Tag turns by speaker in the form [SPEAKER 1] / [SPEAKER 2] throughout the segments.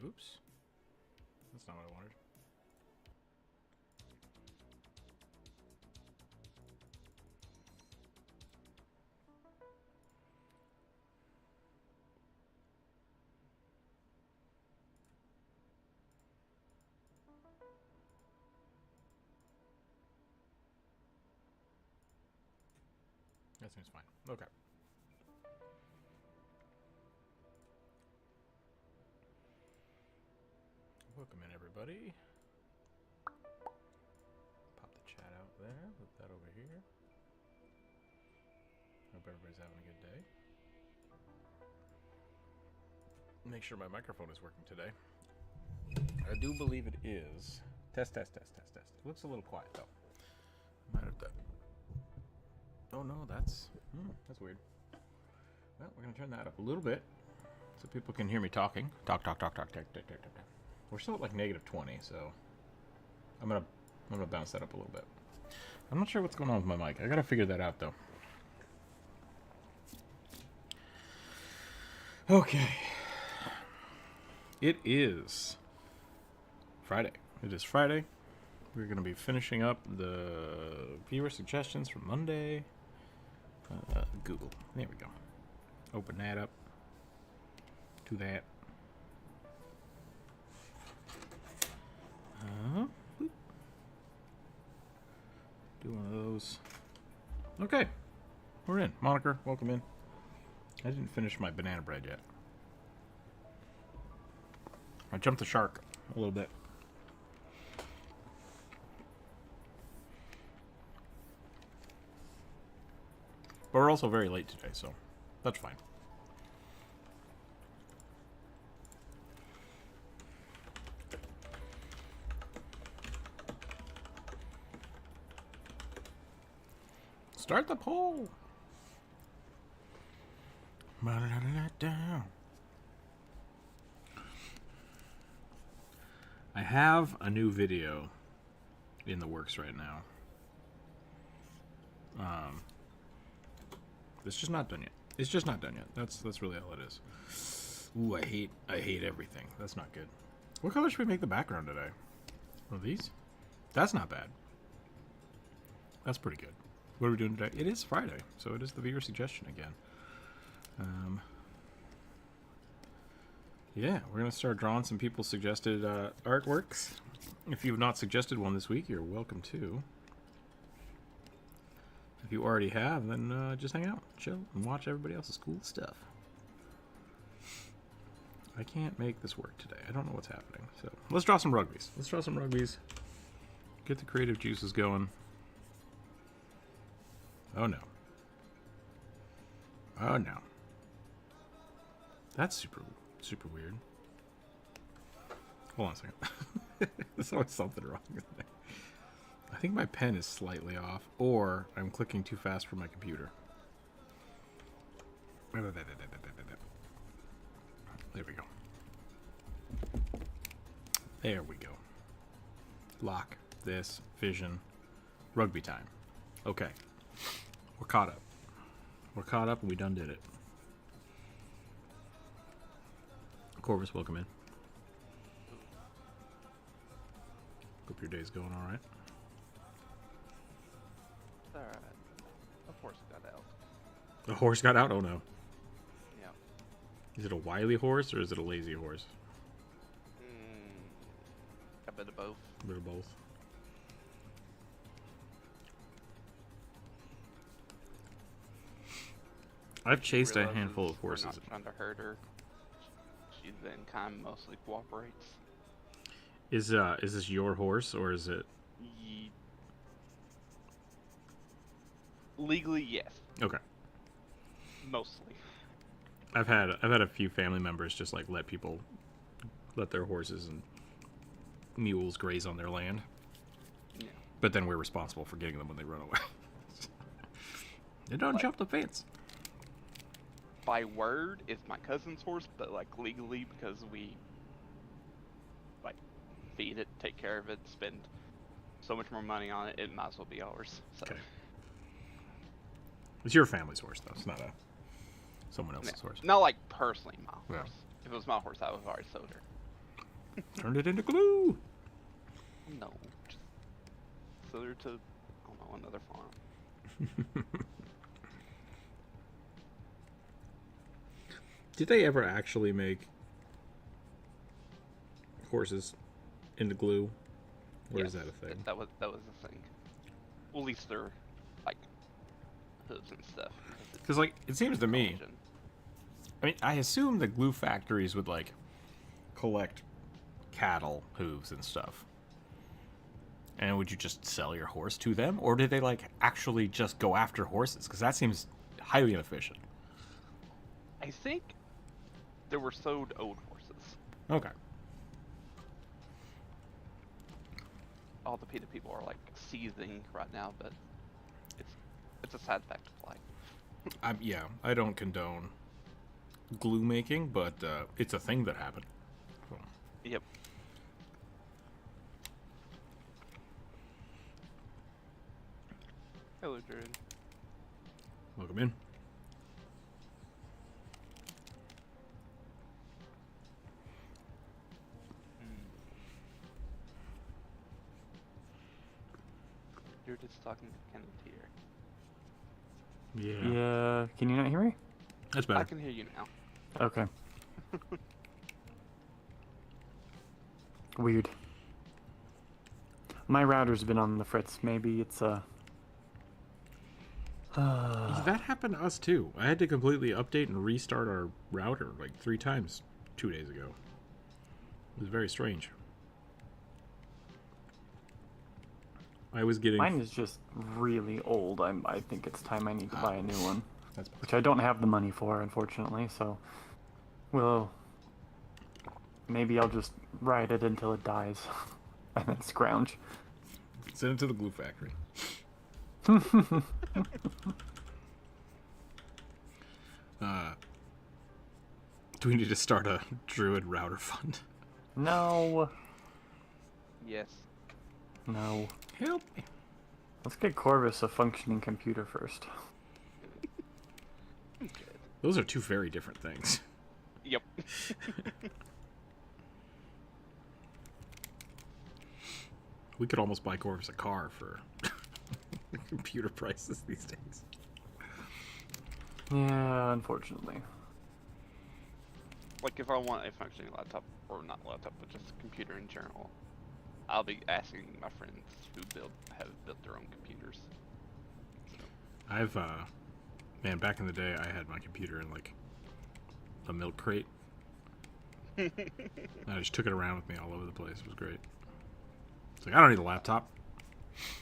[SPEAKER 1] Oops. That's not what I wanted. That seems fine. Okay. Welcome in, everybody. Pop the chat out there. Put that over here. Hope everybody's having a good day. Make sure my microphone is working today. I do believe it is. Test, test, test, test, test. It looks a little quiet, though. Might have to... Oh, no, that's weird. Well, we're going to turn that up a little bit so people can hear me talking. Talk, talk, talk, talk, talk, talk, talk, talk. We're still at like -20, so I'm gonna bounce that up a little bit. I'm not sure what's going on with my mic. I gotta figure that out, though. Okay. It is Friday. It is Friday. We're gonna be finishing up the viewer suggestions from Monday. Google. There we go. Open that up. Do that. Do one of those. Okay. We're in. Moniker, welcome in. I didn't finish my banana bread yet. I jumped the shark a little bit. But we're also very late today, so that's fine. Start the poll. Down. I have a new video in the works right now. It's just not done yet. It's just not done yet. That's really all it is. Ooh, I hate everything. That's not good. What color should we make the background today? One of these? That's not bad. That's pretty good. What are we doing today? It is Friday, so it is the viewer suggestion again. Yeah, we're going to start drawing some people's suggested artworks. If you have not suggested one this week, you're welcome to. If you already have, then just hang out, chill, and watch everybody else's cool stuff. I can't make this work today. I don't know what's happening. So let's draw some rugbies. Let's draw some rugbies. Get the creative juices going. Oh no. Oh no. That's super weird. Hold on a second. There's always something wrong with it. I think my pen is slightly off, or I'm clicking too fast for my computer. There we go. There we go. Lock, this, vision, rugby time. Okay. We're caught up. We're caught up and we done did it. Corvus, welcome in. Hope your day's going alright.
[SPEAKER 2] It's alright. A horse got out.
[SPEAKER 1] The horse got out? Oh no.
[SPEAKER 2] Yeah.
[SPEAKER 1] Is it a wily horse or is it a lazy horse?
[SPEAKER 2] A bit of both.
[SPEAKER 1] A bit of both. I've chased a handful of horses.
[SPEAKER 2] We're not trying to hurt her. She then kind of mostly cooperates.
[SPEAKER 1] Is this your horse or is it?
[SPEAKER 2] Legally, yes.
[SPEAKER 1] Okay.
[SPEAKER 2] Mostly.
[SPEAKER 1] I've had a few family members just like let their horses and mules graze on their land.
[SPEAKER 2] Yeah.
[SPEAKER 1] But then we're responsible for getting them when they run away. They don't jump the fence.
[SPEAKER 2] By word, it's my cousin's horse, but like legally, because we like feed it, take care of it, spend so much more money on it, it might as well be ours. So.
[SPEAKER 1] Okay. It's your family's horse, though. It's not someone else's horse.
[SPEAKER 2] Not like personally my horse.
[SPEAKER 1] Yeah.
[SPEAKER 2] If it was my horse, I would have already sold her.
[SPEAKER 1] Turned it into glue.
[SPEAKER 2] No. Just similar to, I don't know, another farm.
[SPEAKER 1] Did they ever actually make horses into glue? Or
[SPEAKER 2] Yes,
[SPEAKER 1] is that a thing?
[SPEAKER 2] That was a thing. Well, at least they're like hooves and stuff.
[SPEAKER 1] Because like it seems to me,
[SPEAKER 2] collagen.
[SPEAKER 1] I mean, I assume the glue factories would like collect cattle hooves and stuff. And would you just sell your horse to them, or did they like actually just go after horses? Because that seems highly inefficient.
[SPEAKER 2] I think they were sold old horses.
[SPEAKER 1] Okay.
[SPEAKER 2] All the PETA people are like seething right now, but it's a sad fact of life.
[SPEAKER 1] Yeah, I don't condone glue making, but it's a thing that happened. So.
[SPEAKER 2] Yep. Hello, Jared.
[SPEAKER 1] Welcome in. You're just talking to Kenneth here.
[SPEAKER 3] Yeah. Can you not hear me?
[SPEAKER 1] That's better.
[SPEAKER 2] I can hear you now.
[SPEAKER 3] Okay. Weird. My router's been on the fritz. Maybe it's
[SPEAKER 1] That happened to us too. I had to completely update and restart our router like 3 times 2 days ago. It was very strange. I was getting...
[SPEAKER 3] Mine is just really old. I think it's time I need to buy a new one.
[SPEAKER 1] That's
[SPEAKER 3] Which I don't have the money for, unfortunately, so... Well... Maybe I'll just ride it until it dies. And then scrounge.
[SPEAKER 1] Send it to the glue factory. Do we need to start a druid router fund?
[SPEAKER 3] No.
[SPEAKER 2] Yes.
[SPEAKER 3] No.
[SPEAKER 1] Help me.
[SPEAKER 3] Let's get Corvus a functioning computer first.
[SPEAKER 2] Good.
[SPEAKER 1] Those are 2 very different things.
[SPEAKER 2] Yep.
[SPEAKER 1] We could almost buy Corvus a car for computer prices these days.
[SPEAKER 3] Yeah, unfortunately.
[SPEAKER 2] Like if I want a functioning laptop, or not laptop, but just a computer in general, I'll be asking my friends who have built their own computers. So.
[SPEAKER 1] I've man, back in the day I had my computer in like a milk crate. I just took it around with me all over the place. It was great. It's like I don't need a laptop.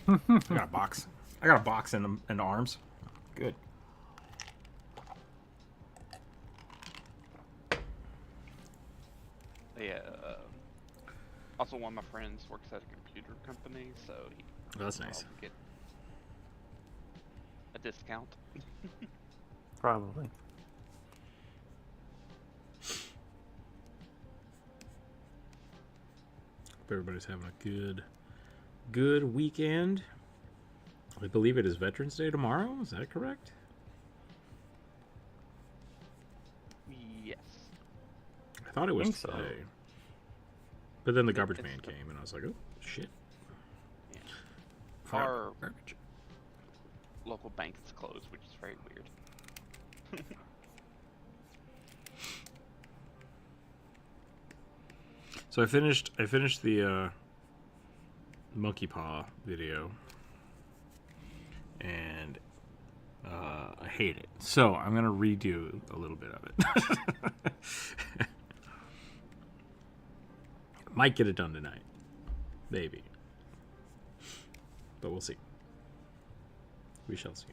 [SPEAKER 1] I got a box. I got a box and arms. Good.
[SPEAKER 2] Yeah. Also, one of my friends works at a computer company, so he
[SPEAKER 1] Oh, that's nice.
[SPEAKER 2] get a discount.
[SPEAKER 3] Probably.
[SPEAKER 1] Hope everybody's having a good weekend. I believe it is Veterans Day tomorrow. Is that correct?
[SPEAKER 2] Yes.
[SPEAKER 1] I thought it was
[SPEAKER 3] think so.
[SPEAKER 1] today. But then the garbage
[SPEAKER 2] It's
[SPEAKER 1] man
[SPEAKER 2] the-
[SPEAKER 1] came, and I was like, oh, shit.
[SPEAKER 2] Yeah.
[SPEAKER 1] Fire
[SPEAKER 2] Our
[SPEAKER 1] garbage.
[SPEAKER 2] local bank is closed, which is very weird.
[SPEAKER 1] So I finished the monkey paw video, and I hate it. So I'm gonna redo a little bit of it. Might get it done tonight, maybe, but we'll see. We shall see.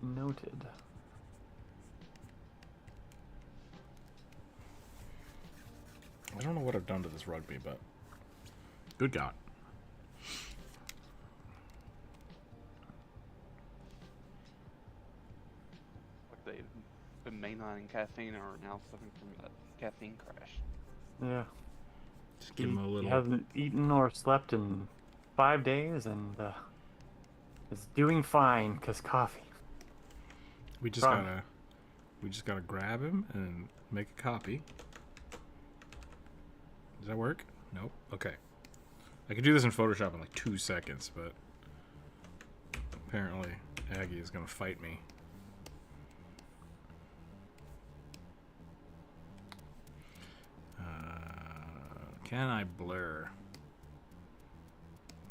[SPEAKER 3] Noted.
[SPEAKER 1] I don't know what I've done to this rugby, but good God.
[SPEAKER 2] Like they've been mainlining caffeine, or now suffering from a caffeine crash.
[SPEAKER 3] Yeah.
[SPEAKER 1] Just give him a
[SPEAKER 3] He
[SPEAKER 1] little.
[SPEAKER 3] hasn't eaten or slept in 5 days and is doing fine because coffee.
[SPEAKER 1] We just
[SPEAKER 3] Wrong.
[SPEAKER 1] gotta we just gotta grab him and make a copy. Does that work? Nope. Okay. I could do this in Photoshop in like 2 seconds, but apparently Aggie is gonna fight me. Can I blur?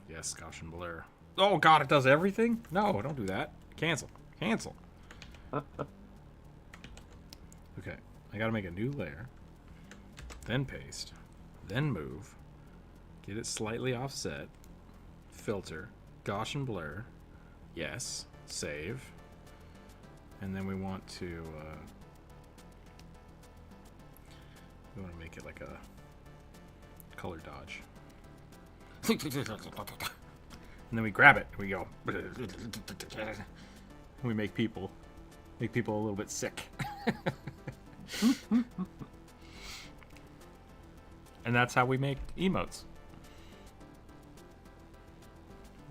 [SPEAKER 1] Yes, Gaussian blur. Oh god, it does everything? No, don't do that. Cancel. Cancel. Okay, I gotta make a new layer. Then paste. Then move. Get it slightly offset. Filter. Gaussian blur. Yes. Save. And then we want to make it like a color dodge. And then we grab it and we go. And we make people a little bit sick. And that's how we make emotes.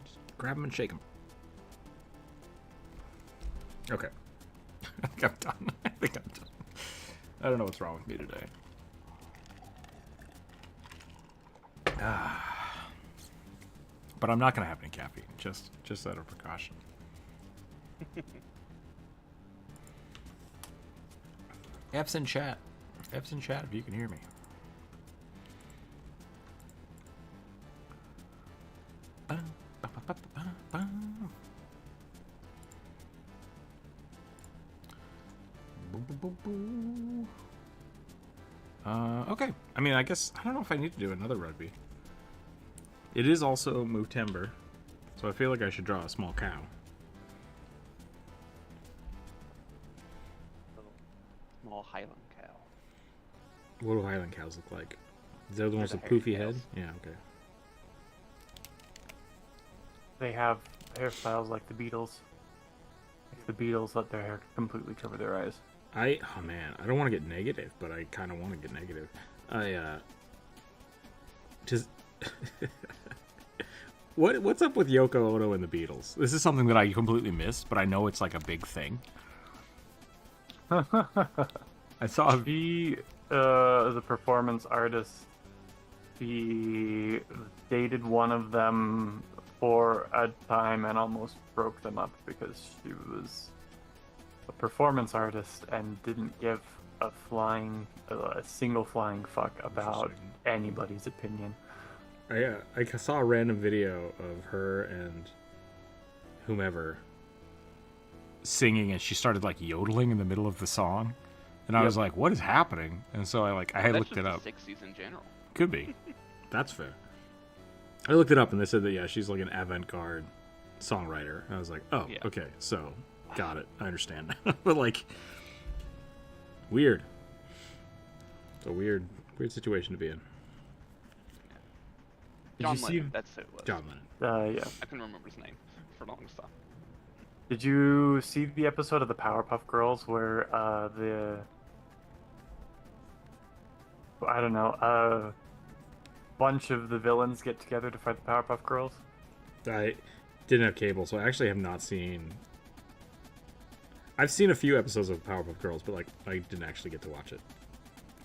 [SPEAKER 1] Just grab them and shake them. Okay. I think I'm done. I don't know what's wrong with me today. But I'm not going to have any caffeine, just out of precaution. F's in chat. F's in chat if you can hear me. Okay. I mean, I guess I don't know if I need to do another rugby. It is also Movember, so I feel like I should draw a small cow.
[SPEAKER 2] Small Highland cow.
[SPEAKER 1] What do Highland cows look like? They're the ones with
[SPEAKER 2] hairy
[SPEAKER 1] poofy head?
[SPEAKER 2] tails.
[SPEAKER 1] Yeah, okay.
[SPEAKER 3] They have hairstyles like the Beatles. The Beatles let their hair completely cover their eyes.
[SPEAKER 1] Oh man, I don't want to get negative, but I kind of want to get negative. Just what's up with Yoko Ono and the Beatles? This is something that I completely missed, but I know it's like a big thing. I saw
[SPEAKER 3] He, as a performance artist, he dated one of them for a time and almost broke them up because she was a performance artist and didn't give a single flying fuck about anybody's opinion.
[SPEAKER 1] I saw a random video of her and whomever singing, and she started like yodeling in the middle of the song, and I was like, "What is happening?" And so I looked it up.
[SPEAKER 2] That's just the 60s in general.
[SPEAKER 1] Could be. That's fair. I looked it up, and they said that she's like an avant-garde songwriter. And I was like, "Oh,
[SPEAKER 2] Yeah.
[SPEAKER 1] okay, so got it. I understand." But like, weird. It's a weird situation to be in.
[SPEAKER 2] John Lennon, that's who it was.
[SPEAKER 1] John Lennon.
[SPEAKER 3] Yeah.
[SPEAKER 2] I couldn't remember his name for the longest time.
[SPEAKER 3] Did you see the episode of the Powerpuff Girls where a bunch of the villains get together to fight the Powerpuff Girls?
[SPEAKER 1] I didn't have cable, so I actually have not seen. I've seen a few episodes of Powerpuff Girls, but like I didn't actually get to watch it.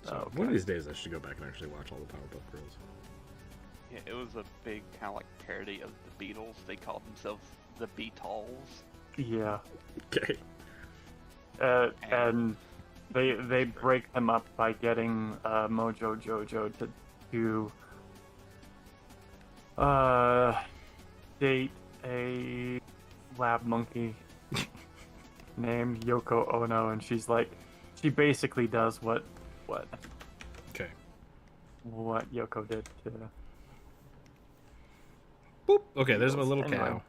[SPEAKER 1] So
[SPEAKER 3] Okay.
[SPEAKER 1] one of these days, I should go back and actually watch all the Powerpuff Girls.
[SPEAKER 2] Yeah, it was a big kind of like parody of the Beatles. They called themselves the Beatles.
[SPEAKER 3] Yeah.
[SPEAKER 1] Okay.
[SPEAKER 3] And they break them up by getting Mojo Jojo to date a lab monkey named Yoko Ono, and she basically does what
[SPEAKER 1] Okay.
[SPEAKER 3] Yoko did to.
[SPEAKER 1] Boop. Okay, there's my little
[SPEAKER 3] Anyway.
[SPEAKER 1] cow.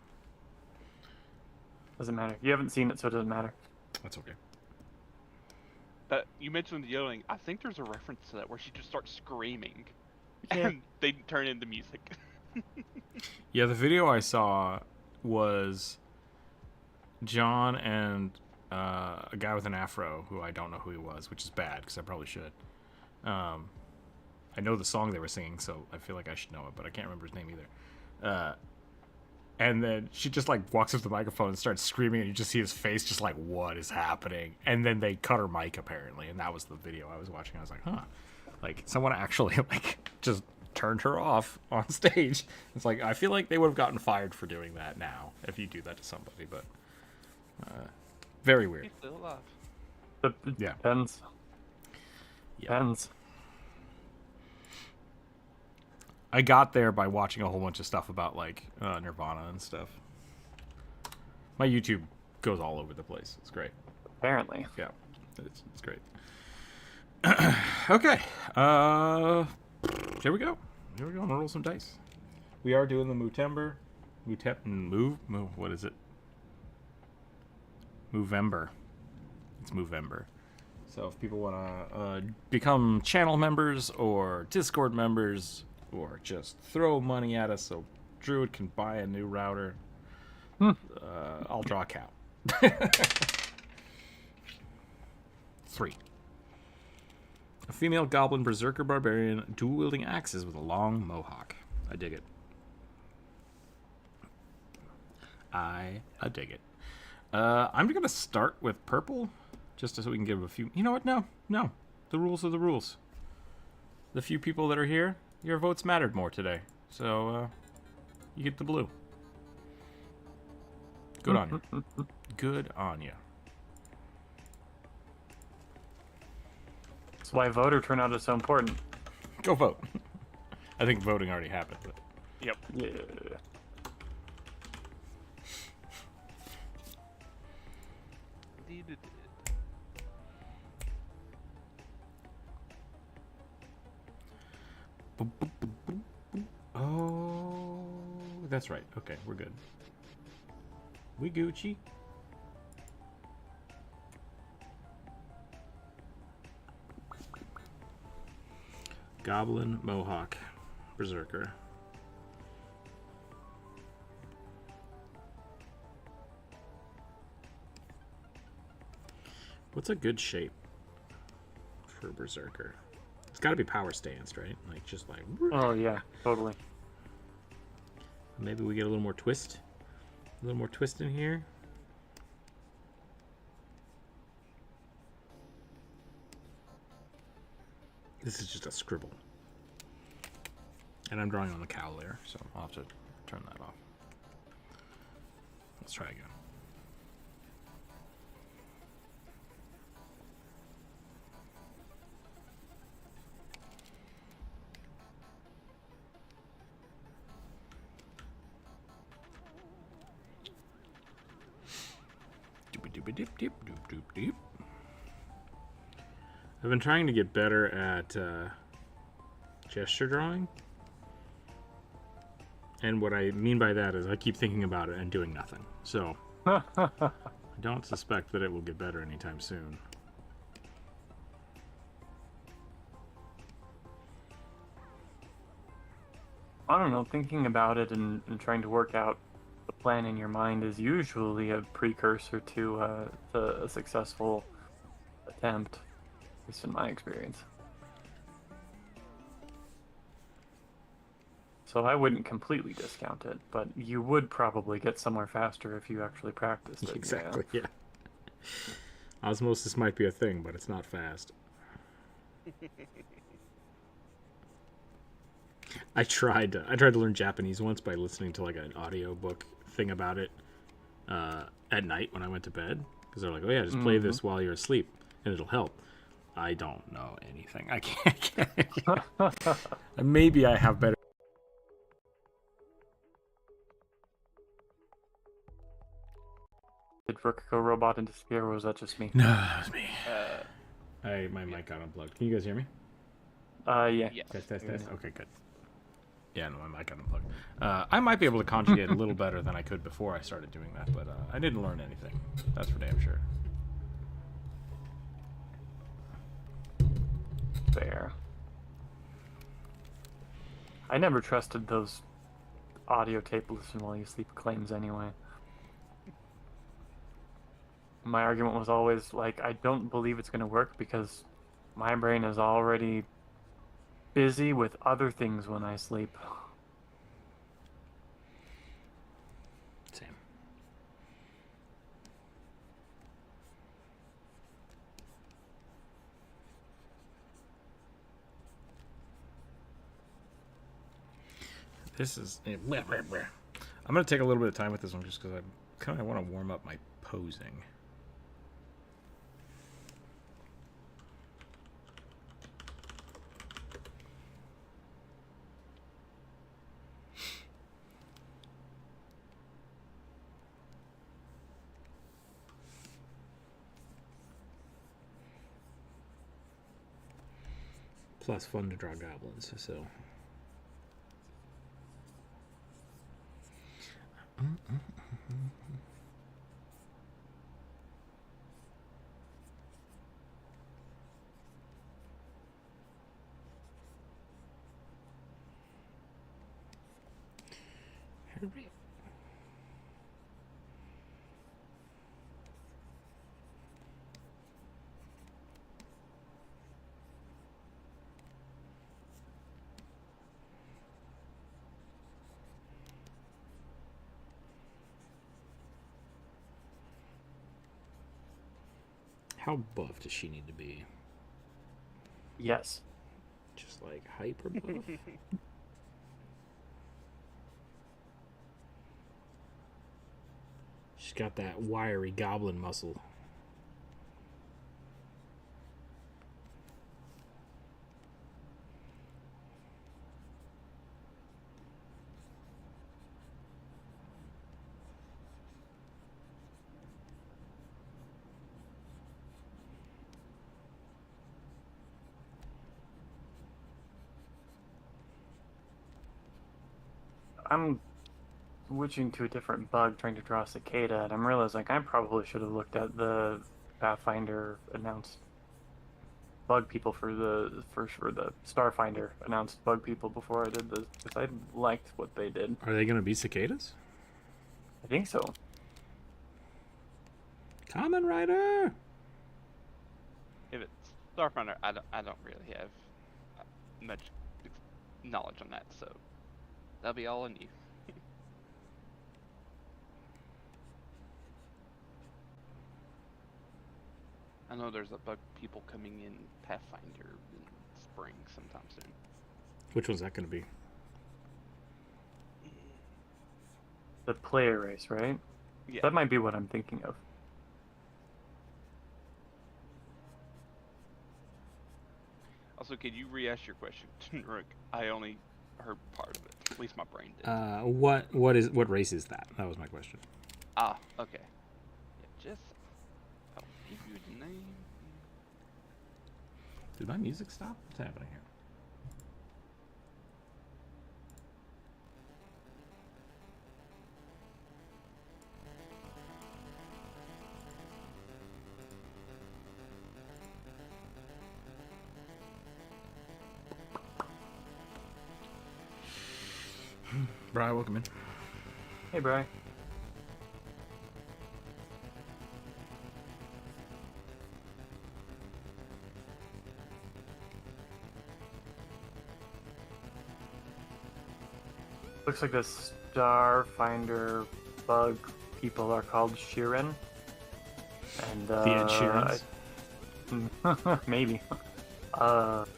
[SPEAKER 3] Doesn't matter. You haven't seen it, so it doesn't matter.
[SPEAKER 1] That's okay.
[SPEAKER 2] You mentioned the yodeling. I think there's a reference to that where she just starts screaming,
[SPEAKER 3] Yeah.
[SPEAKER 2] and they turn into music.
[SPEAKER 1] Yeah, the video I saw was John and a guy with an afro who I don't know who he was, which is bad because I probably should. I know the song they were singing, so I feel like I should know it, but I can't remember his name either. And then she just like walks up to the microphone and starts screaming, and you just see his face just like, what is happening? And then they cut her mic apparently, and that was the video I was watching. I was like, huh, like someone actually like just turned her off on stage. It's like, I feel like they would have gotten fired for doing that now if you do that to somebody, but very weird.
[SPEAKER 2] He's still alive.
[SPEAKER 1] Yeah.
[SPEAKER 3] Depends.
[SPEAKER 1] Yeah.
[SPEAKER 3] Depends.
[SPEAKER 1] I got there by watching a whole bunch of stuff about like Nirvana and stuff. My YouTube goes all over the place. It's great.
[SPEAKER 3] Apparently.
[SPEAKER 1] Yeah, it's great. Okay. Here we go. Here we go. I'm gonna roll some dice. We are doing the Movember. What is it? Movember. It's Movember. So if people want to become channel members or Discord members, or just throw money at us so Druid can buy a new router, I'll draw a cow. 3. A female goblin berserker barbarian dual-wielding axes with a long mohawk. I dig it. I dig it. I'm going to start with purple, just so we can give a few... You know what? No. The rules are the rules. The few people that are here, your votes mattered more today. So, you get the blue. Good on you. Good on you.
[SPEAKER 3] That's why voter turnout is so important.
[SPEAKER 1] Go vote. I think voting already happened, but...
[SPEAKER 2] Yep.
[SPEAKER 3] Yeah.
[SPEAKER 2] Indeed it did.
[SPEAKER 1] Oh, that's right. Okay, we're good. We Gucci. Goblin, Mohawk, Berserker. What's a good shape for Berserker? It's got to be power stance, right? Like, just like...
[SPEAKER 3] Oh, yeah, totally.
[SPEAKER 1] Maybe we get a little more twist. A little more twist in here. This is just a scribble. And I'm drawing on the cowl layer, so I'll have to turn that off. Let's try again. I've been trying to get better at gesture drawing. And what I mean by that is I keep thinking about it and doing nothing. So I don't suspect that it will get better anytime soon.
[SPEAKER 3] I don't know, thinking about it and trying to work out the plan in your mind is usually a precursor to a successful attempt, at least in my experience. So I wouldn't completely discount it, but you would probably get somewhere faster if you actually practiced it.
[SPEAKER 1] Exactly, yeah. Osmosis might be a thing, but it's not fast. I tried to learn Japanese once by listening to like an audiobook thing about it at night when I went to bed, because they're like, oh yeah, just play this while you're asleep and it'll help. I don't know anything. I can't. Maybe I have better.
[SPEAKER 3] Did Rook go robot and disappear, or was that just me?
[SPEAKER 1] No, that was me. My mic got unplugged. Can you guys hear me?
[SPEAKER 3] Yeah.
[SPEAKER 2] Yes.
[SPEAKER 1] Test. Okay, good. Yeah, no, my mic got unplugged. I might be able to conjugate a little better than I could before I started doing that, but I didn't learn anything. That's for damn sure.
[SPEAKER 3] Fair. I never trusted those audio tape listen while you sleep claims anyway. My argument was always like, I don't believe it's going to work because my brain is already busy with other things when I sleep.
[SPEAKER 1] This is... I'm going to take a little bit of time with this one just because I kind of want to warm up my posing. Plus fun to draw goblins, so... How buff does she need to be?
[SPEAKER 3] Yes.
[SPEAKER 1] Just like hyper buff? She's got that wiry goblin muscle.
[SPEAKER 3] I'm switching to a different bug, trying to draw a cicada, and I'm realizing I probably should have looked at the Pathfinder announced bug people for the Starfinder announced bug people before I did this, because I liked what they did.
[SPEAKER 1] Are they going to be cicadas?
[SPEAKER 3] I think so.
[SPEAKER 1] Common Rider!
[SPEAKER 2] If it's Starfinder, I don't really have much knowledge on that, so that'll be all on you. I know there's a bug people coming in Pathfinder in spring sometime soon.
[SPEAKER 1] Which one's that going to be?
[SPEAKER 3] The player race, right?
[SPEAKER 2] Yeah.
[SPEAKER 3] That might be what I'm thinking of.
[SPEAKER 2] Also, could you re-ask your question, Rook? I only heard part of it. At least my brain did.
[SPEAKER 1] What race is that? That was my question.
[SPEAKER 2] Ah, okay. Yeah, I'll give you the name.
[SPEAKER 1] Did my music stop? What's happening here? Bri, welcome in.
[SPEAKER 3] Hey, Bri. Looks like the Starfinder bug people are called Sheeran. And,
[SPEAKER 1] The Ed Sheerans?
[SPEAKER 3] maybe. But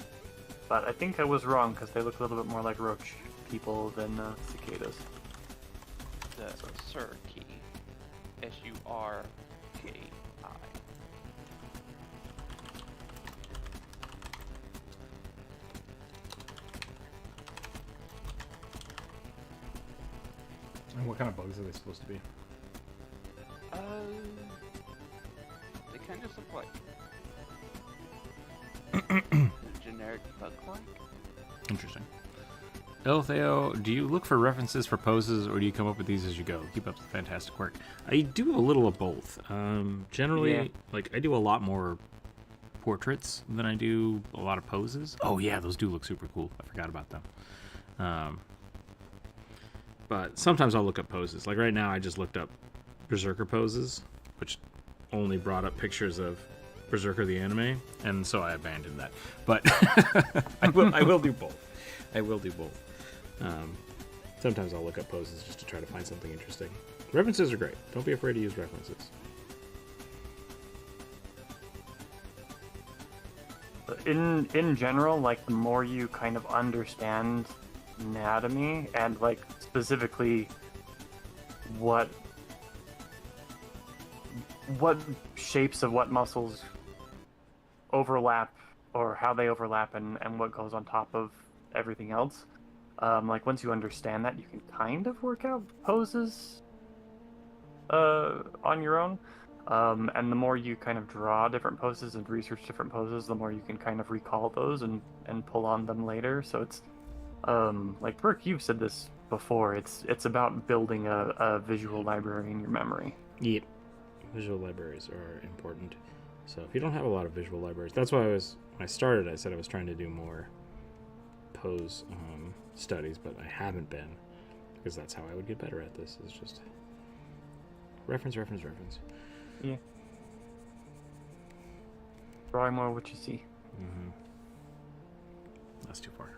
[SPEAKER 3] I think I was wrong, because they look a little bit more like roach people than cicadas.
[SPEAKER 2] The Surkey. S-U-R-K-I.
[SPEAKER 1] And what kind of bugs are they supposed to be?
[SPEAKER 2] They kind of look like generic bug-like.
[SPEAKER 1] Interesting. Eltheo, do you look for references for poses, or do you come up with these as you go? Keep up the fantastic work. I do a little of both. Generally,
[SPEAKER 3] Yeah.
[SPEAKER 1] like, I do a lot more portraits than I do a lot of poses. Oh yeah, those do look super cool. I forgot about them. But sometimes I'll look up poses. Like right now, I just looked up Berserker poses, which only brought up pictures of Berserker the anime, and so I abandoned that. But I will do both. I will do both. Sometimes I'll look up poses just to try to find something interesting. References are great. Don't be afraid to use references.
[SPEAKER 3] In general, like, the more you kind of understand anatomy and like specifically what shapes of what muscles overlap or how they overlap and what goes on top of everything else. Like once you understand that, you can kind of work out poses on your own. And the more you kind of draw different poses and research different poses, the more you can kind of recall those and pull on them later. So it's like Brooke, you've said this before. It's about building a visual library in your memory.
[SPEAKER 1] Yep. Visual libraries are important. So if you don't have a lot of visual libraries, that's why when I started, I said I was trying to do more pose studies, but I haven't been, because that's how I would get better at this. It's just reference.
[SPEAKER 3] Yeah. Drawing more what you see.
[SPEAKER 1] Mm-hmm. That's too far.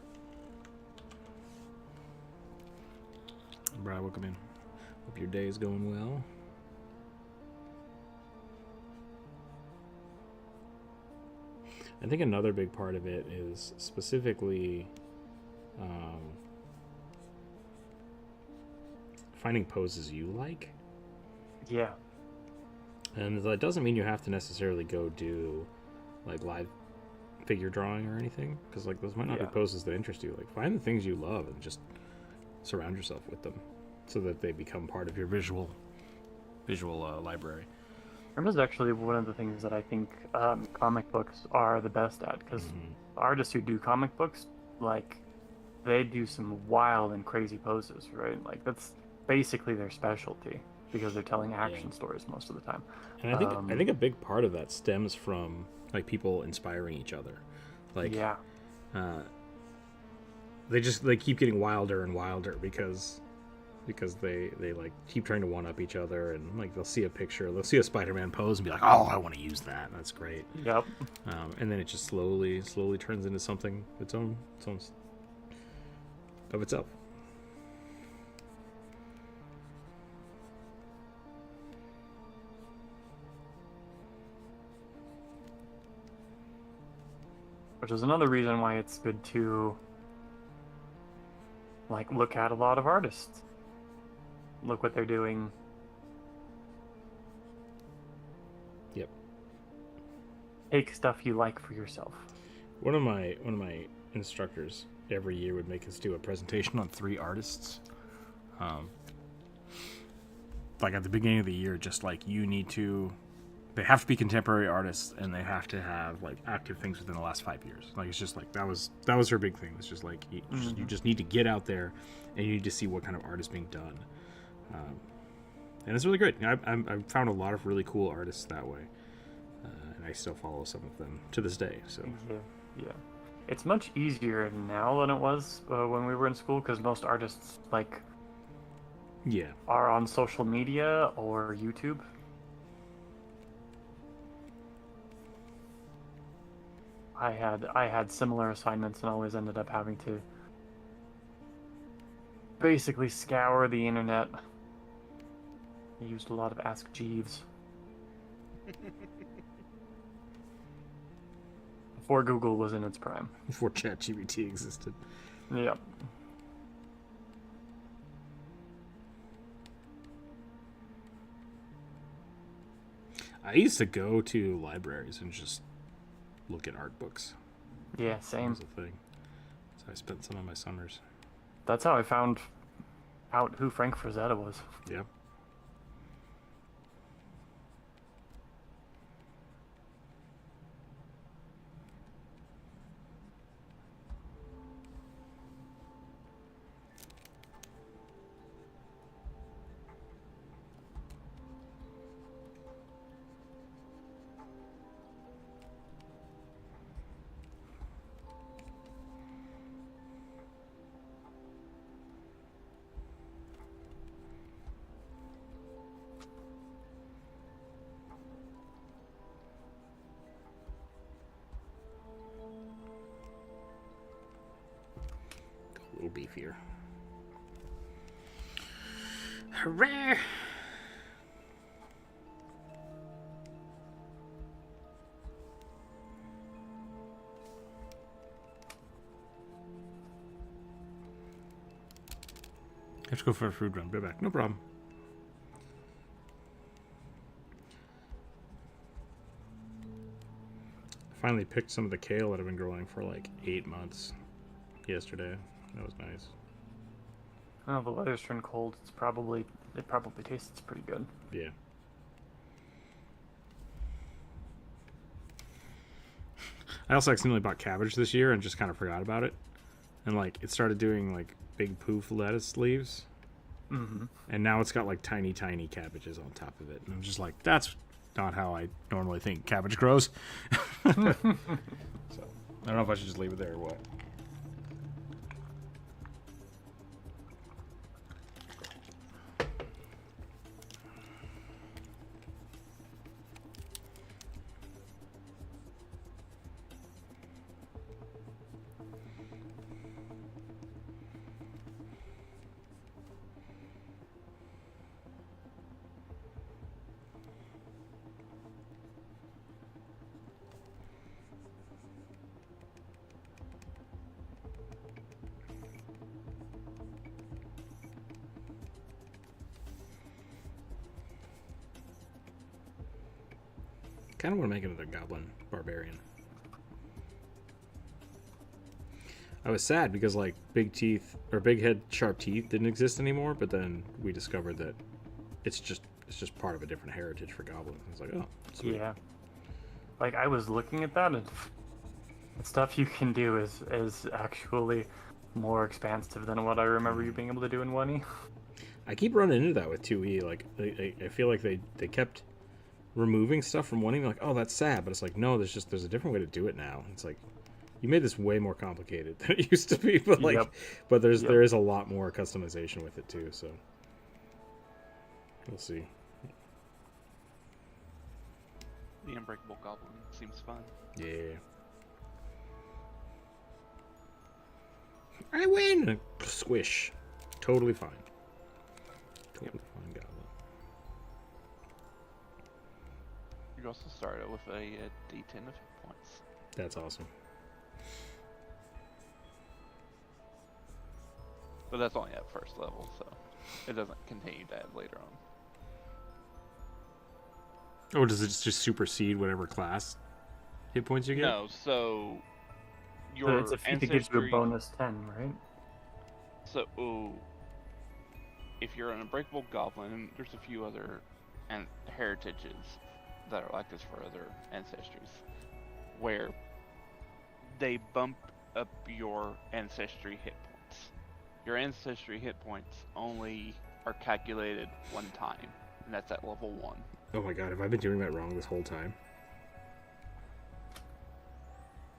[SPEAKER 1] Brian, welcome in. Hope your day is going well. I think another big part of it is specifically finding poses you like.
[SPEAKER 3] Yeah.
[SPEAKER 1] And that doesn't mean you have to necessarily go do like live figure drawing or anything, because like those might not be poses that interest you. Like find the things you love and just surround yourself with them so that they become part of your visual library.
[SPEAKER 3] That was actually one of the things that I think comic books are the best at, because artists who do comic books, like, they do some wild and crazy poses, right? Like, that's basically their specialty, because they're telling action stories most of the time.
[SPEAKER 1] And I think a big part of that stems from, like, people inspiring each other. Like, they keep getting wilder and wilder because they like keep trying to one up each other, and like they'll see a picture, they'll see a Spider-Man pose and be like, oh, I want to use that. That's great.
[SPEAKER 3] Yep.
[SPEAKER 1] And then it just slowly turns into something its own of itself.
[SPEAKER 3] Which is another reason why it's good to like look at a lot of artists. Look what they're doing.
[SPEAKER 1] Yep.
[SPEAKER 3] Take stuff you like for yourself.
[SPEAKER 1] One of my instructors every year would make us do a presentation on 3 artists. Like at the beginning of the year, just like they have to be contemporary artists, and they have to have like active things within the last 5 years. Like it's just like that was her big thing. It's just like you just need to get out there, and you need to see what kind of art is being done. And it's really great. I've found a lot of really cool artists that way, and I still follow some of them to this day. So
[SPEAKER 3] yeah. It's much easier now than it was when we were in school, because most artists are on social media or YouTube. I had similar assignments and always ended up having to basically scour the internet. I used a lot of Ask Jeeves. Before Google was in its prime.
[SPEAKER 1] Before ChatGPT existed.
[SPEAKER 3] Yep.
[SPEAKER 1] I used to go to libraries and just look at art books.
[SPEAKER 3] Yeah, same.
[SPEAKER 1] That was a thing. So I spent some of my summers.
[SPEAKER 3] That's how I found out who Frank Frazetta was.
[SPEAKER 1] Yeah. A little beefier. Hooray! have to go for a food run. Be back. No problem. Finally picked some of the kale that I've been growing for like 8 months yesterday. That was nice.
[SPEAKER 3] Oh, the weather's turned cold. It probably tastes pretty good.
[SPEAKER 1] Yeah. I also accidentally bought cabbage this year and just kind of forgot about it. And like it started doing like big poof lettuce leaves.
[SPEAKER 3] Mm-hmm.
[SPEAKER 1] And now it's got like tiny cabbages on top of it. And I'm just like, that's not how I normally think cabbage grows. So I don't know if I should just leave it there or what. Kind of want to make another goblin barbarian. I was sad because like big teeth or big head sharp teeth didn't exist anymore, but then we discovered that it's just part of a different heritage for goblins. I was like, oh, sweet.
[SPEAKER 3] Yeah. Like I was looking at that, and the stuff you can do is actually more expansive than what I remember you being able to do in 1E.
[SPEAKER 1] I keep running into that with 2E. Like I feel like they kept removing stuff from 1E. Like, oh, that's sad, but it's like, no, there's a different way to do it now. It's like you made this way more complicated than it used to be, but like, but there is a lot more customization with it too. So we'll see.
[SPEAKER 2] The Unbreakable Goblin seems fun.
[SPEAKER 1] Yeah. I win! Squish. Totally fine. Totally fine goblin.
[SPEAKER 2] You also started with a D10 of hit points.
[SPEAKER 1] That's awesome.
[SPEAKER 2] But that's only at first level, so it doesn't continue to add later on.
[SPEAKER 1] Oh, does it just supersede whatever class hit points you get?
[SPEAKER 2] No, so your
[SPEAKER 3] So it's a feat that gives you a bonus 10, right?
[SPEAKER 2] So, if you're an Unbreakable Goblin, there's a few other heritages that are like this for other ancestries, where they bump up your ancestry hit points. Your ancestry hit points only are calculated one time, and that's at level 1.
[SPEAKER 1] Oh my god, have I been doing that wrong this whole time?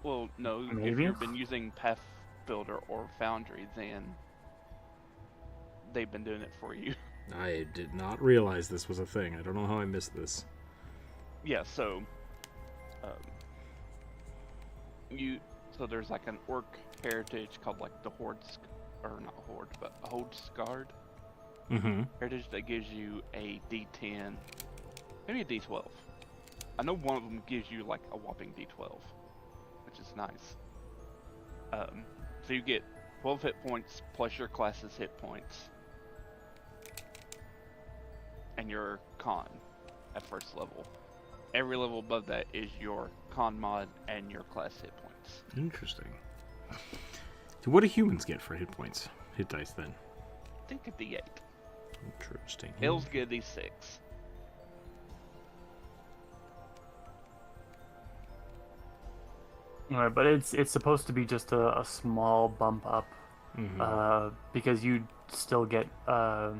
[SPEAKER 2] Well, no,
[SPEAKER 3] Maybe.
[SPEAKER 2] if you've been using Path Builder or Foundry, then they've been doing it for you.
[SPEAKER 1] I did not realize this was a thing. I don't know how I missed this.
[SPEAKER 2] Yeah, so so there's like an orc heritage called like the Holdskard heritage that gives you a D10, maybe a D12. I know one of them gives you like a whopping D12, which is nice. So you get 12 hit points plus your class's hit points, and your con at first level. Every level above that is your con mod and your class hit points.
[SPEAKER 1] Interesting. So what do humans get for hit points? Hit dice then?
[SPEAKER 2] I think a D8.
[SPEAKER 1] Interesting.
[SPEAKER 2] Elves get a D6.
[SPEAKER 3] Alright, but it's supposed to be just a small bump up, because you still get a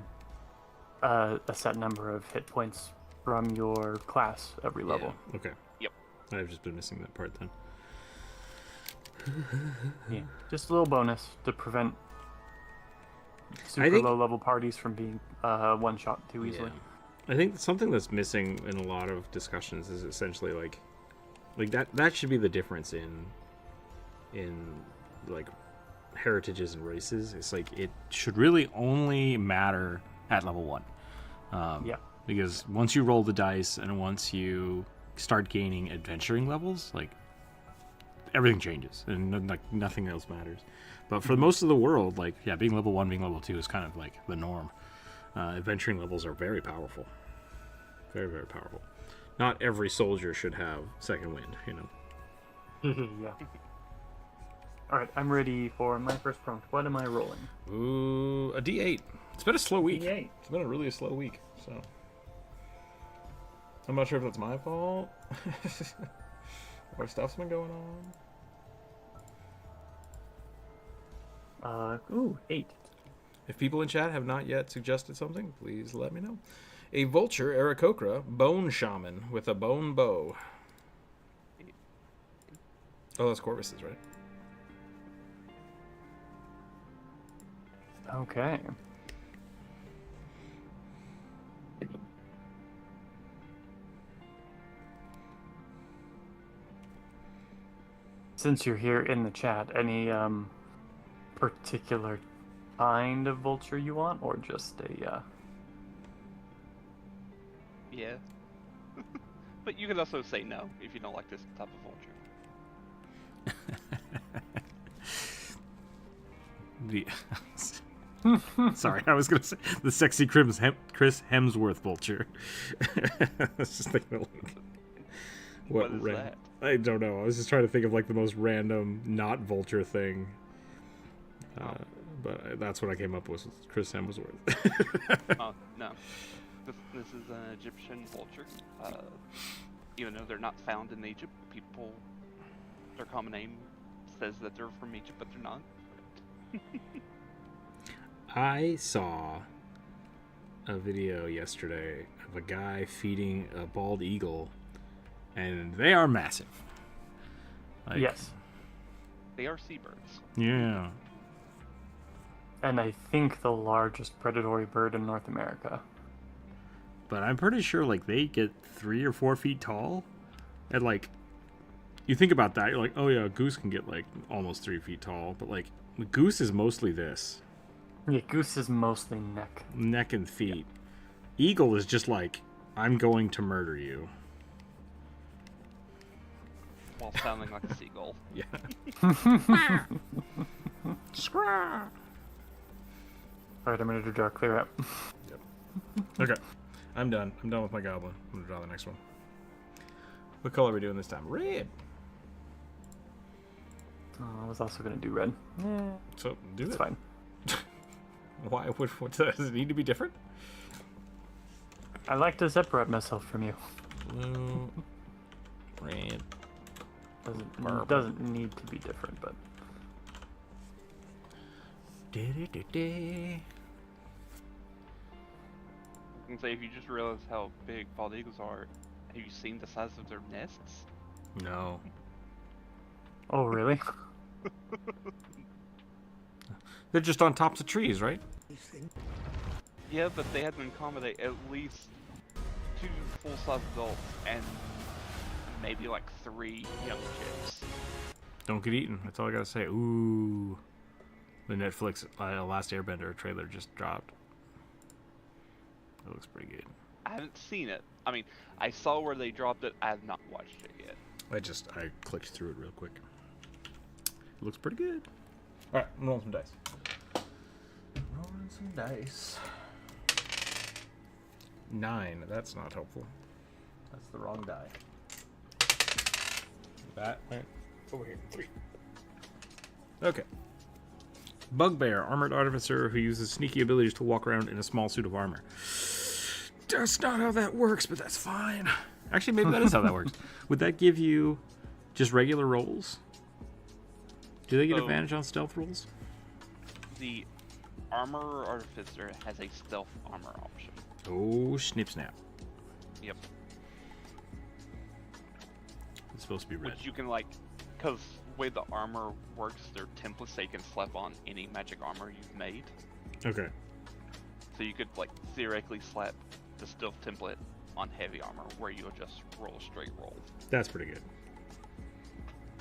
[SPEAKER 3] set number of hit points from your class every level.
[SPEAKER 1] Yeah. Okay.
[SPEAKER 2] Yep.
[SPEAKER 1] I've just been missing that part then.
[SPEAKER 3] Yeah, just a little bonus to prevent super low level parties from being one shot too easily.
[SPEAKER 1] Yeah. I think something that's missing in a lot of discussions is essentially like that should be the difference in like heritages and races. It's like it should really only matter at level 1. Because once you roll the dice and once you start gaining adventuring levels, like everything changes, and like nothing else matters. But for most of the world, like being level 1, being level 2 is kind of like the norm. Adventuring levels are very powerful, very, very powerful. Not every soldier should have second wind, you know.
[SPEAKER 3] Yeah. All right, I'm ready for my first prompt. What am I rolling?
[SPEAKER 1] Ooh, a D8. It's been a slow week.
[SPEAKER 3] D8.
[SPEAKER 1] It's been a really slow week, so I'm not sure if that's my fault or stuff's been going on.
[SPEAKER 3] Ooh, 8.
[SPEAKER 1] If people in chat have not yet suggested something, please let me know. A vulture, Aarakocra, bone shaman with a bone bow. Oh, that's Corvus's, right?
[SPEAKER 3] Okay. Since you're here in the chat, any particular kind of vulture you want, or just a
[SPEAKER 2] Yeah. But you could also say no if you don't like this type of vulture.
[SPEAKER 1] Sorry, I was gonna say the sexy Chris Hemsworth vulture. I was just thinking of
[SPEAKER 2] what is that?
[SPEAKER 1] I don't know. I was just trying to think of like the most random not vulture thing. But that's what I came up with Chris Hemsworth.
[SPEAKER 2] Oh no, this is an Egyptian vulture. Even though they're not found in Egypt, their common name says that they're from Egypt, but they're not.
[SPEAKER 1] I saw a video yesterday of a guy feeding a bald eagle, and they are massive. Like,
[SPEAKER 3] yes.
[SPEAKER 2] They are seabirds.
[SPEAKER 1] Yeah.
[SPEAKER 3] And I think the largest predatory bird in North America.
[SPEAKER 1] But I'm pretty sure like they get 3 or 4 feet tall, and like you think about that, you're like, oh yeah, a goose can get like almost 3 feet tall, but like the goose is mostly this.
[SPEAKER 3] Yeah, goose is mostly neck
[SPEAKER 1] and feet. Yeah. Eagle is just like, I'm going to murder you.
[SPEAKER 2] While sounding like a seagull.
[SPEAKER 1] Yeah. Scraw.
[SPEAKER 3] Alright, I'm ready to draw clear up.
[SPEAKER 1] Yep. Okay. I'm done. I'm done with my goblin. I'm gonna draw the next one. What color are we doing this time? Red.
[SPEAKER 3] Oh, I was also gonna do red. Yeah.
[SPEAKER 1] So do
[SPEAKER 3] it's
[SPEAKER 1] it.
[SPEAKER 3] Fine.
[SPEAKER 1] Why? What does it need to be different?
[SPEAKER 3] I like to separate myself from you.
[SPEAKER 1] Blue. Red.
[SPEAKER 3] Doesn't need to be different, but.
[SPEAKER 2] I can say if you just realize how big bald eagles are, have you seen the size of their nests?
[SPEAKER 1] No.
[SPEAKER 3] Oh, really?
[SPEAKER 1] They're just on tops of trees, right?
[SPEAKER 2] Yeah, but they had to accommodate at least 2 full-size adults and maybe like 3 young chicks.
[SPEAKER 1] Don't get eaten. That's all I gotta say. Ooh. The Netflix Last Airbender trailer just dropped. It looks pretty good.
[SPEAKER 2] I haven't seen it. I mean, I saw where they dropped it. I have not watched it yet.
[SPEAKER 1] I clicked through it real quick. It looks pretty good. Alright, I'm rolling some dice. Rolling some dice. 9. That's not helpful. That's the wrong die. That went over here. 3. Okay. Bugbear, armored artificer who uses sneaky abilities to walk around in a small suit of armor. That's not how that works, but that's fine. Actually, maybe that is how that works. Would that give you just regular rolls? Do they get advantage on stealth rolls?
[SPEAKER 2] The armor artificer has a stealth armor option.
[SPEAKER 1] Oh, snip snap.
[SPEAKER 2] Yep.
[SPEAKER 1] It's supposed to be red.
[SPEAKER 2] Which you can because the way the armor works, they're templates they can slap on any magic armor you've made.
[SPEAKER 1] Okay.
[SPEAKER 2] So you could theoretically slap the stealth template on heavy armor, where you'll just roll a straight roll.
[SPEAKER 1] That's pretty good.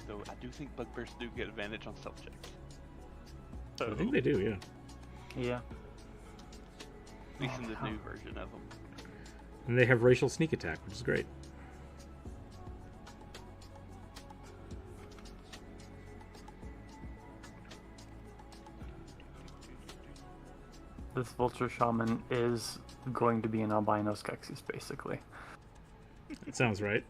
[SPEAKER 2] Though I do think bugbears do get advantage on stealth checks.
[SPEAKER 1] I think they do, yeah.
[SPEAKER 3] Yeah.
[SPEAKER 2] At least in the new version of them.
[SPEAKER 1] And they have racial sneak attack, which is great.
[SPEAKER 3] This vulture shaman is going to be an albino Skeksis, basically.
[SPEAKER 1] It sounds right.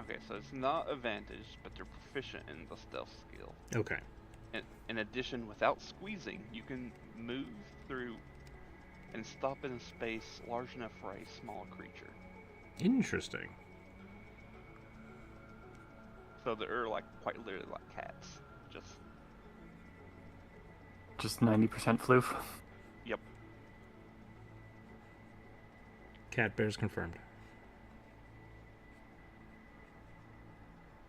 [SPEAKER 2] Okay, so it's not advantage, but they're proficient in the stealth skill.
[SPEAKER 1] Okay.
[SPEAKER 2] In addition, without squeezing, you can move through and stop in a space large enough for a small creature.
[SPEAKER 1] Interesting.
[SPEAKER 2] So they're like quite literally like cats.
[SPEAKER 3] Just 90% floof.
[SPEAKER 2] Yep.
[SPEAKER 1] Cat bears confirmed.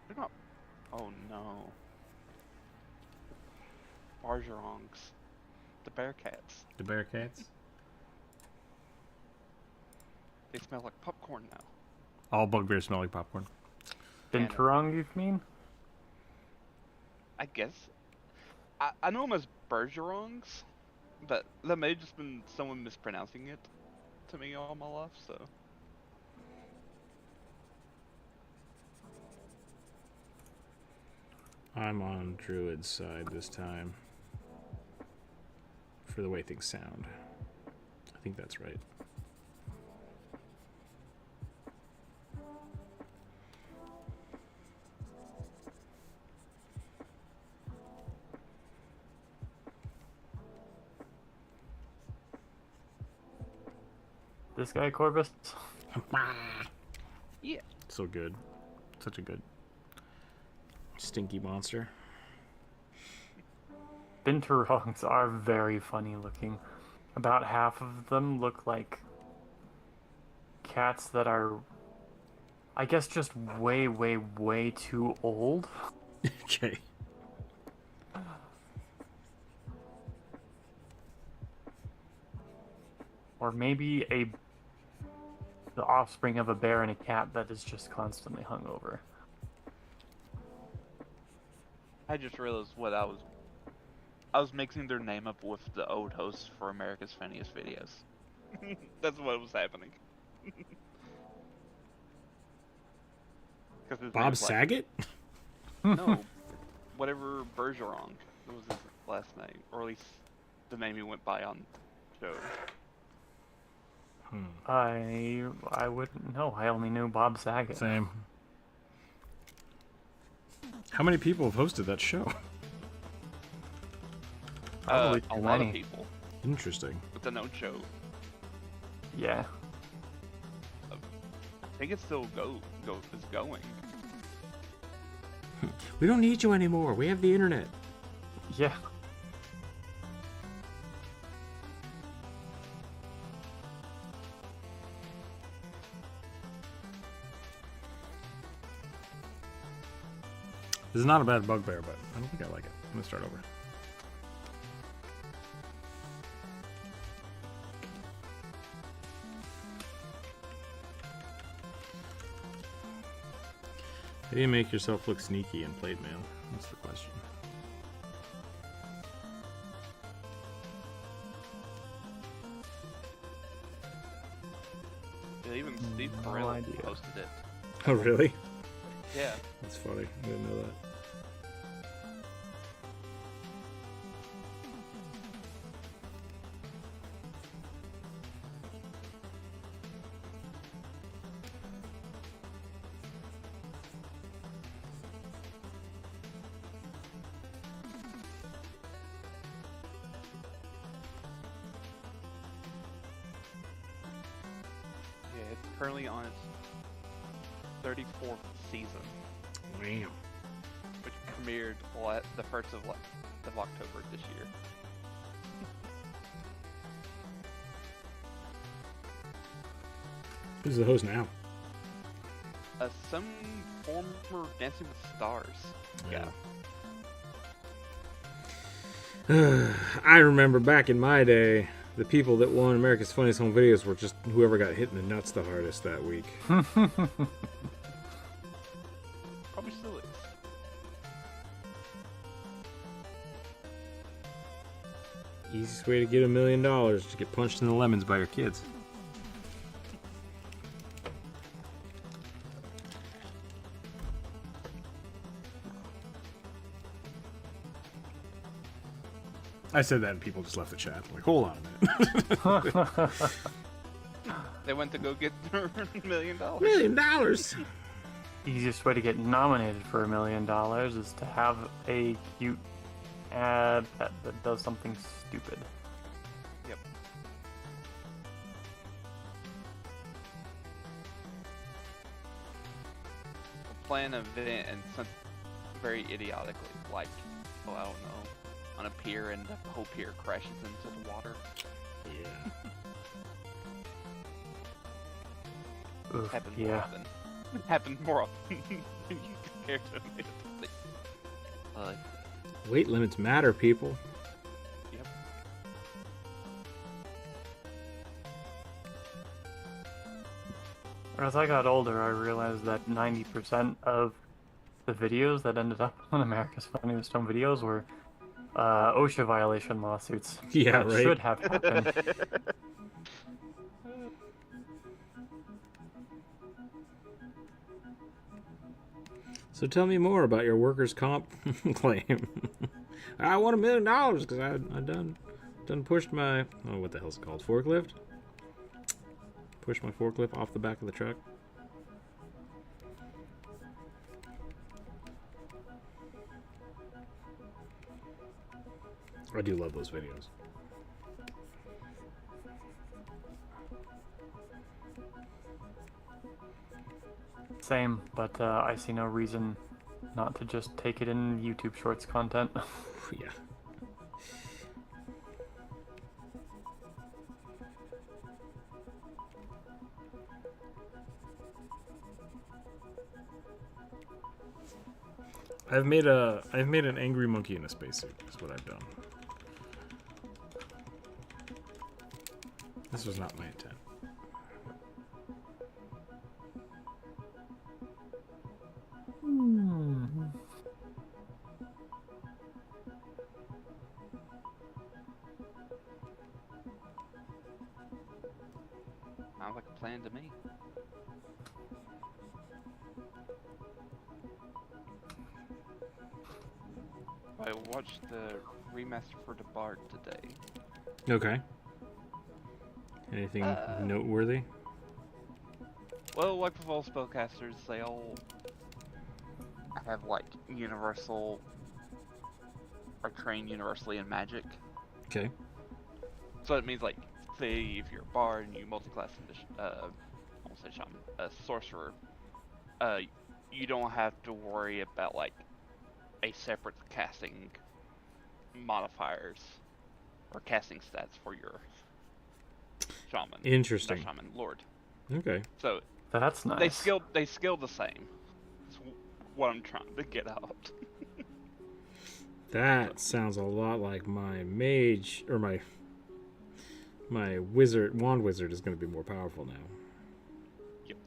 [SPEAKER 2] They're not. Oh no. Bargerongs. The bear cats.
[SPEAKER 1] The bear cats?
[SPEAKER 2] They smell like popcorn now.
[SPEAKER 1] All bugbears smell like popcorn.
[SPEAKER 3] Binturong, you mean?
[SPEAKER 2] I guess. I know them as Bergerons, but that may have just been someone mispronouncing it to me all my life, so.
[SPEAKER 1] I'm on Druid's side this time. For the way things sound. I think that's right.
[SPEAKER 3] This guy, Corvus?
[SPEAKER 2] Yeah.
[SPEAKER 1] So good. Such a good stinky monster.
[SPEAKER 3] Binturongs are very funny looking. About half of them look like cats that are, I guess, just way, way, way too old.
[SPEAKER 1] Okay.
[SPEAKER 3] Or maybe the offspring of a bear and a cat that is just constantly hungover.
[SPEAKER 2] I just realized what I was mixing their name up with the old host for America's Funniest Videos. That's what was happening.
[SPEAKER 1] Bob Saget?
[SPEAKER 2] No, whatever Bergeron was his last name, or at least the name he went by on the show.
[SPEAKER 3] I wouldn't know. I only knew Bob Saget.
[SPEAKER 1] Same. How many people have hosted that show?
[SPEAKER 3] Probably
[SPEAKER 2] A
[SPEAKER 3] too
[SPEAKER 2] lot
[SPEAKER 3] many.
[SPEAKER 2] of people
[SPEAKER 1] Interesting.
[SPEAKER 2] with an own show.
[SPEAKER 3] Yeah.
[SPEAKER 2] I think it's still is going.
[SPEAKER 1] We don't need you anymore. We have the internet.
[SPEAKER 3] Yeah.
[SPEAKER 1] This is not a bad bugbear, but I don't think I like it. I'm gonna start over. How do you make yourself look sneaky in plate mail? That's the question.
[SPEAKER 2] Yeah, even Steve
[SPEAKER 3] No
[SPEAKER 2] Carell
[SPEAKER 3] idea.
[SPEAKER 2] posted it.
[SPEAKER 1] Oh, really?
[SPEAKER 2] Yeah.
[SPEAKER 1] That's funny. I didn't know that.
[SPEAKER 2] Yeah, it's currently on its 34th season,
[SPEAKER 1] Damn.
[SPEAKER 2] which premiered the 1st of October this year.
[SPEAKER 1] Who's the host now?
[SPEAKER 2] Some former Dancing with Stars guy.
[SPEAKER 1] I remember back in my day, the people that won America's Funniest Home Videos were just whoever got hit in the nuts the hardest that week.
[SPEAKER 2] Probably still is.
[SPEAKER 1] Easiest way to get $1 million is to get punched in the lemons by your kids. I said that and people just left the chat. Like, hold on a minute.
[SPEAKER 2] They went to go get their $1 million.
[SPEAKER 1] $1 million?
[SPEAKER 3] Easiest way to get nominated for $1 million is to have a cute ad that does something stupid.
[SPEAKER 2] Yep. Plan an event and some very idiotically, like, oh, I don't know, on a pier and the whole pier crashes into the water.
[SPEAKER 1] Yeah.
[SPEAKER 3] Oof,
[SPEAKER 2] Happens more
[SPEAKER 3] yeah.
[SPEAKER 2] often. Happens more often than you care to admit.
[SPEAKER 1] Weight limits matter, people.
[SPEAKER 2] Yep.
[SPEAKER 3] As I got older, I realized that 90% of the videos that ended up on America's Funniest Home Videos were OSHA violation lawsuits.
[SPEAKER 1] Yeah,
[SPEAKER 3] that
[SPEAKER 1] right.
[SPEAKER 3] should have happened.
[SPEAKER 1] So tell me more about your workers' comp claim. I want $1 million because I done pushed my, oh, what the hell's it called? Forklift? Pushed my forklift off the back of the truck. I do love those videos.
[SPEAKER 3] Same, but I see no reason not to just take it in YouTube Shorts content.
[SPEAKER 1] Yeah. I've made an angry monkey in a spacesuit. That's what I've done. This was not my intent.
[SPEAKER 2] Sounds like a plan to me. I watched the remaster for the Bard today.
[SPEAKER 1] Okay. Anything noteworthy?
[SPEAKER 2] Well, like with all spellcasters, they all have like universal, are trained universally in magic.
[SPEAKER 1] Okay.
[SPEAKER 2] So it means like, say if you're a bard and you multi-class into, I won't say shaman, a sorcerer, you don't have to worry about like a separate casting modifiers or casting stats for your shaman.
[SPEAKER 1] Interesting.
[SPEAKER 2] Not shaman, lord.
[SPEAKER 1] Okay.
[SPEAKER 2] So
[SPEAKER 3] That's nice.
[SPEAKER 2] they skill the same. That's what I'm trying to get out.
[SPEAKER 1] That sounds a lot like my mage, or my wand wizard is going to be more powerful now.
[SPEAKER 2] Yep.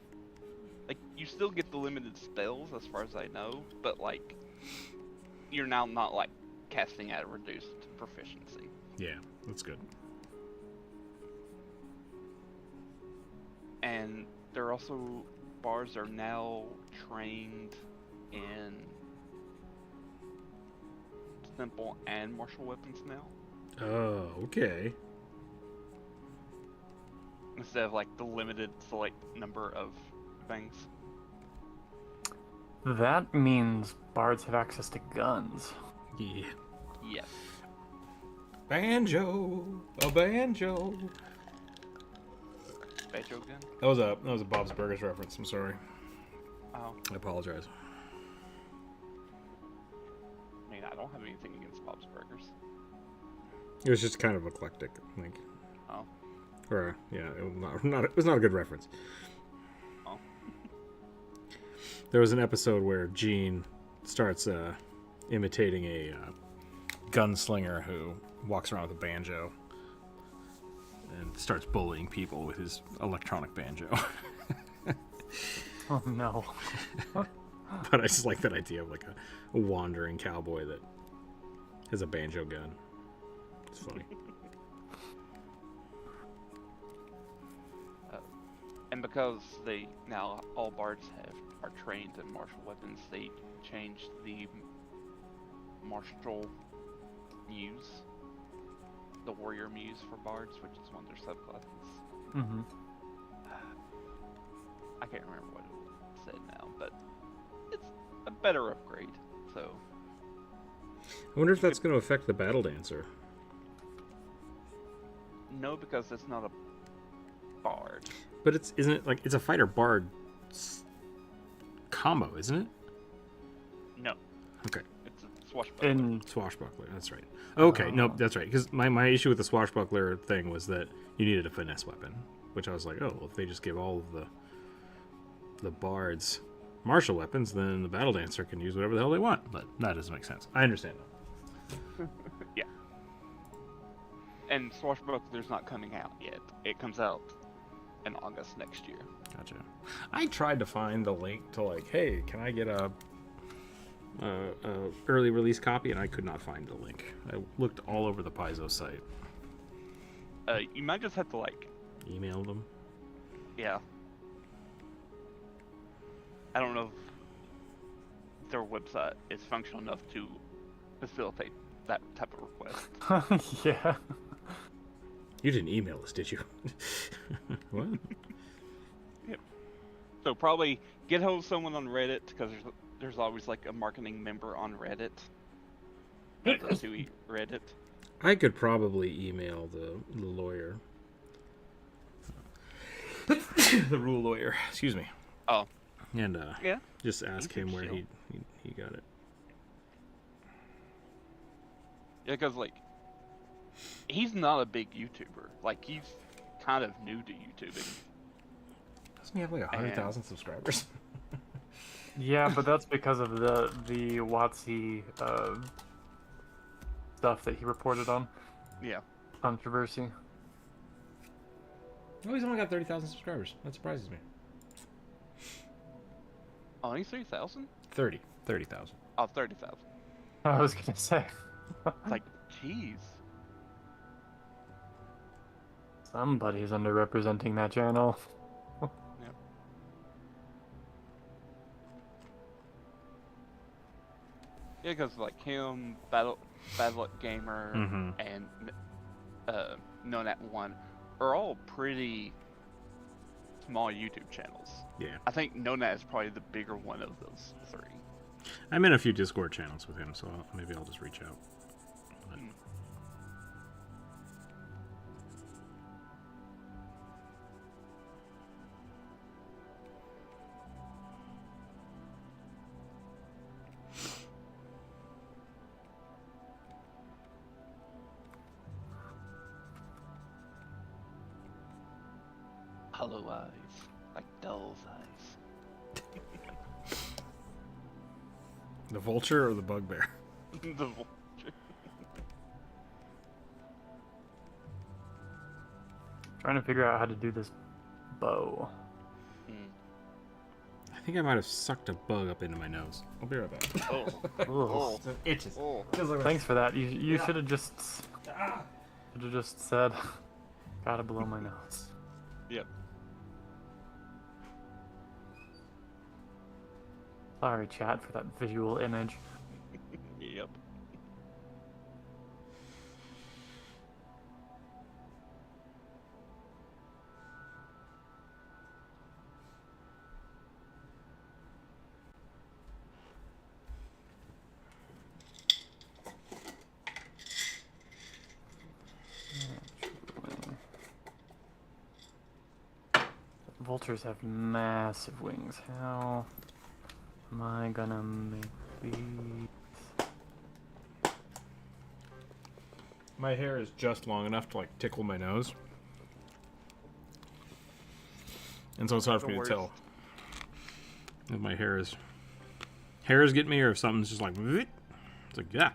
[SPEAKER 2] Like, you still get the limited spells as far as I know, but like, you're now not like casting at a reduced proficiency.
[SPEAKER 1] Yeah, that's good.
[SPEAKER 2] And there are also, bards are now trained in simple and martial weapons now,
[SPEAKER 1] Oh, okay.
[SPEAKER 2] instead of like the limited select number of things.
[SPEAKER 3] That means bards have access to guns.
[SPEAKER 1] Yeah.
[SPEAKER 2] Yes.
[SPEAKER 1] Banjo, a banjo.
[SPEAKER 2] Banjo gun?
[SPEAKER 1] That was a Bob's Burgers reference. I'm sorry.
[SPEAKER 2] Oh.
[SPEAKER 1] I apologize.
[SPEAKER 2] I mean, I don't have anything against Bob's Burgers.
[SPEAKER 1] It was just kind of eclectic, like.
[SPEAKER 2] Oh.
[SPEAKER 1] Or yeah, it was not a good reference.
[SPEAKER 2] Oh.
[SPEAKER 1] There was an episode where Gene starts imitating a gunslinger who walks around with a banjo and starts bullying people with his electronic banjo.
[SPEAKER 3] Oh no.
[SPEAKER 1] But I just like that idea of like a wandering cowboy that has a banjo gun. It's funny.
[SPEAKER 2] And because they now all bards are trained in martial weapons, they changed the martial use the warrior muse for bards, which is one of their subclasses.
[SPEAKER 3] Mm-hmm.
[SPEAKER 2] I can't remember what it said now, but it's a better upgrade. So
[SPEAKER 1] I wonder if that's going to affect the battle dancer.
[SPEAKER 2] no, because it's not a bard.
[SPEAKER 1] But isn't it like it's a fighter bard combo, isn't it?
[SPEAKER 2] No,
[SPEAKER 1] Okay.
[SPEAKER 2] it's a swashbuckler.
[SPEAKER 3] In
[SPEAKER 1] Swashbuckler, that's right. Okay, nope, that's right. Because my issue with the swashbuckler thing was that you needed a finesse weapon, which I was like, oh, well, if they just give all of the bards martial weapons, then the battle dancer can use whatever the hell they want. But that doesn't make sense. I understand that.
[SPEAKER 2] Yeah. And Swashbuckler's not coming out yet. It comes out in August next year.
[SPEAKER 1] Gotcha. I tried to find the link to like, hey, can I get a early release copy, and I could not find the link. I looked all over the Paizo site.
[SPEAKER 2] You might just have to like,
[SPEAKER 1] Email them.
[SPEAKER 2] yeah. I don't know if their website is functional enough to facilitate that type of request.
[SPEAKER 3] yeah.
[SPEAKER 1] You didn't email us, did you? What?
[SPEAKER 2] Yep. So probably get hold of someone on Reddit, because there's always like a marketing member on Reddit. Those who eat Reddit.
[SPEAKER 1] I could probably email the lawyer. The rule lawyer. Excuse me.
[SPEAKER 2] Oh.
[SPEAKER 1] And
[SPEAKER 2] Yeah.
[SPEAKER 1] just ask him where
[SPEAKER 2] chill.
[SPEAKER 1] he got it.
[SPEAKER 2] Yeah, because like, he's not a big YouTuber. Like, he's kind of new to YouTubing.
[SPEAKER 1] Doesn't he have like 100,000 subscribers?
[SPEAKER 3] Yeah, but that's because of the WotC stuff that he reported on.
[SPEAKER 2] Yeah.
[SPEAKER 3] Controversy.
[SPEAKER 1] Oh, he's only got 30,000 subscribers. That surprises me.
[SPEAKER 2] Only 3,000?
[SPEAKER 1] 30,000.
[SPEAKER 2] Oh, 30,000.
[SPEAKER 3] I was gonna say.
[SPEAKER 2] It's like, jeez.
[SPEAKER 3] Somebody's underrepresenting that channel.
[SPEAKER 2] Yeah, because like him, Battle Up Gamer,
[SPEAKER 1] Mhm.
[SPEAKER 2] and Nonat1 are all pretty small YouTube channels.
[SPEAKER 1] Yeah.
[SPEAKER 2] I think Nonat is probably the bigger one of those three.
[SPEAKER 1] I'm in a few Discord channels with him, so maybe I'll just reach out. But-
[SPEAKER 2] Hmm. Hollow eyes, like doll's eyes.
[SPEAKER 1] The vulture or the bugbear?
[SPEAKER 2] The vulture.
[SPEAKER 3] Trying to figure out how to do this bow.
[SPEAKER 1] I think I might have sucked a bug up into my nose. I'll be right back.
[SPEAKER 2] Oh.
[SPEAKER 3] Ugh.
[SPEAKER 2] Oh.
[SPEAKER 1] It itches.
[SPEAKER 2] Oh.
[SPEAKER 3] Thanks for that. You should have just said, gotta blow my nose.
[SPEAKER 2] Yep.
[SPEAKER 3] Sorry, chat, for that visual image.
[SPEAKER 2] Yep.
[SPEAKER 3] Vultures have massive wings. How am I gonna make these?
[SPEAKER 1] My hair is just long enough to like tickle my nose. And so it's hard for
[SPEAKER 2] The
[SPEAKER 1] me
[SPEAKER 2] worst.
[SPEAKER 1] to tell if my hair is getting me or if something's just like, "Vroom." It's like, yeah.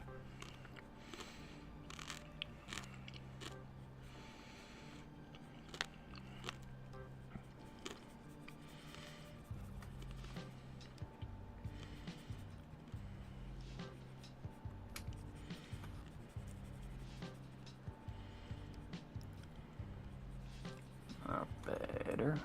[SPEAKER 3] Better.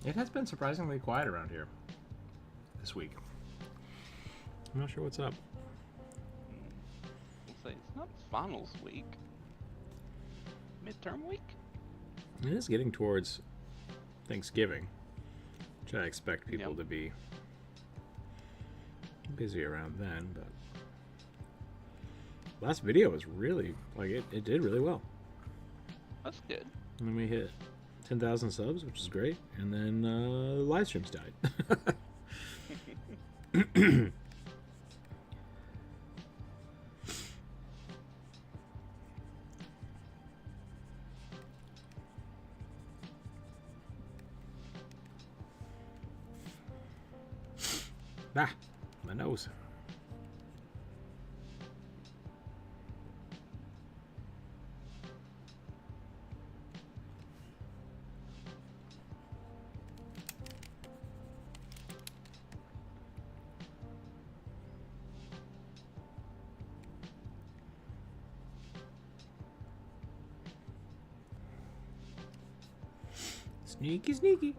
[SPEAKER 1] It has been surprisingly quiet around here this week. I'm not sure what's up.
[SPEAKER 2] I'll say it's not finals week. Midterm week?
[SPEAKER 1] It is getting towards Thanksgiving, which I expect people to be busy around then, but last video was really, like, it did really well.
[SPEAKER 2] That's good.
[SPEAKER 1] And then we hit 10,000 subs, which is great, and then the live streams died. Ah, my nose. Sneaky, sneaky.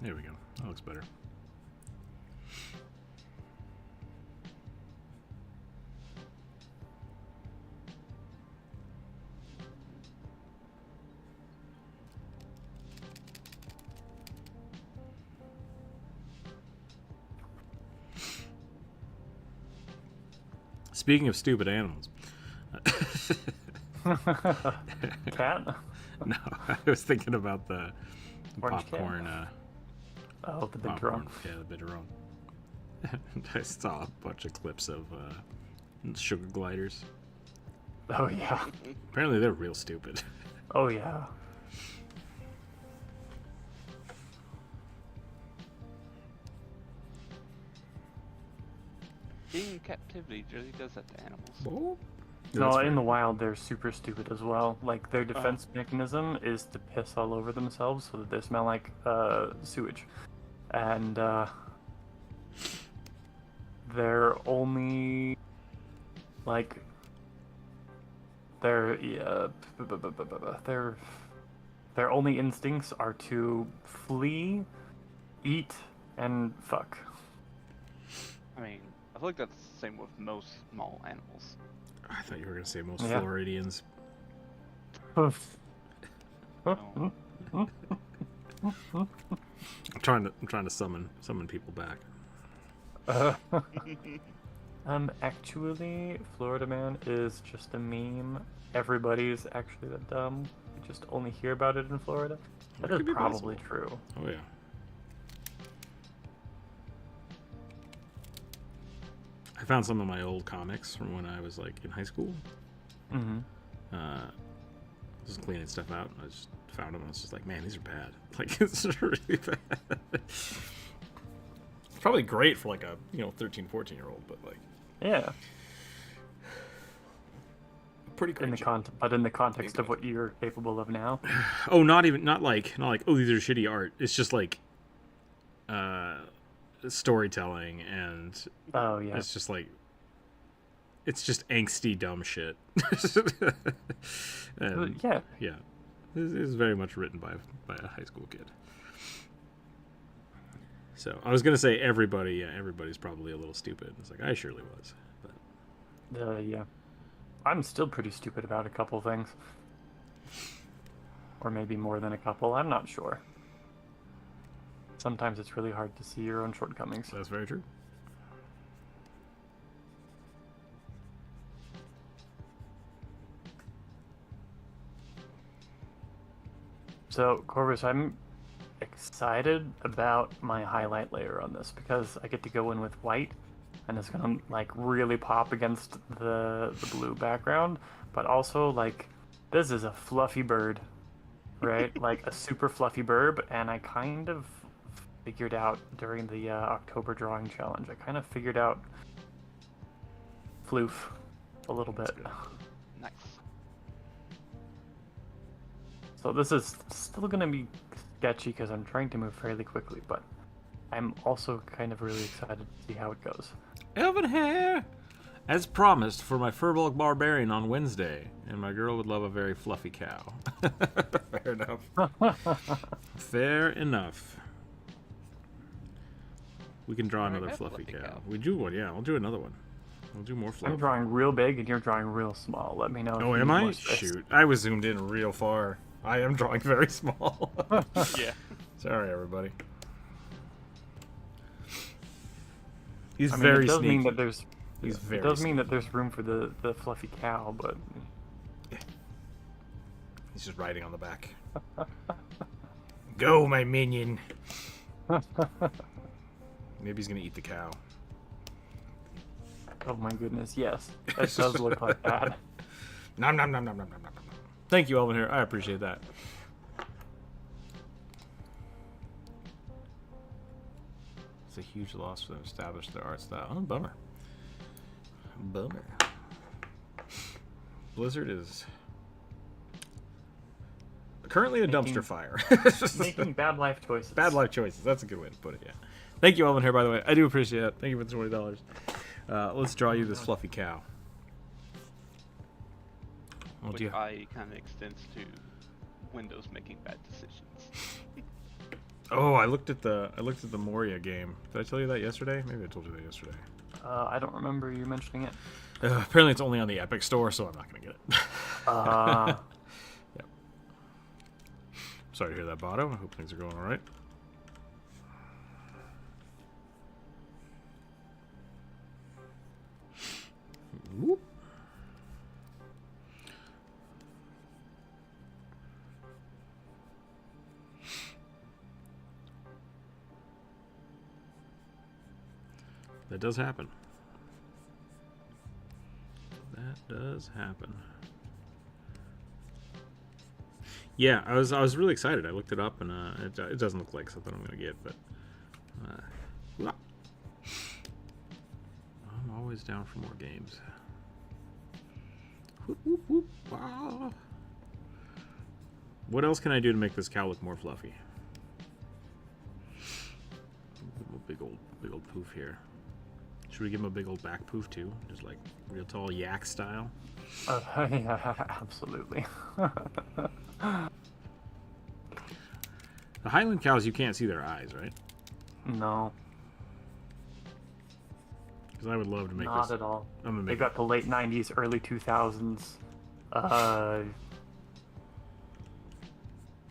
[SPEAKER 1] There we go. That looks better. Speaking of stupid animals.
[SPEAKER 3] Cat?
[SPEAKER 1] No, I was thinking about the
[SPEAKER 3] Orange
[SPEAKER 1] popcorn.
[SPEAKER 3] cat. Oh, the big
[SPEAKER 1] popcorn.
[SPEAKER 3] drunk.
[SPEAKER 1] Yeah, the bitter rum. I saw a bunch of clips of sugar gliders.
[SPEAKER 3] Oh, yeah.
[SPEAKER 1] Apparently, they're real stupid.
[SPEAKER 3] Oh, yeah.
[SPEAKER 2] Being in captivity really does that to animals.
[SPEAKER 1] Oh.
[SPEAKER 3] No, in the wild, they're super stupid as well. Like, their defense mechanism is to piss all over themselves so that they smell like sewage. And they're only, like, their only instincts are to flee, eat, and fuck.
[SPEAKER 2] I mean, I feel like that's the same with most small animals.
[SPEAKER 1] I thought you were going to say most
[SPEAKER 3] Yeah.
[SPEAKER 1] Floridians.
[SPEAKER 2] No.
[SPEAKER 1] I'm trying to summon people back.
[SPEAKER 3] Actually, Florida Man is just a meme. Everybody's actually that dumb. We just only hear about it in Florida. That
[SPEAKER 1] could
[SPEAKER 3] is
[SPEAKER 1] be
[SPEAKER 3] probably
[SPEAKER 1] possible.
[SPEAKER 3] true.
[SPEAKER 1] Oh, yeah. I found some of my old comics from when I was, like, in high school.
[SPEAKER 3] Mm-hmm.
[SPEAKER 1] Just cleaning stuff out, and I just found them, and I was just like, man, these are bad. Like, it's really bad. It's probably great for, like, a, 13, 14-year-old, but, like...
[SPEAKER 3] Yeah.
[SPEAKER 1] Pretty crazy.
[SPEAKER 3] But in the context of what you're capable of now.
[SPEAKER 1] Oh, not like, oh, these are shitty art. It's just, like, storytelling, and
[SPEAKER 3] Oh, yeah.
[SPEAKER 1] it's just, like... It's just angsty, dumb shit. And,
[SPEAKER 3] Yeah.
[SPEAKER 1] yeah. This is very much written by a high school kid. So I was gonna say everybody. Yeah, everybody's probably a little stupid. It's like I surely was.
[SPEAKER 3] Yeah. I'm still pretty stupid about a couple things. Or maybe more than a couple, I'm not sure. Sometimes it's really hard to see your own shortcomings.
[SPEAKER 1] That's very true.
[SPEAKER 3] So, Corvus, I'm excited about my highlight layer on this because I get to go in with white and it's gonna like really pop against the blue background, but also like this is a fluffy bird, right? Like a super fluffy bird, and I kind of figured out during the October drawing challenge, I kind of figured out floof a little bit.
[SPEAKER 2] Nice.
[SPEAKER 3] So this is still gonna be sketchy because I'm trying to move fairly quickly, but I'm also kind of really excited to see how it goes.
[SPEAKER 1] Elven hair! As promised for my Furbolg Barbarian on Wednesday, and my girl would love a very fluffy cow. Fair enough. Fair enough. We can draw another fluffy cow. We do one, yeah. I'll do another one. We'll do more fluff.
[SPEAKER 3] I'm drawing real big and you're drawing real small. Let me know.
[SPEAKER 1] Oh, am I? Shoot. I was zoomed in real far. I am drawing very small.
[SPEAKER 2] Yeah.
[SPEAKER 1] Sorry, everybody. He's
[SPEAKER 3] I mean,
[SPEAKER 1] very
[SPEAKER 3] it does
[SPEAKER 1] sneaky.
[SPEAKER 3] mean that there's
[SPEAKER 1] He's very
[SPEAKER 3] it does mean
[SPEAKER 1] sneaky.
[SPEAKER 3] that there's room for the fluffy cow, but
[SPEAKER 1] He's just riding on the back. Go, my minion. Maybe he's gonna eat the cow.
[SPEAKER 3] oh my goodness, yes, it does look like that.
[SPEAKER 1] Nom nom nom nom nom nom nom nom. Thank you, Elvin here. I appreciate that. It's a huge loss for them to establish their art style. Oh, bummer. Bummer. Blizzard is currently a dumpster fire.
[SPEAKER 3] Making bad life choices.
[SPEAKER 1] Bad life choices. That's a good way to put it, yeah. Thank you, Elvin here, by the way. I do appreciate it. Thank you for the $20. Let's draw you this fluffy cow. Oh,
[SPEAKER 2] Which I kind of extends to Windows making bad decisions.
[SPEAKER 1] Oh, I looked at the Moria game. Did I tell you that yesterday? Maybe I told you that yesterday.
[SPEAKER 3] I don't remember you mentioning it.
[SPEAKER 1] Apparently, it's only on the Epic Store, so I'm not gonna get it. Yep. Sorry to hear that, Botto. I hope things are going all right. Whoop. That does happen. That does happen. Yeah, I was really excited. I looked it up, and it doesn't look like something I'm gonna get, but I'm always down for more games. Whoop, whoop, whoop. Ah. What else can I do to make this cow look more fluffy? Big old poof here. Should we give him a big old back poof too? Just like real tall yak style?
[SPEAKER 3] Yeah, absolutely.
[SPEAKER 1] The Highland cows, you can't see their eyes, right?
[SPEAKER 3] No,
[SPEAKER 1] Because I would love to make
[SPEAKER 3] not
[SPEAKER 1] this.
[SPEAKER 3] at all.
[SPEAKER 1] I'm gonna
[SPEAKER 3] They
[SPEAKER 1] make
[SPEAKER 3] got the late 90s, early 2000s.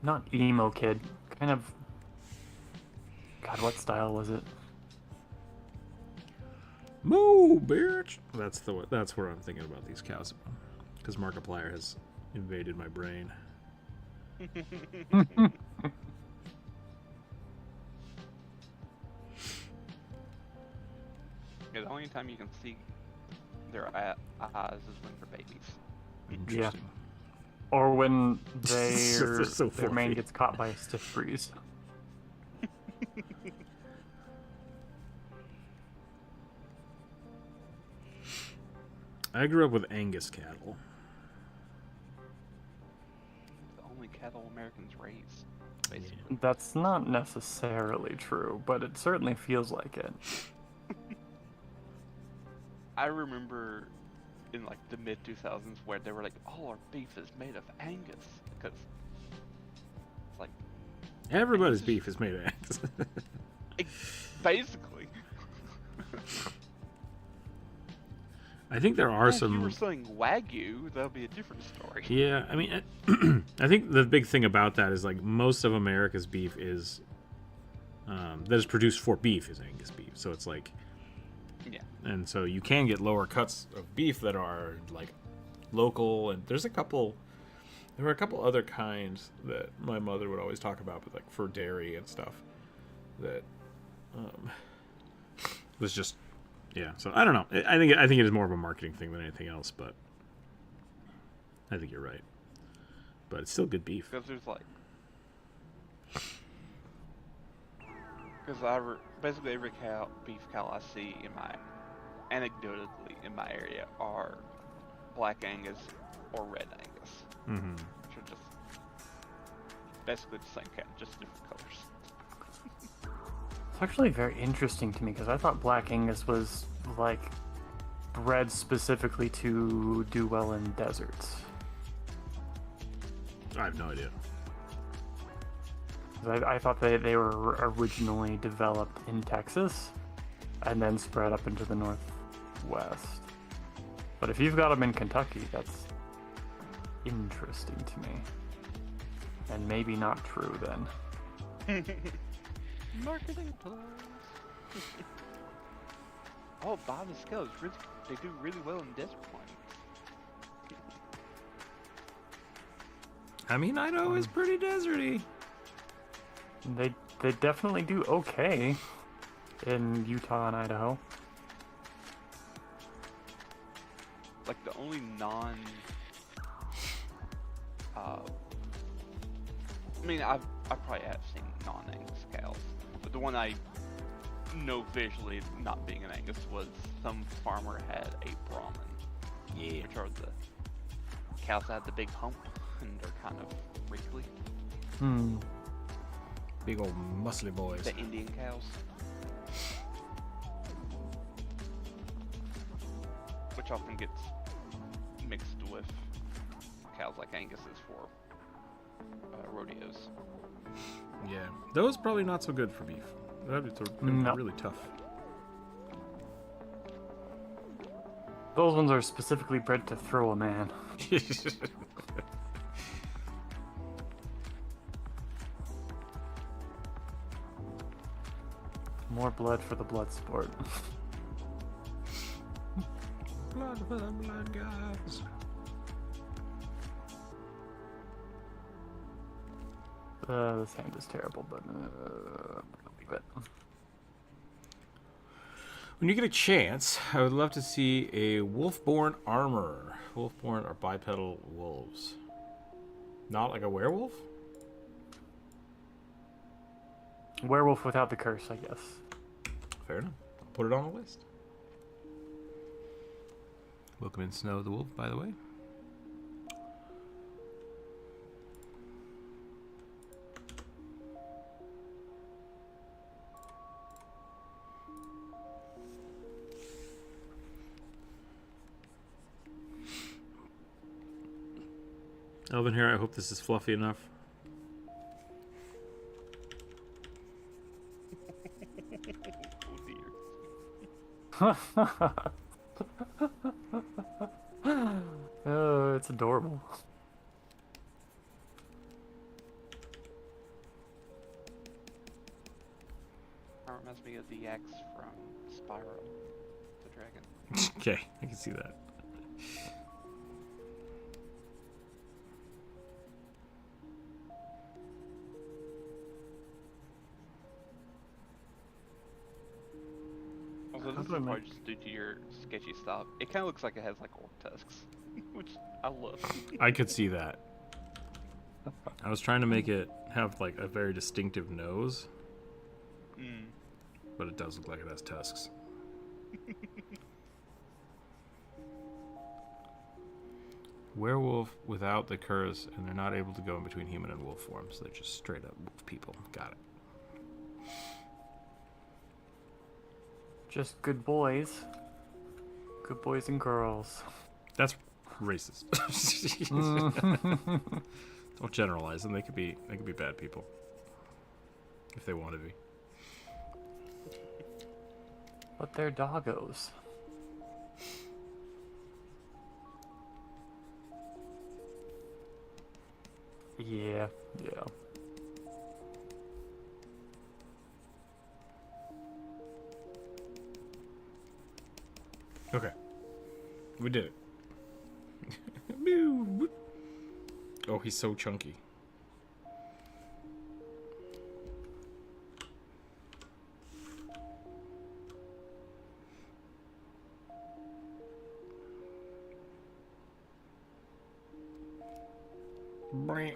[SPEAKER 3] Not emo kid. Kind of. God, what style was it?
[SPEAKER 1] Moo, bitch. That's where I'm thinking about these cows, because Markiplier has invaded my brain.
[SPEAKER 2] Yeah, the only time you can see their eyes is when they're babies.
[SPEAKER 1] Interesting.
[SPEAKER 3] Or when
[SPEAKER 1] They're so
[SPEAKER 3] their mane
[SPEAKER 1] fluffy.
[SPEAKER 3] gets caught by a stiff breeze.
[SPEAKER 1] I grew up with Angus cattle.
[SPEAKER 2] The only cattle Americans raise, basically.
[SPEAKER 3] That's not necessarily true, but it certainly feels like it.
[SPEAKER 2] I remember in like the mid 2000s where they were like, all our beef is made of Angus, because it's like
[SPEAKER 1] Everybody's beef is made of Angus.
[SPEAKER 2] basically.
[SPEAKER 1] I think there are
[SPEAKER 2] If you were
[SPEAKER 1] some.
[SPEAKER 2] selling Wagyu, that would be a different story.
[SPEAKER 1] Yeah, I mean, I think the big thing about that is like most of America's beef is that is produced for beef is Angus beef. So it's like,
[SPEAKER 2] Yeah.
[SPEAKER 1] and so you can get lower cuts of beef that are like local, and there were a couple other kinds that my mother would always talk about, but like for dairy and stuff that was just, yeah. So I don't know. I think it is more of a marketing thing than anything else, but I think you're right. But it's still good beef.
[SPEAKER 2] Because there's like, basically every beef cow I see anecdotally in my area are Black Angus or Red Angus,
[SPEAKER 1] Mm-hmm.
[SPEAKER 2] which are just basically the same cow, just different colors.
[SPEAKER 3] It's actually very interesting to me because I thought Black Angus was like bred specifically to do well in deserts.
[SPEAKER 1] I have no idea.
[SPEAKER 3] I thought they were originally developed in Texas and then spread up into the Northwest. But if you've got them in Kentucky, that's interesting to me. And maybe not true then.
[SPEAKER 2] Marketing plus. Oh, buy the scales. They do really well in desert climates.
[SPEAKER 1] I mean, Idaho is pretty deserty.
[SPEAKER 3] They definitely do okay in Utah and Idaho.
[SPEAKER 2] Like the only I mean, I probably have seen non-Angus cows, but the one I know visually not being an Angus was some farmer had a Brahmin.
[SPEAKER 1] Yeah.
[SPEAKER 2] Which are the cows that have the big hump and they're kind of wrinkly.
[SPEAKER 1] Big old muscly boys.
[SPEAKER 2] The Indian cows. Which often gets mixed with cows like Angus's for rodeos.
[SPEAKER 1] Yeah, those probably not so good for beef. That'd be
[SPEAKER 3] No.
[SPEAKER 1] really tough.
[SPEAKER 3] Those ones are specifically bred to throw a man. More blood for the blood sport.
[SPEAKER 1] Blood for the blood gods.
[SPEAKER 3] The sound is terrible, but I'll leave it.
[SPEAKER 1] When you get a chance, I would love to see a wolf-born armor. Wolf-born are bipedal wolves. Not like a werewolf?
[SPEAKER 3] Werewolf without the curse, I guess.
[SPEAKER 1] Fair enough. I'll put it on the list. Welcome in, Snow the Wolf, by the way. Elvin here, I hope this is fluffy enough.
[SPEAKER 2] Oh dear.
[SPEAKER 3] Oh, it's adorable.
[SPEAKER 2] That reminds me of the axe from Spyro the Dragon.
[SPEAKER 1] Okay, I can see that.
[SPEAKER 2] Also, this is probably just due to your sketchy style. It kind of looks like it has like orc tusks, which I love.
[SPEAKER 1] I could see that. I was trying to make it have like a very distinctive nose, but it does look like it has tusks. Werewolf without the curse, and they're not able to go in between human and wolf forms. They're just straight up wolf people. Got it.
[SPEAKER 3] Just good boys. Good boys and girls.
[SPEAKER 1] That's racist. Don't generalize them. They could be bad people if they want to be.
[SPEAKER 3] But they're doggos. Yeah.
[SPEAKER 1] Okay. We did it. Oh, he's so chunky. Brr.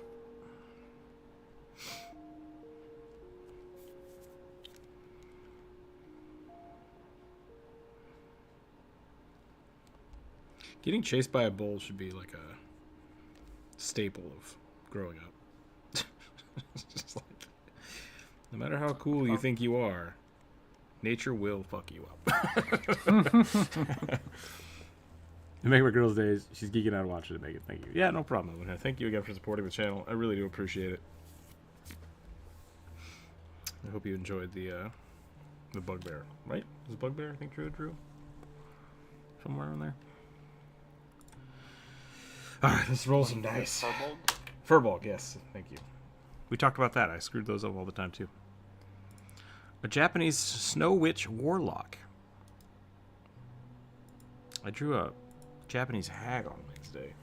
[SPEAKER 1] Getting chased by a bull should be like a staple of growing up. It's just like, no matter how cool you think you are, nature will fuck you up. The Make My Girls Days, she's geeking out watching it, Megan. Thank you. Yeah, no problem. Thank you again for supporting the channel. I really do appreciate it. I hope you enjoyed the bugbear, right? Was it bugbear? I think Drew? Somewhere in there. Alright, let's roll some dice. Furbolg, yes. Thank you. We talked about that. I screwed those up all the time, too. A Japanese Snow Witch Warlock. I drew a Japanese hag on Wednesday.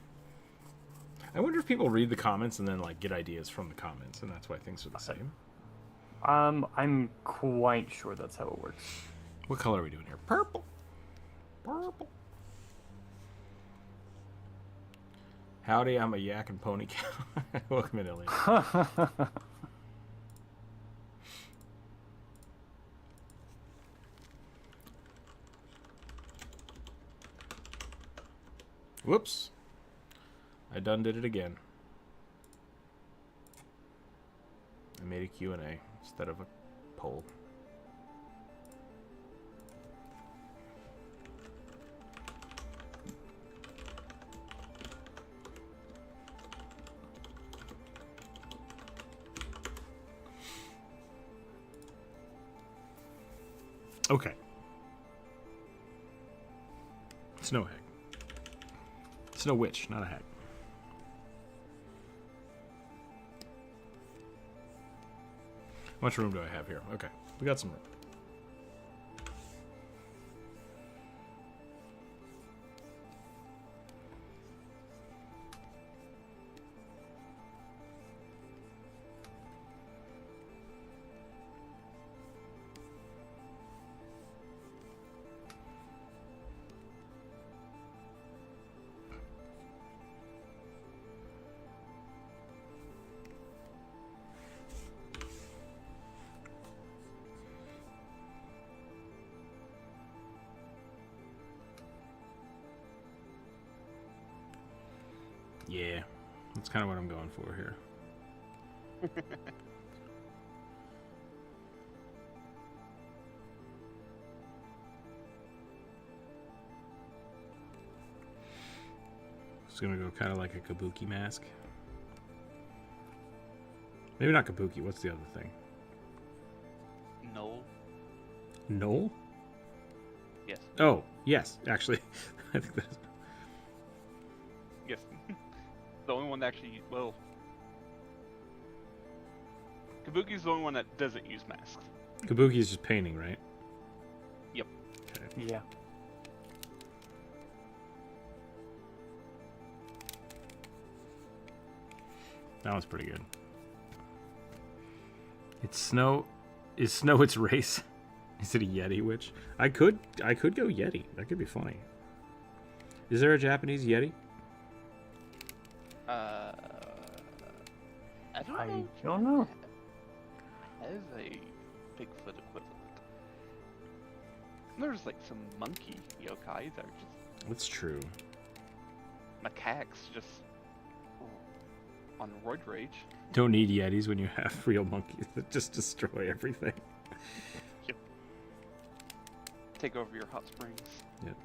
[SPEAKER 1] I wonder if people read the comments and then, like, get ideas from the comments, and that's why things are the same.
[SPEAKER 3] I'm quite sure that's how it works.
[SPEAKER 1] What color are we doing here? Purple. Purple. Howdy, I'm a yak and pony cow. Welcome in, Elliot. Whoops. I done did it again. I made a Q&A instead of a poll. Okay. Snow hag. Snow witch, not a hag. How much room do I have here? Okay, we got some room. Yeah, that's kind of what I'm going for here. It's gonna go kind of like a kabuki mask. Maybe not kabuki. What's the other thing?
[SPEAKER 2] No.
[SPEAKER 1] Knoll?
[SPEAKER 2] Yes.
[SPEAKER 1] Oh, yes. Actually, I think that's.
[SPEAKER 2] Yes. The only one that actually, well, Kabuki's the only one that doesn't use masks.
[SPEAKER 1] Kabuki is just painting, right?
[SPEAKER 2] Yep.
[SPEAKER 1] Okay.
[SPEAKER 3] Yeah.
[SPEAKER 1] That one's pretty good. It's Snow. Is Snow its race? Is it a Yeti witch? I could go Yeti. That could be funny. Is there a Japanese Yeti?
[SPEAKER 2] I
[SPEAKER 3] don't know.
[SPEAKER 2] As a Bigfoot equivalent. There's like some monkey yokai that are just
[SPEAKER 1] That's true.
[SPEAKER 2] macaques just on roid rage.
[SPEAKER 1] Don't need Yetis when you have real monkeys that just destroy everything.
[SPEAKER 2] Yep. Take over your hot springs.
[SPEAKER 1] Yep.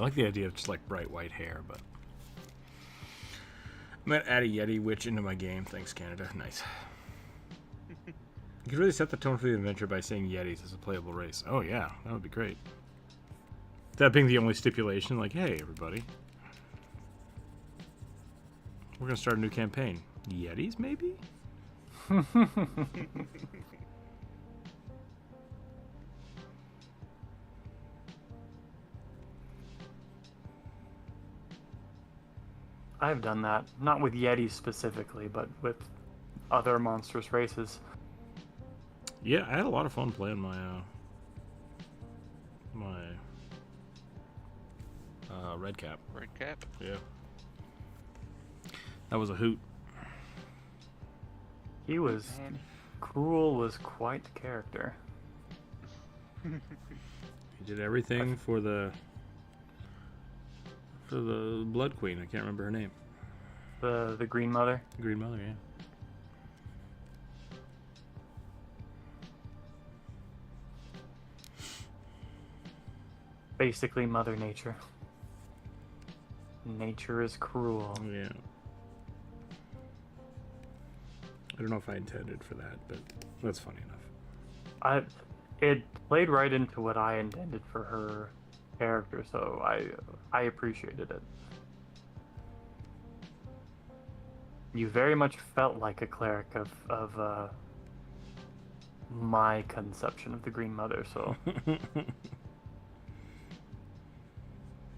[SPEAKER 1] I like the idea of just like bright white hair, but I'm gonna add a Yeti witch into my game. Thanks, Canada. Nice. You could really set the tone for the adventure by saying Yetis as a playable race. Oh yeah, that would be great. That being the only stipulation, like, hey everybody, we're gonna start a new campaign. Yetis, maybe?
[SPEAKER 3] I've done that, not with Yetis specifically, but with other monstrous races.
[SPEAKER 1] Yeah, I had a lot of fun playing my red cap.
[SPEAKER 2] Red cap.
[SPEAKER 1] Yeah, that was a hoot.
[SPEAKER 3] He was Cruel was quite the character.
[SPEAKER 1] He did everything for the Blood Queen. I can't remember her name.
[SPEAKER 3] The Green Mother.
[SPEAKER 1] The Green Mother, yeah.
[SPEAKER 3] Basically Mother Nature. Nature is cruel.
[SPEAKER 1] Yeah. I don't know if I intended for that, but that's funny enough.
[SPEAKER 3] It played right into what I intended for her character, so I appreciated it. You very much felt like a cleric of my conception of the Green Mother, so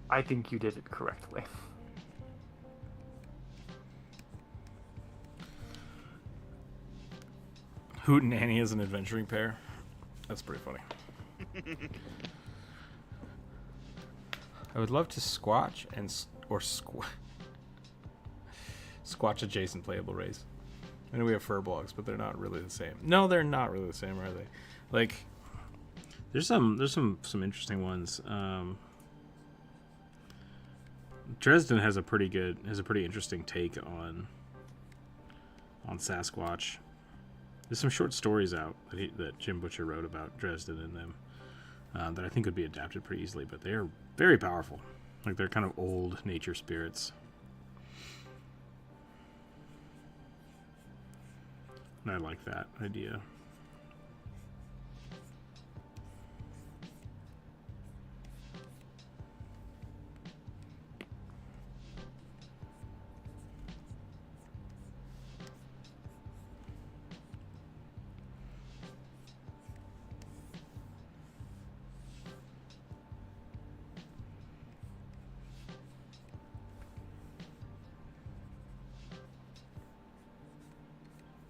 [SPEAKER 3] I think you did it correctly.
[SPEAKER 1] Hoot and Annie as an adventuring pair. That's pretty funny. I would love to squatch squatch adjacent playable race. I know we have furbolgs, but they're not really the same. No, they're not really the same, are they? Like, there's some interesting ones. Dresden has a pretty interesting take on Sasquatch. There's some short stories out that Jim Butcher wrote about Dresden in them that I think would be adapted pretty easily, but they are very powerful. Like, they're kind of old nature spirits. And I like that idea.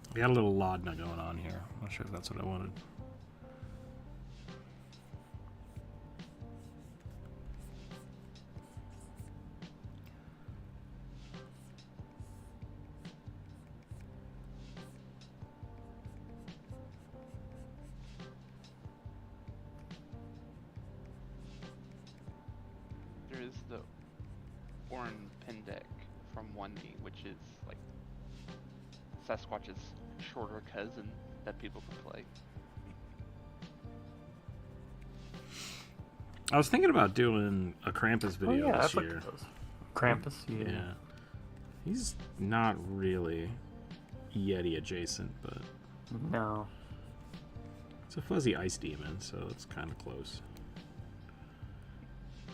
[SPEAKER 1] I got a little Laudna going on here. I'm not sure if that's what I wanted.
[SPEAKER 2] There is the Orin Pendek from 1D, which is like Sasquatch's shorter cousin that people can play.
[SPEAKER 1] I was thinking about doing a Krampus video this year.
[SPEAKER 3] Krampus, yeah.
[SPEAKER 1] Yeah. He's not really Yeti adjacent, but
[SPEAKER 3] No.
[SPEAKER 1] it's a fuzzy ice demon, so it's kind of close.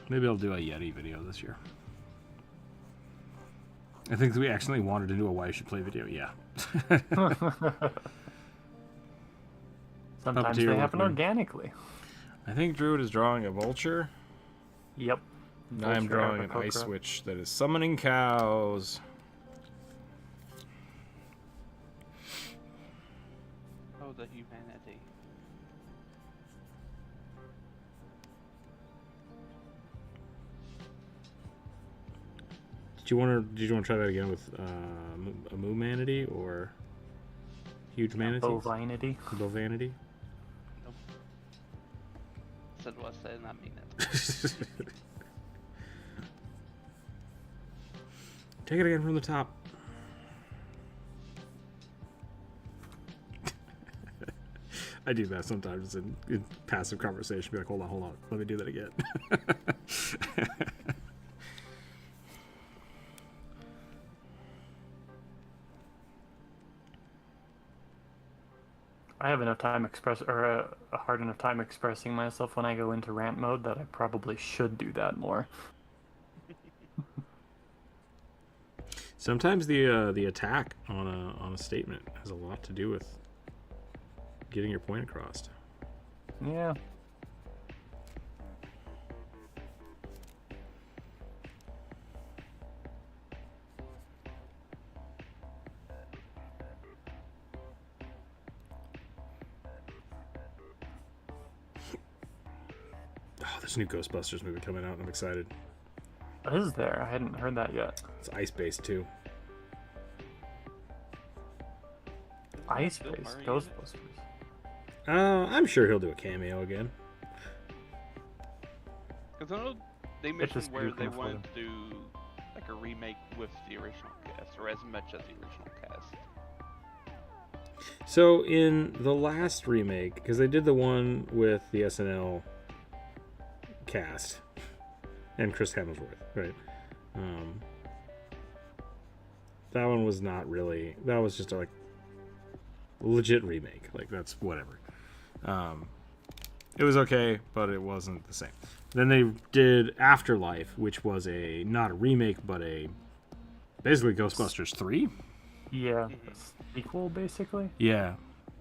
[SPEAKER 1] Maybe I'll do a Yeti video this year. I think we accidentally wandered into a Why You Should Play video. Yeah.
[SPEAKER 3] Sometimes they happen organically.
[SPEAKER 1] I think Druid is drawing a vulture.
[SPEAKER 3] Yep.
[SPEAKER 1] Now I'm drawing an ice witch that is summoning cows.
[SPEAKER 2] Oh, the humanity.
[SPEAKER 1] Did you want to try that again with a moo-manity or huge manatee?
[SPEAKER 3] Bovinity.
[SPEAKER 1] Bovanity.
[SPEAKER 2] Nope. Said what I said and I mean it.
[SPEAKER 1] Take it again from the top. I do that sometimes in passive conversation. Be like, hold on, let me do that again.
[SPEAKER 3] I have enough time a hard enough time expressing myself when I go into rant mode that I probably should do that more.
[SPEAKER 1] Sometimes the attack on a statement has a lot to do with getting your point across.
[SPEAKER 3] Yeah.
[SPEAKER 1] Oh, there's a new Ghostbusters movie coming out, and I'm excited.
[SPEAKER 3] What is there? I hadn't heard that yet.
[SPEAKER 1] It's ice-based, too.
[SPEAKER 3] Ice-based Ghostbusters.
[SPEAKER 1] I'm sure he'll do a cameo again.
[SPEAKER 2] Because I know they mentioned
[SPEAKER 3] just
[SPEAKER 2] where
[SPEAKER 3] Duke
[SPEAKER 2] they
[SPEAKER 3] and
[SPEAKER 2] wanted
[SPEAKER 3] Flynn.
[SPEAKER 2] to do like a remake with the original cast, or as much as the original cast.
[SPEAKER 1] So in the last remake, because they did the one with the SNL cast and Chris Hemsworth, right? That one was not really. That was just a like legit remake. Like that's whatever. It was okay, but it wasn't the same. Then they did Afterlife, which was not a remake, but basically Ghostbusters 3.
[SPEAKER 3] Yeah, sequel basically.
[SPEAKER 1] Yeah.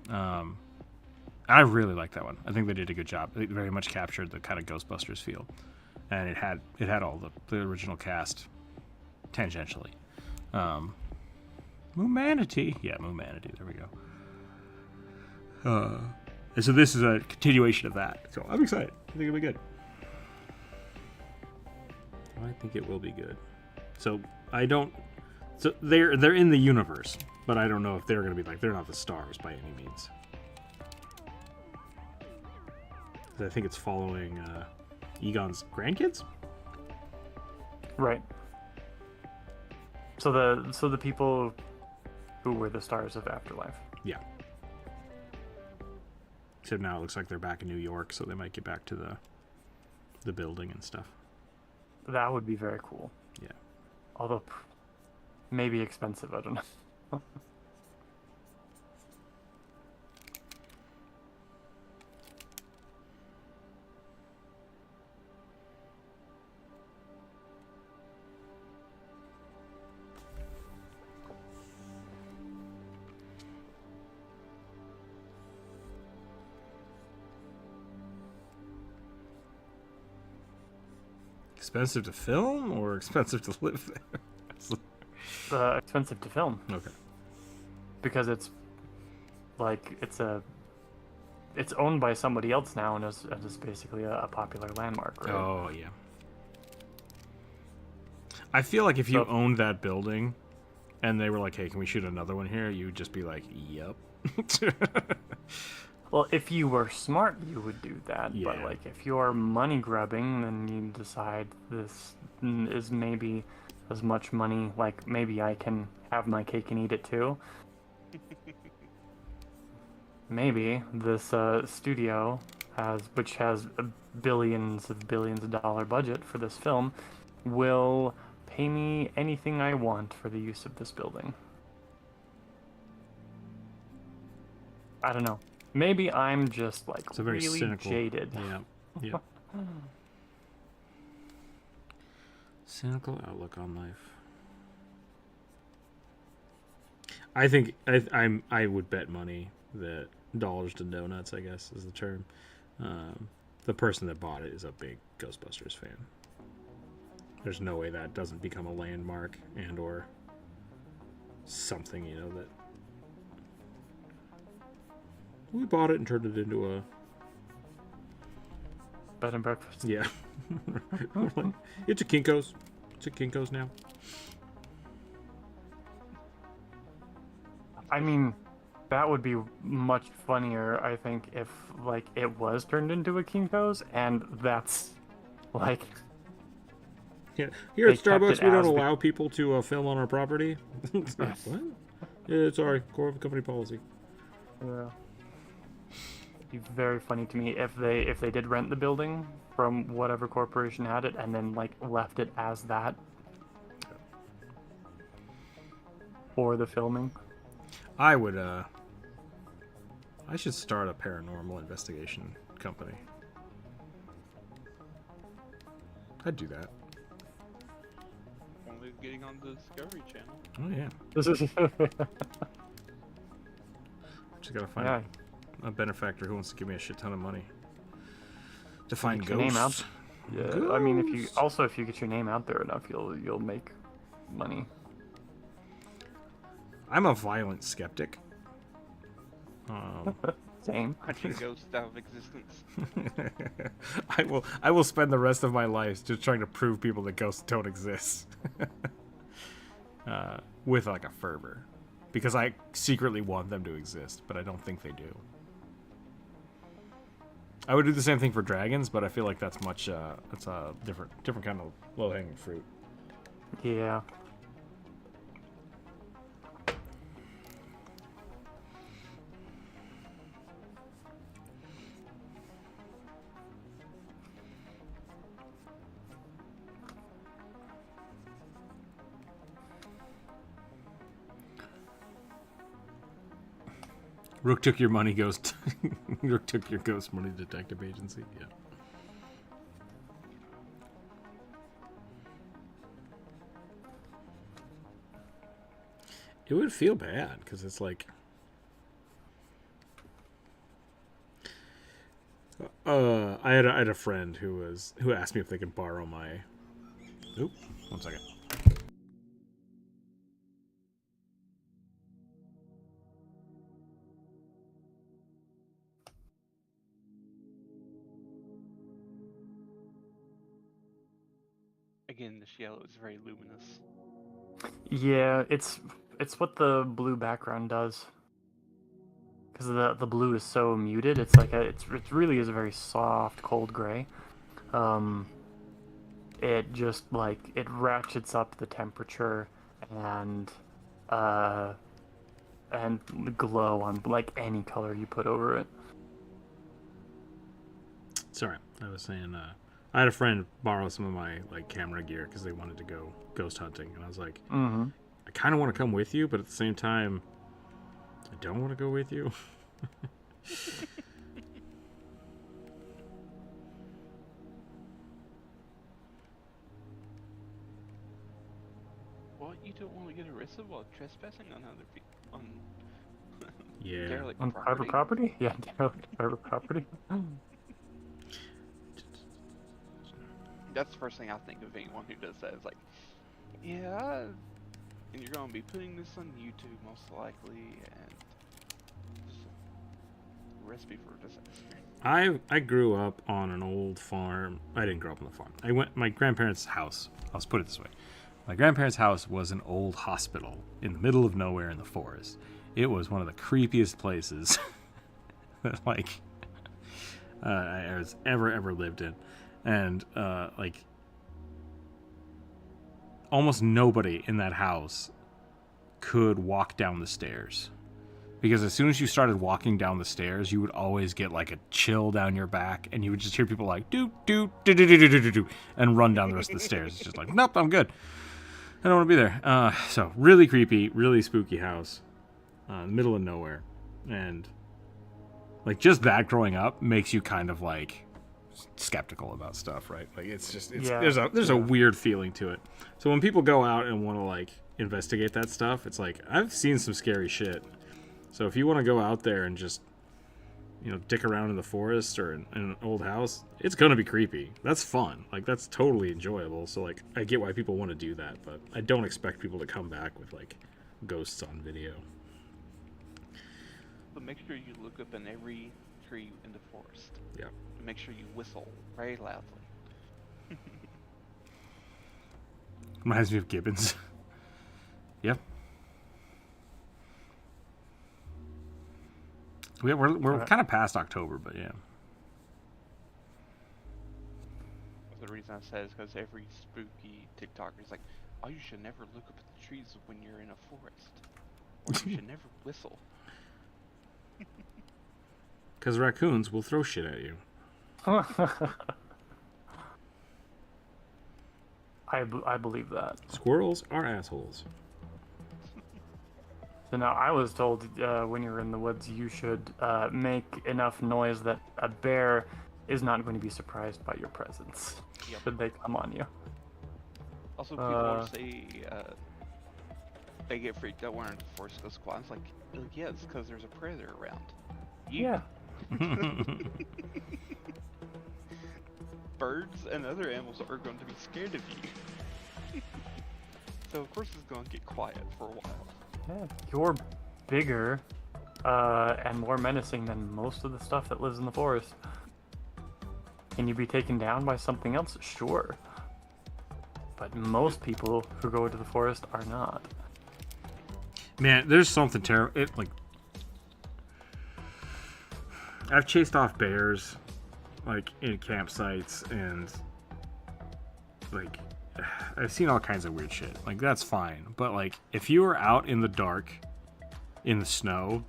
[SPEAKER 1] I really like that one. I think they did a good job. It very much captured the kind of Ghostbusters feel, and it had all the original cast tangentially. Moomanity. Yeah, Moomanity. There we go. And so this is a continuation of that. So I'm excited. I think it'll be good. I think it will be good. So I don't. So they're in the universe, but I don't know if they're going to be like they're not the stars by any means. I think it's following Egon's grandkids.
[SPEAKER 3] Right. So the people who were the stars of Afterlife.
[SPEAKER 1] Yeah. So now it looks like they're back in New York, so they might get back to the building and stuff.
[SPEAKER 3] That would be very cool.
[SPEAKER 1] Yeah.
[SPEAKER 3] Although maybe expensive, I don't know.
[SPEAKER 1] Expensive to film or expensive to live there?
[SPEAKER 3] Expensive to film.
[SPEAKER 1] Okay.
[SPEAKER 3] Because it's owned by somebody else now, and it's basically a popular landmark, right?
[SPEAKER 1] Oh yeah. I feel like if you owned that building, and they were like, "Hey, can we shoot another one here?" You would just be like, "Yep."
[SPEAKER 3] Well, if you were smart, you would do that.
[SPEAKER 1] Yeah.
[SPEAKER 3] But like, if you're money grubbing, then you decide this is maybe as much money. Like, maybe I can have my cake and eat it too. Maybe this studio which has billions of dollar budget for this film, will pay me anything I want for the use of this building. I don't know. Maybe I'm just like
[SPEAKER 1] It's a very
[SPEAKER 3] really
[SPEAKER 1] cynical,
[SPEAKER 3] jaded.
[SPEAKER 1] Yeah. Cynical outlook on life. I think I would bet money that dollars to donuts, I guess is the term. The person that bought it is a big Ghostbusters fan. There's no way that doesn't become a landmark and or something, that we bought it and turned it into a
[SPEAKER 3] Bed and breakfast.
[SPEAKER 1] Yeah. It's a Kinko's. It's a Kinko's now.
[SPEAKER 3] I mean, that would be much funnier, I think, if like it was turned into a Kinko's, and that's like.
[SPEAKER 1] Yeah. Here at
[SPEAKER 3] They kept
[SPEAKER 1] Starbucks,
[SPEAKER 3] it
[SPEAKER 1] we don't
[SPEAKER 3] as the-
[SPEAKER 1] allow people to film on our property. It's like, what? Yeah, it's our core of company policy.
[SPEAKER 3] Yeah. be very funny to me if they did rent the building from whatever corporation had it and then like left it as that for the filming.
[SPEAKER 1] I would I should start a paranormal investigation company. I'd do that.
[SPEAKER 2] Only getting on the Discovery Channel.
[SPEAKER 1] Oh yeah. Just gotta find a benefactor who wants to give me a shit ton of money to find
[SPEAKER 3] Get your name out.
[SPEAKER 1] ghosts.
[SPEAKER 3] Yeah,
[SPEAKER 1] Ghosts.
[SPEAKER 3] I mean, if you get your name out there enough, you'll make money.
[SPEAKER 1] I'm a violent skeptic.
[SPEAKER 3] Same.
[SPEAKER 2] Punching ghosts out of existence.
[SPEAKER 1] I will spend the rest of my life just trying to prove people that ghosts don't exist. With like a fervor. Because I secretly want them to exist, but I don't think they do. I would do the same thing for dragons, but I feel like that's much that's a different kind of low-hanging fruit.
[SPEAKER 3] Yeah.
[SPEAKER 1] Rook took your money, ghost. Rook took your ghost money detective agency. Yeah. It would feel bad because it's like, I had a friend who asked me if they could borrow my. Oop, 1 second.
[SPEAKER 2] Again, the shell is very luminous.
[SPEAKER 3] Yeah, it's what the blue background does. Because the blue is so muted, it's like it really is a very soft, cold gray. It just like it ratchets up the temperature and glow on like any color you put over it.
[SPEAKER 1] Sorry, I was saying. I had a friend borrow some of my like camera gear because they wanted to go ghost hunting, and I was like, I kind of want to come with you, but at the same time, I don't want to go with you.
[SPEAKER 2] What? You don't want to get arrested while trespassing on other people?
[SPEAKER 1] Yeah.
[SPEAKER 2] Derelict
[SPEAKER 3] On private property? Yeah, private property.
[SPEAKER 2] That's the first thing I think of anyone who does that. Is like, yeah, and you're going to be putting this on YouTube most likely, and just a recipe for disaster.
[SPEAKER 1] I grew up on an old farm. I didn't grow up on the farm. My grandparents' house. I'll put it this way. My grandparents' house was an old hospital in the middle of nowhere in the forest. It was one of the creepiest places that like I was ever lived in. And like almost nobody in that house could walk down the stairs, because as soon as you started walking down the stairs, you would always get like a chill down your back, and you would just hear people like do do do do do do do do and run down the rest of the stairs. It's just like, nope, I'm good. I don't want to be there. So really creepy, really spooky house, middle of nowhere, and like just that growing up makes you kind of like skeptical about stuff, right? Like there's a weird feeling to it. So when people go out and want to like investigate that stuff, it's like, I've seen some scary shit. So if you want to go out there and just, you know, dick around in the forest or in an old house, it's gonna be creepy. That's fun. Like that's totally enjoyable. So like I get why people want to do that, but I don't expect people to come back with like ghosts on video.
[SPEAKER 2] But make sure you look up in every tree in the forest.
[SPEAKER 1] Yeah.
[SPEAKER 2] And make sure you whistle very loudly.
[SPEAKER 1] Reminds me of Gibbons. Yep. We're kind of past October, but yeah.
[SPEAKER 2] The reason I said is because every spooky TikToker is like, oh, you should never look up at the trees when you're in a forest. Or you should never whistle.
[SPEAKER 1] Because raccoons will throw shit at you.
[SPEAKER 3] I believe that.
[SPEAKER 1] Squirrels are assholes.
[SPEAKER 3] So now I was told when you're in the woods you should make enough noise that a bear is not going to be surprised by your presence.
[SPEAKER 2] Yep.
[SPEAKER 3] Should they come on you.
[SPEAKER 2] Also, people always say they get freaked out when the forest goes quiet. It's like, oh, yeah, it's because there's a predator around.
[SPEAKER 3] Yeah.
[SPEAKER 2] Birds and other animals are going to be scared of you. So of course it's going to get quiet for a while.
[SPEAKER 3] Yeah, you're bigger and more menacing than most of the stuff that lives in the forest. Can you be taken down by something else? Sure. But most people who go into the forest are not.
[SPEAKER 1] Man, there's something terrible. I've chased off bears, like, in campsites, and, like, I've seen all kinds of weird shit. Like, that's fine. But, like, if you are out in the dark, in the snow,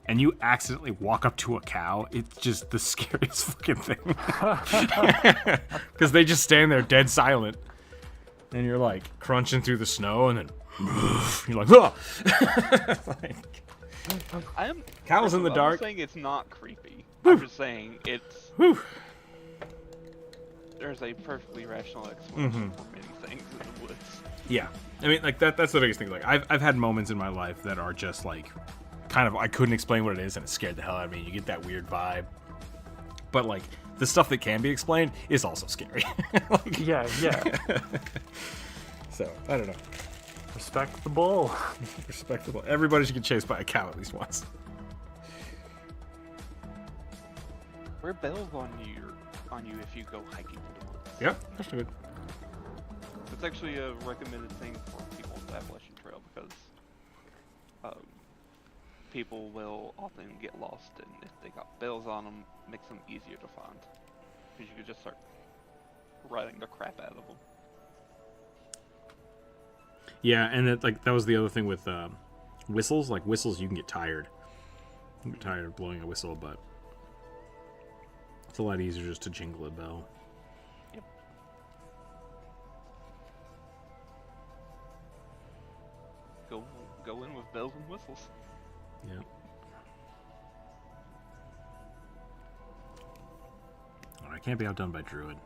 [SPEAKER 1] and you accidentally walk up to a cow, it's just the scariest fucking thing. Because they just stand there dead silent. And you're, like, crunching through the snow, and then you're like, oh! Cows in the dark.
[SPEAKER 2] I'm saying it's not creepy. I'm just saying it's... There's a perfectly rational explanation for many things in the woods.
[SPEAKER 1] Yeah. I mean, like, that's the biggest thing. Like, I've had moments in my life that are just, like, kind of, I couldn't explain what it is, and it scared the hell out of me. You get that weird vibe. But, like, the stuff that can be explained is also scary. Like,
[SPEAKER 3] Yeah.
[SPEAKER 1] So, I don't know.
[SPEAKER 3] Respect the bull.
[SPEAKER 1] Respectable. Everybody should get chased by a cow at least once.
[SPEAKER 2] Wear bells on you if you go hiking in the woods.
[SPEAKER 1] Yep, that's good.
[SPEAKER 2] It's actually a recommended thing for people on the Appalachian Trail because people will often get lost, and if they got bells on them, it makes them easier to find. Because you could just start riding the crap out of them.
[SPEAKER 1] Yeah, and that was the other thing with whistles. Like, whistles, you can get tired. You can get tired of blowing a whistle, but it's a lot easier just to jingle a bell.
[SPEAKER 2] Yep. Go in with bells and whistles.
[SPEAKER 1] Yeah. Oh, I can't be outdone by Druid.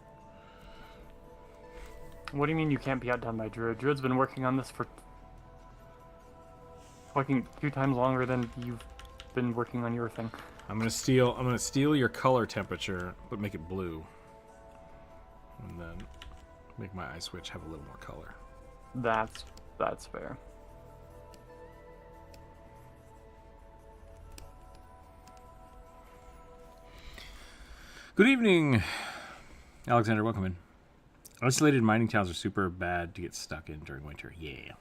[SPEAKER 3] What do you mean you can't be outdone by Druid? Druid's been working on this for fucking 2 times longer than you've been working on your thing.
[SPEAKER 1] I'm gonna steal your color temperature, but make it blue. And then make my ice switch have a little more color.
[SPEAKER 3] That's fair.
[SPEAKER 1] Good evening, Alexander. Welcome in. Isolated mining towns are super bad to get stuck in during winter. Yeah.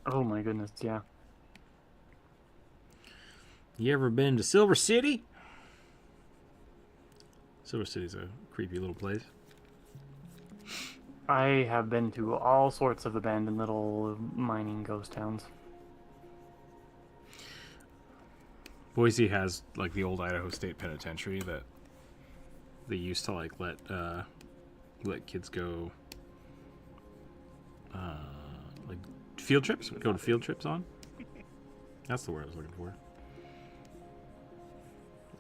[SPEAKER 3] Oh my goodness, yeah.
[SPEAKER 1] You ever been to Silver City? Silver City's a creepy little place.
[SPEAKER 3] I have been to all sorts of abandoned little mining ghost towns.
[SPEAKER 1] Boise has, like, the old Idaho State Penitentiary that they used to, like, let kids go, like, field trips? Go to field trips on? That's the word I was looking for.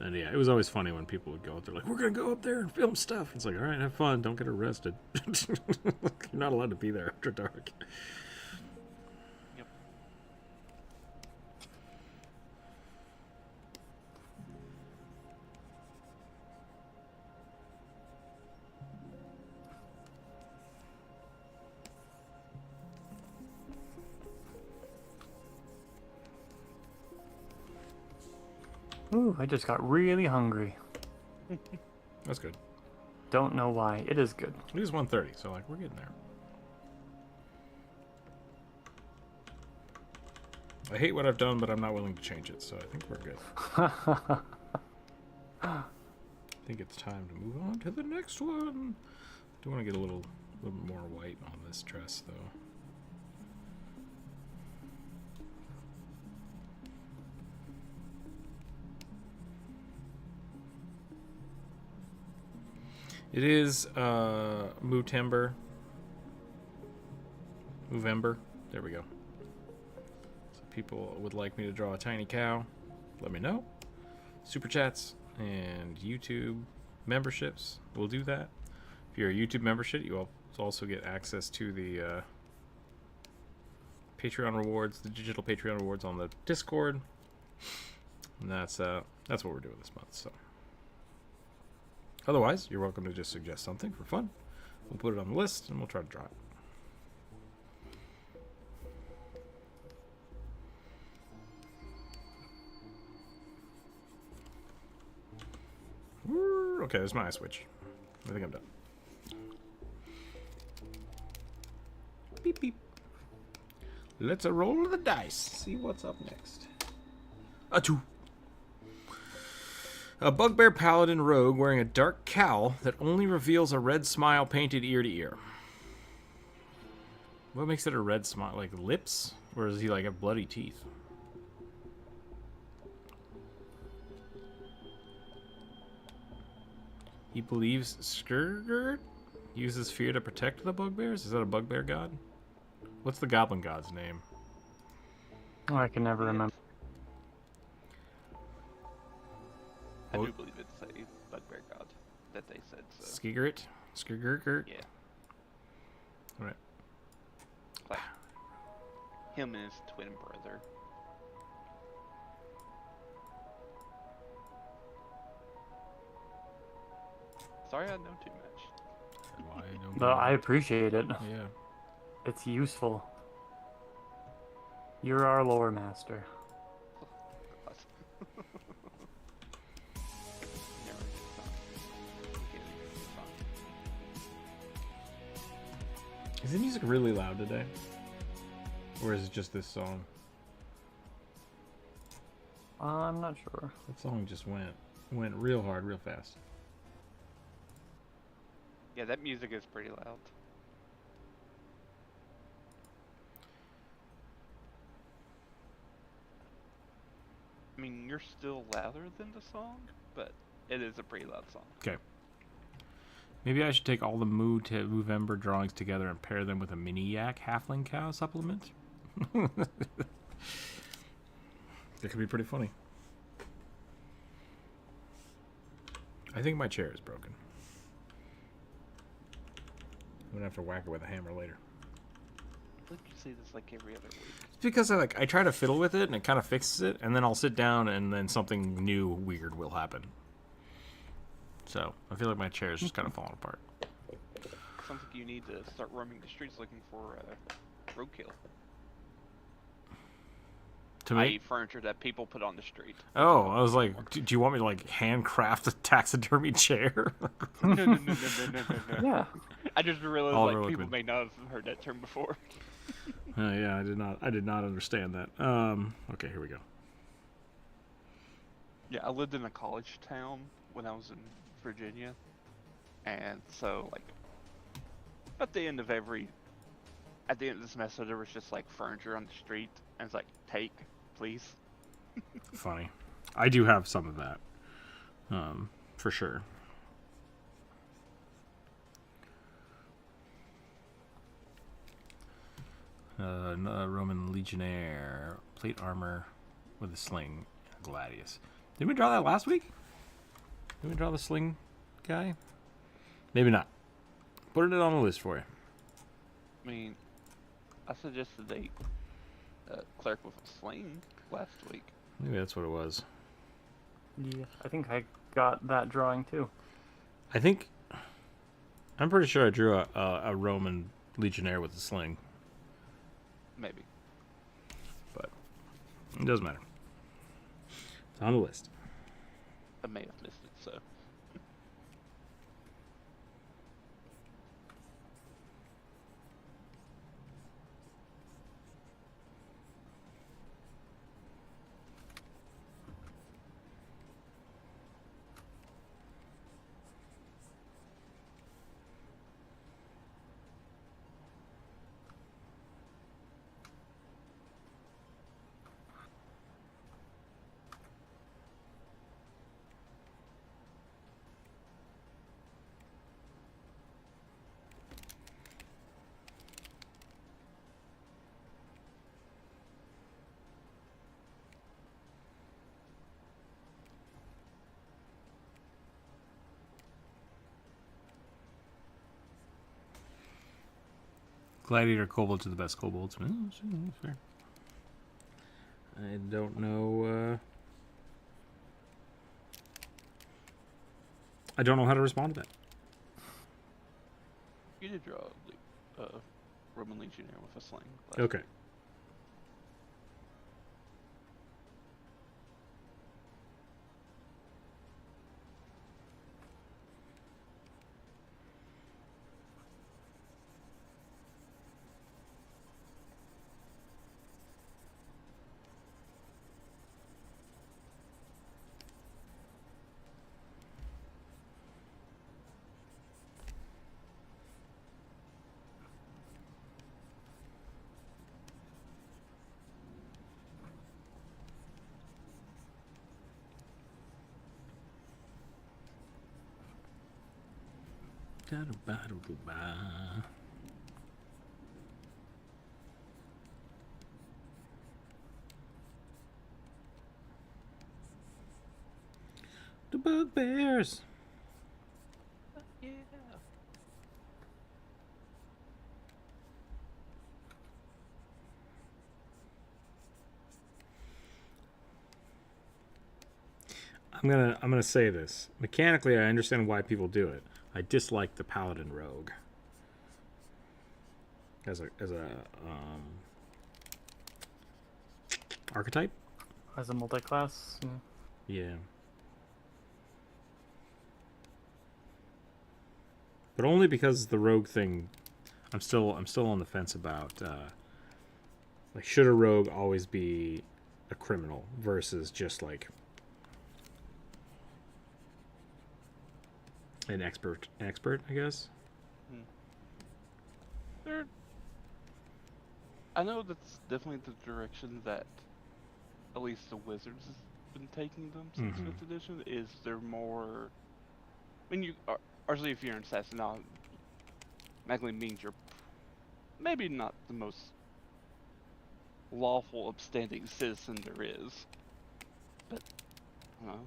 [SPEAKER 1] And yeah, it was always funny when people would go up there, like, we're going to go up there and film stuff. It's like, all right, have fun. Don't get arrested. You're not allowed to be there after dark.
[SPEAKER 2] Yep.
[SPEAKER 3] Ooh, I just got really hungry.
[SPEAKER 1] That's good.
[SPEAKER 3] Don't know why. It is good.
[SPEAKER 1] It is 1:30, so, like, we're getting there. I hate what I've done, but I'm not willing to change it, so I think we're good. I think it's time to move on to the next one. I do want to get a little more white on this dress, though. It is Movember. There we go. So people would like me to draw a tiny cow. Let me know. Super chats and YouTube memberships. We'll do that. If you're a YouTube membership, you will also get access to the Patreon rewards, the digital Patreon rewards on the Discord. And that's what we're doing this month. So, otherwise, you're welcome to just suggest something for fun. We'll put it on the list and we'll try to draw it. Okay, there's my eye switch. I think I'm done. Beep beep. Let's roll the dice. See what's up next. A 2. A bugbear paladin rogue wearing a dark cowl that only reveals a red smile painted ear to ear. What makes it a red smile? Like lips? Or does he like have bloody teeth? He believes Skurgurt uses fear to protect the bugbears? Is that a bugbear god? What's the goblin god's name?
[SPEAKER 3] Oh, I can never remember.
[SPEAKER 2] I do believe it's a bugbear god that they said so.
[SPEAKER 1] Skigurt? Skigurt?
[SPEAKER 2] Yeah.
[SPEAKER 1] Alright.
[SPEAKER 2] Like him and his twin brother. Sorry, I know too much.
[SPEAKER 1] Why
[SPEAKER 3] But I appreciate it.
[SPEAKER 1] Yeah.
[SPEAKER 3] It's useful. You're our lore master.
[SPEAKER 1] Is the music really loud today? Or is it just this song?
[SPEAKER 3] I'm not sure.
[SPEAKER 1] That song just went real hard, real fast.
[SPEAKER 2] Yeah, that music is pretty loud. I mean, you're still louder than the song, but it is a pretty loud song.
[SPEAKER 1] Okay. Maybe I should take all the Movember drawings together and pair them with a mini yak halfling cow supplement. That could be pretty funny. I think my chair is broken. I'm gonna have to whack it with a hammer later.
[SPEAKER 2] I think you say this like every other week.
[SPEAKER 1] It's because I try to fiddle with it and it kind of fixes it, and then I'll sit down and then something new weird will happen. So I feel like my chair is just kind of falling apart.
[SPEAKER 2] Sounds like you need to start roaming the streets looking for roadkill.
[SPEAKER 1] To me?
[SPEAKER 2] I.e. furniture that people put on the street.
[SPEAKER 1] Oh, I was like, do you want me to like handcraft a taxidermy chair?
[SPEAKER 2] No.
[SPEAKER 3] Yeah.
[SPEAKER 2] I just realized
[SPEAKER 1] All
[SPEAKER 2] like
[SPEAKER 1] Rowan
[SPEAKER 2] people
[SPEAKER 1] Quinn.
[SPEAKER 2] may not have heard that term before.
[SPEAKER 1] Yeah, I did not understand that. Okay, here we go.
[SPEAKER 2] Yeah, I lived in a college town when I was in Virginia, and so like at the end of the semester there was just like furniture on the street, and it's like, take, please.
[SPEAKER 1] Funny. I do have some of that. For sure. Roman legionnaire, plate armor with a sling, gladius. Didn't we draw that last week? Did we draw the sling guy? Maybe not. Put it on the list for you.
[SPEAKER 2] I mean, I suggested they cleric with a sling last week.
[SPEAKER 1] Maybe that's what it was.
[SPEAKER 3] Yeah, I think I got that drawing too.
[SPEAKER 1] I'm pretty sure I drew a Roman legionnaire with a sling.
[SPEAKER 2] Maybe.
[SPEAKER 1] But it doesn't matter. It's on the list.
[SPEAKER 2] I may have missed it, so.
[SPEAKER 1] Gladiator kobolds are the best kobolds. Fair. I don't know. I don't know how to respond to that.
[SPEAKER 2] You did draw a Roman legionnaire with a sling.
[SPEAKER 1] Okay. The bugbears.
[SPEAKER 2] Yeah.
[SPEAKER 1] I'm gonna say this. Mechanically, I understand why people do it. I dislike the paladin rogue as a archetype.
[SPEAKER 3] As a multi-class.
[SPEAKER 1] Yeah. But only because the rogue thing, I'm still on the fence about. Like, should a rogue always be a criminal versus just like an expert, I guess.
[SPEAKER 2] I know that's definitely the direction that at least the Wizards has been taking them since 5th edition. Is they're more. I mean, you are, obviously, if you're an assassin now, magically means you're maybe not the most lawful, upstanding citizen there is, but I don't know.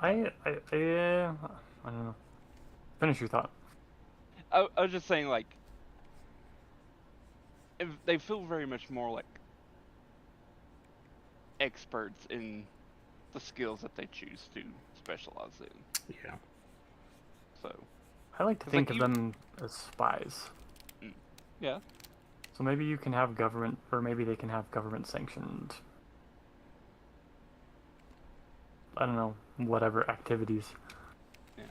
[SPEAKER 3] I don't know. Finish your thought.
[SPEAKER 2] I was just saying, like, if they feel very much more like experts in the skills that they choose to specialize in.
[SPEAKER 1] Yeah.
[SPEAKER 2] So.
[SPEAKER 3] I like to think of them as spies.
[SPEAKER 2] Yeah.
[SPEAKER 3] So maybe you can have government, or maybe they can have government sanctioned. I don't know, whatever activities.
[SPEAKER 2] Yeah.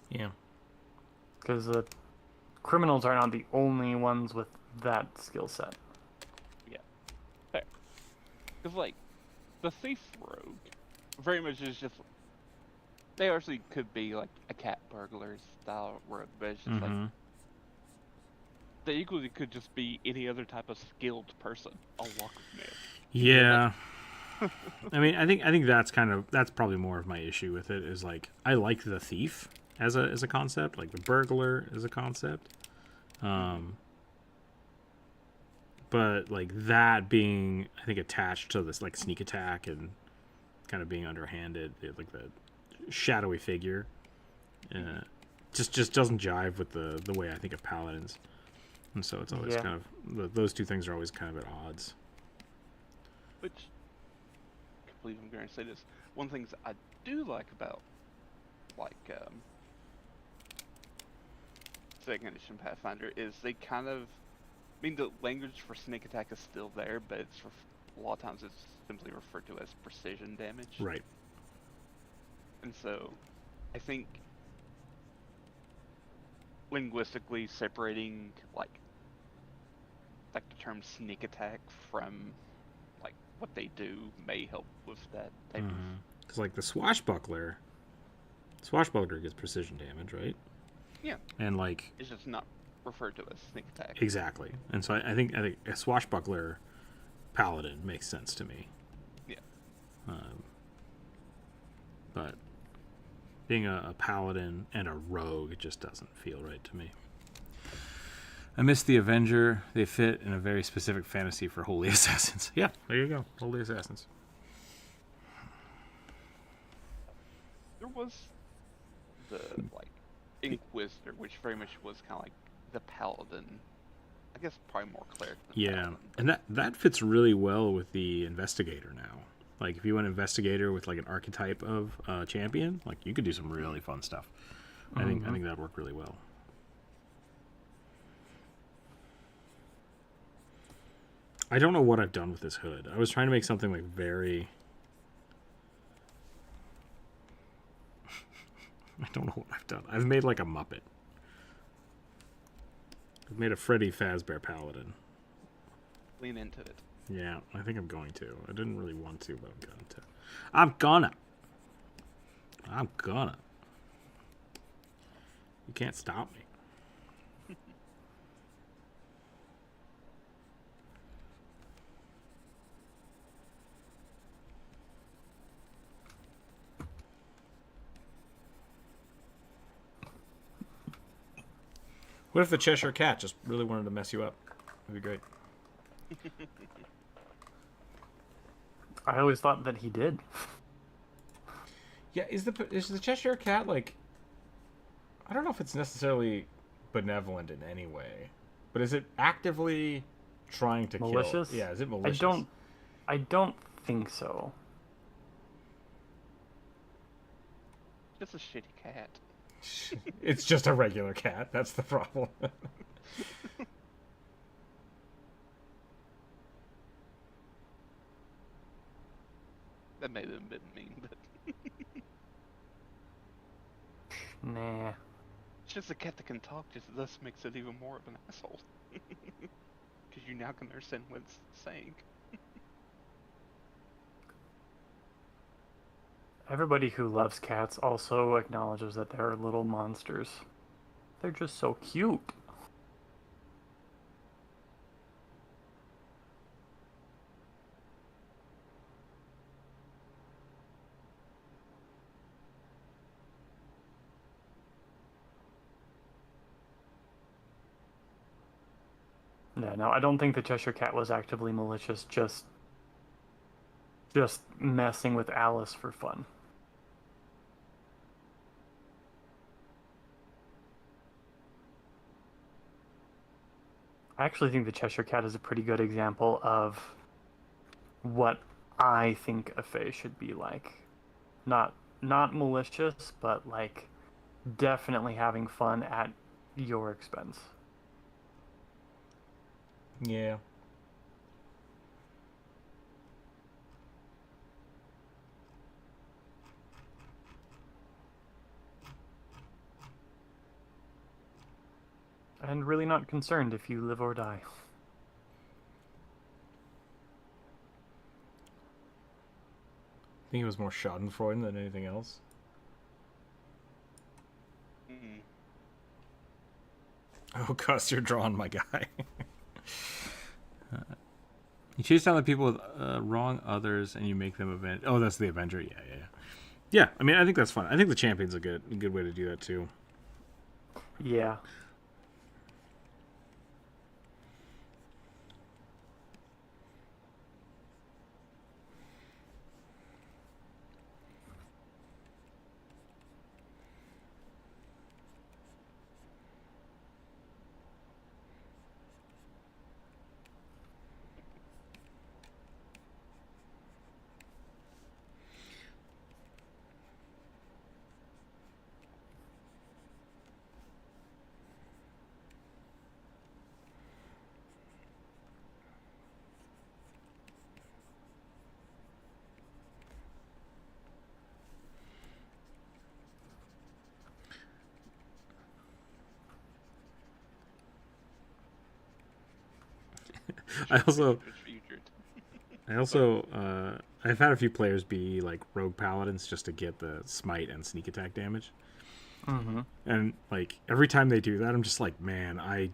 [SPEAKER 1] Yeah.
[SPEAKER 3] Because the criminals are not the only ones with that skill set.
[SPEAKER 2] Yeah. Fair. Because, like, the thief rogue very much is just. They actually could be, like, a cat burglar style rogue, but it's just like. They equally could just be any other type of skilled person. A locksmith.
[SPEAKER 1] Yeah. I mean, I think that's probably more of my issue with it, is like, I like the thief as a concept, like the burglar as a concept. But like that being, I think, attached to this like sneak attack and kind of being underhanded, like the shadowy figure, just doesn't jive with the way I think of paladins. And so it's always kind of, those two things are always kind of at odds.
[SPEAKER 2] Which, I can't believe I'm going to say this. One of the things I do like about, like, 2nd edition Pathfinder is they kind of, I mean, the language for sneak attack is still there, but it's a lot of times it's simply referred to as precision damage.
[SPEAKER 1] Right.
[SPEAKER 2] And so, I think linguistically separating like the term sneak attack from like what they do may help with that type of.
[SPEAKER 1] Because like the swashbuckler gets precision damage, right?
[SPEAKER 2] Yeah.
[SPEAKER 1] And like
[SPEAKER 2] it's just not referred to as sneak attack.
[SPEAKER 1] Exactly. And so I think a swashbuckler paladin makes sense to me.
[SPEAKER 2] Yeah.
[SPEAKER 1] But being a paladin and a rogue, it just doesn't feel right to me. I miss the Avenger. They fit in a very specific fantasy for holy assassins. Yeah, there you go. Holy assassins.
[SPEAKER 2] There was the like Inquisitor, which very much was kind of like the Paladin. I guess probably more cleric than Paladin.
[SPEAKER 1] And that fits really well with the Investigator now. Like, if you want an Investigator with, like, an archetype of champion, like, you could do some really fun stuff. I think that'd work really well. I don't know what I've done with this hood. I was trying to make something, like, very... I don't know what I've done. I've made, like, a Muppet. I've made a Freddy Fazbear Paladin.
[SPEAKER 2] Lean into it.
[SPEAKER 1] Yeah, I think I'm going to. I didn't really want to, but I'm going to. I'm gonna. You can't stop me. What if the Cheshire Cat just really wanted to mess you up? That'd be great.
[SPEAKER 3] I always thought that he did.
[SPEAKER 1] Yeah, is the Cheshire Cat, like... I don't know if it's necessarily benevolent in any way, but is it actively trying to
[SPEAKER 3] malicious?
[SPEAKER 1] Kill? Yeah, is it malicious?
[SPEAKER 3] I don't think so.
[SPEAKER 2] It's a shitty cat.
[SPEAKER 1] It's just a regular cat. That's the problem.
[SPEAKER 2] That may have been a bit mean, but...
[SPEAKER 3] Nah.
[SPEAKER 2] It's just a cat that can talk, just thus makes it even more of an asshole. Because you now can understand what it's saying.
[SPEAKER 3] Everybody who loves cats also acknowledges that they're little monsters. They're just so cute. Yeah, no, I don't think the Cheshire Cat was actively malicious, just messing with Alice for fun. I actually think the Cheshire Cat is a pretty good example of what I think a fae should be like. Not malicious, but like definitely having fun at your expense.
[SPEAKER 1] Yeah.
[SPEAKER 3] And really not concerned if you live or die.
[SPEAKER 1] I think it was more Schadenfreude than anything else. Oh, Gus, you're drawing my guy. You chase down the people with wrong others, and you make them avenge. Oh, that's the Avenger. Yeah. Yeah, I mean, I think that's fun. I think the champion's a good way to do that too.
[SPEAKER 3] Yeah.
[SPEAKER 1] I've had a few players be like rogue paladins just to get the smite and sneak attack damage.
[SPEAKER 3] Mm-hmm.
[SPEAKER 1] And like every time they do that, I'm just like, man, I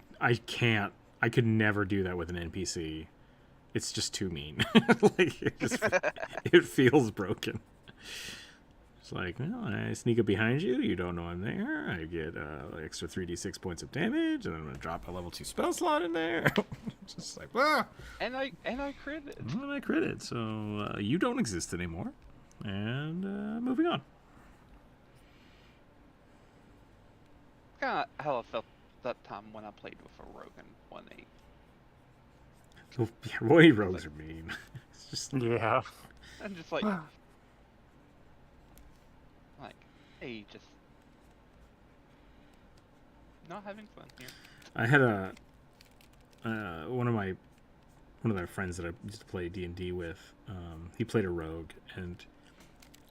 [SPEAKER 1] could never do that with an NPC. It's just too mean. Like it feels broken. It's like, well, I sneak up behind you. You don't know I'm there. I get extra 3d6 points of damage, and I'm gonna drop a level 2 spell slot in there. Just like, ah.
[SPEAKER 2] And I critted.
[SPEAKER 1] And I critted. So you don't exist anymore. And moving on.
[SPEAKER 2] kind of how I felt that time when I played with a rogue in 1.8.
[SPEAKER 1] Roy rogues are mean. It's just
[SPEAKER 3] Yeah.
[SPEAKER 2] And just like, hey, just not having fun here.
[SPEAKER 1] I had one of my friends that I used to play D&D with. He played a rogue, and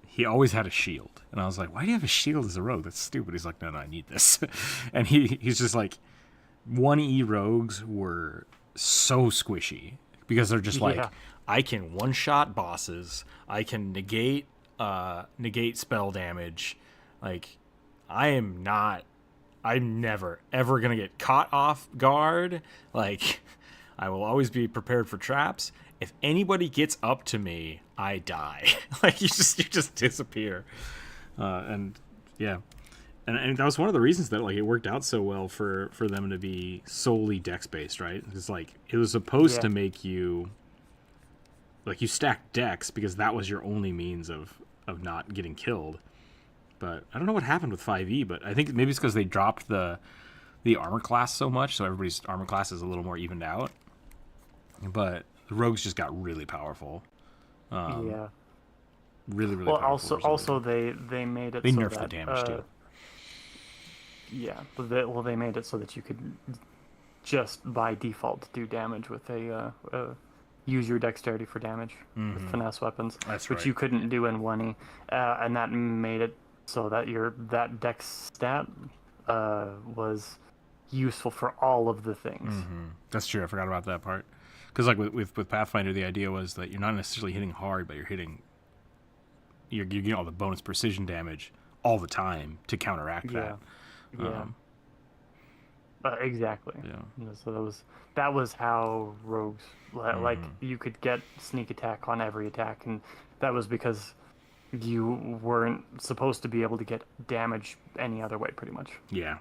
[SPEAKER 1] he always had a shield. And I was like, why do you have a shield as a rogue? That's stupid. He's like, no, I need this. And he's just like, 1E rogues were so squishy because they're just like, I can one-shot bosses. I can negate spell damage. Like, I'm never, ever going to get caught off guard. Like, I will always be prepared for traps. If anybody gets up to me, I die. Like, you just disappear. And yeah. And that was one of the reasons that like it worked out so well for them to be solely dex based, right? It's like it was supposed to make you like you stack dex because that was your only means of not getting killed. But I don't know what happened with 5e, but I think maybe it's because they dropped the armor class so much, so everybody's armor class is a little more evened out. But the rogues just got really powerful. Really, really powerful.
[SPEAKER 3] Also they made it
[SPEAKER 1] they
[SPEAKER 3] so
[SPEAKER 1] nerfed
[SPEAKER 3] that,
[SPEAKER 1] the damage too.
[SPEAKER 3] Yeah, but they made it so that you could just by default do damage with a use your dexterity for damage with finesse weapons, which you couldn't do in 1e, and that made it so that that dex stat was useful for all of the things.
[SPEAKER 1] That's true. I forgot about that part. Because like with Pathfinder, the idea was that you're not necessarily hitting hard, but you're getting all the bonus precision damage all the time to counteract that.
[SPEAKER 3] Yeah. Exactly.
[SPEAKER 1] Yeah.
[SPEAKER 3] So that was how rogues like you could get sneak attack on every attack, and that was because you weren't supposed to be able to get damage any other way, pretty much.
[SPEAKER 1] Yeah.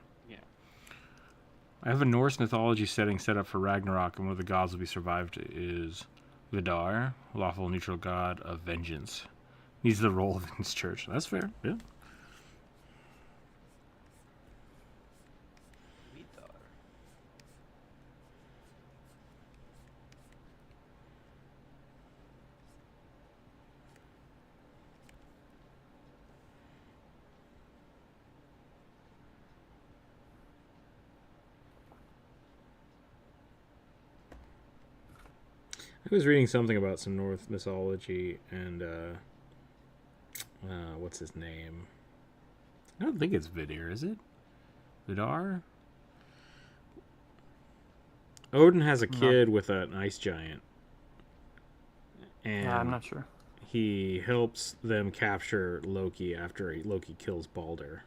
[SPEAKER 1] I have a Norse mythology setting set up for Ragnarok, and one of the gods will be survived is Vidar, lawful neutral god of vengeance. He's the role of his church. That's fair. Yeah. I was reading something about some Norse mythology, and what's his name? I don't think it's Vidir, is it? Vidar? Odin has a kid with an ice giant. And
[SPEAKER 3] I'm not sure.
[SPEAKER 1] He helps them capture Loki after Loki kills Balder.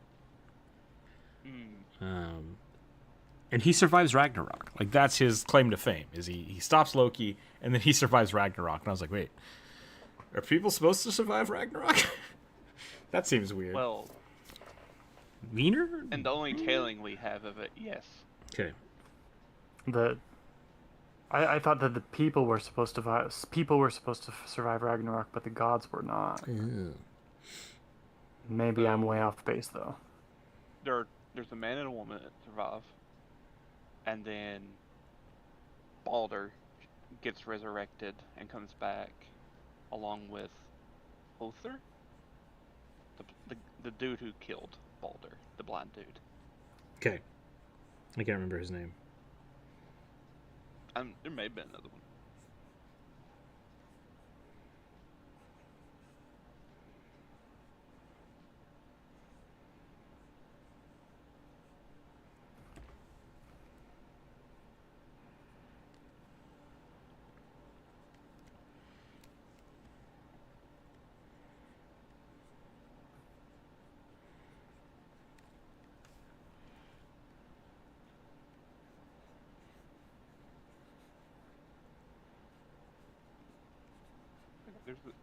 [SPEAKER 1] And he survives Ragnarok. Like, that's his claim to fame, is he stops Loki, and then he survives Ragnarok. And I was like, wait, are people supposed to survive Ragnarok? That seems weird.
[SPEAKER 2] Well,
[SPEAKER 1] Wiener?
[SPEAKER 2] and the only tailing we have of it, yes.
[SPEAKER 1] Okay.
[SPEAKER 3] I thought that the people were supposed to survive Ragnarok, but the gods were not.
[SPEAKER 1] Ew.
[SPEAKER 3] Maybe I'm way off base though.
[SPEAKER 2] There's a man and a woman that survive, and then Balder gets resurrected and comes back, along with Other, the dude who killed Balder, the blind dude.
[SPEAKER 1] Okay. I can't remember his name.
[SPEAKER 2] There may have been another one.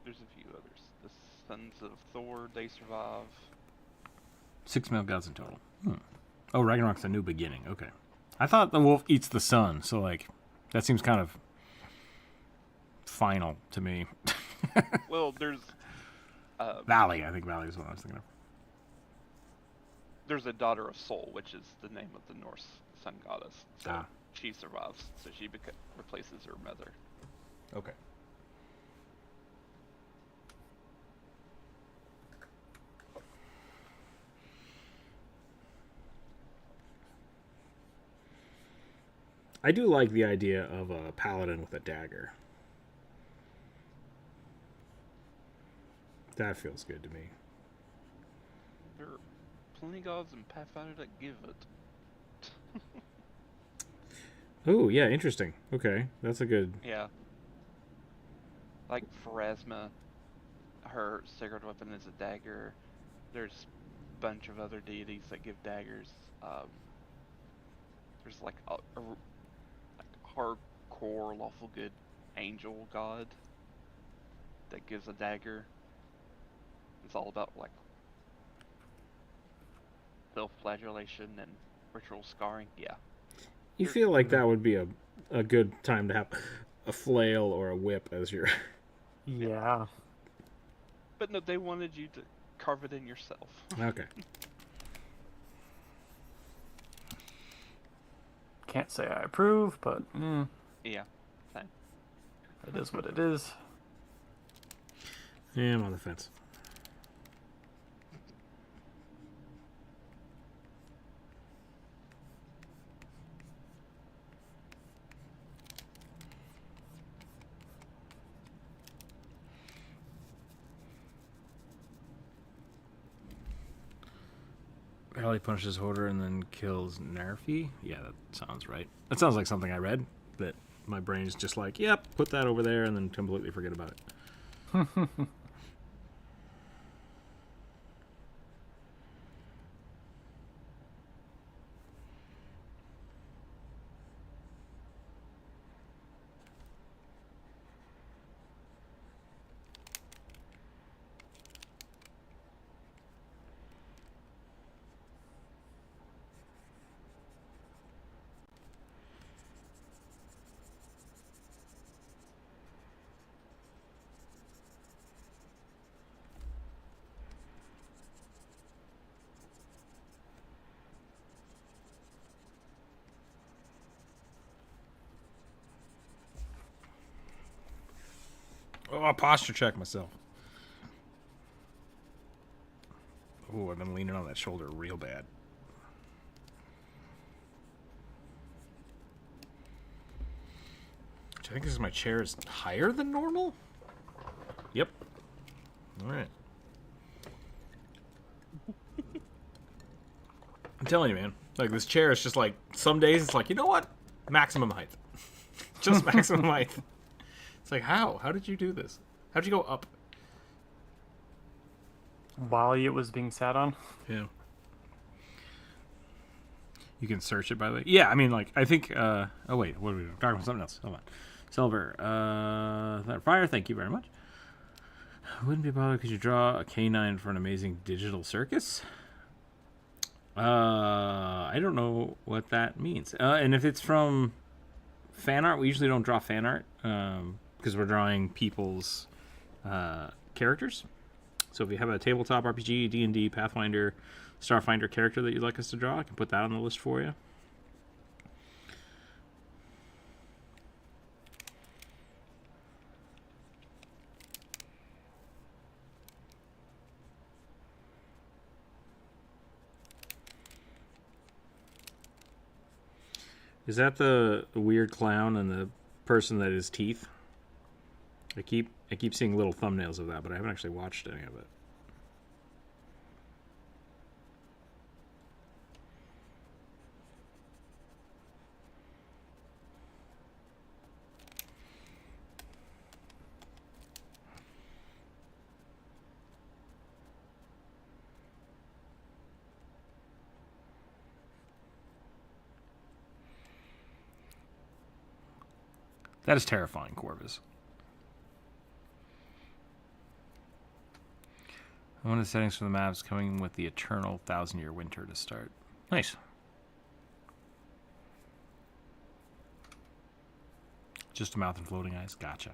[SPEAKER 2] There's a few others. The sons of Thor, they survive.
[SPEAKER 1] 6 male gods in total. Oh, Ragnarok's a new beginning. Okay. I thought the wolf eats the sun, so, like, that seems kind of final to me.
[SPEAKER 2] Well, there's...
[SPEAKER 1] Valley. I think Valley is what I was thinking of.
[SPEAKER 2] there's a daughter of Sol, which is the name of the Norse sun goddess. So she survives, so she replaces her mother.
[SPEAKER 1] Okay. I do like the idea of a paladin with a dagger. That feels good to me.
[SPEAKER 2] There are plenty of gods in Pathfinder that give it.
[SPEAKER 1] Oh, yeah, interesting. Okay, that's a good...
[SPEAKER 2] Yeah. Like Pharasma, her sacred weapon is a dagger. There's a bunch of other deities that give daggers. There's like a hardcore lawful good angel god that gives a dagger. It's all about like self-flagellation and ritual scarring. Yeah.
[SPEAKER 1] You feel like that would be a good time to have a flail or a whip as your...
[SPEAKER 3] Yeah.
[SPEAKER 2] But no, they wanted you to carve it in yourself.
[SPEAKER 1] Okay.
[SPEAKER 3] Can't say I approve, but
[SPEAKER 2] Yeah, same.
[SPEAKER 3] It is what it is.
[SPEAKER 1] Yeah, I'm on the fence. Valley punishes Hoarder and then kills Nerfy. Yeah, that sounds right. That sounds like something I read, but my brain's just like, yep, put that over there and then completely forget about it. Oh, I posture check myself. Oh, I've been leaning on that shoulder real bad. I think this is my chair is higher than normal? Yep. Alright. I'm telling you, man. Like, this chair is just like, some days it's like, you know what? Maximum height. Just maximum height. It's like, how? How did you do this? How'd you go up?
[SPEAKER 3] While it was being sat on?
[SPEAKER 1] Yeah. You can search it, by the way. Yeah, I mean, like, I think, oh, wait, what are we doing? Talking about something else. Hold on. Silver, Fire, thank you very much. Wouldn't be bothered because you draw a canine for an amazing digital circus? I don't know what that means. And if it's from fan art, we usually don't draw fan art, because we're drawing people's characters. So if you have a tabletop RPG, D&D, Pathfinder, Starfinder character that you'd like us to draw, I can put that on the list for you. Is that the weird clown and the person that is teeth? I keep seeing little thumbnails of that, but I haven't actually watched any of it. That is terrifying, Corvus. One of the settings for the map is coming with the eternal 1,000-year winter to start. Nice. Just a mouth and floating eyes. Gotcha.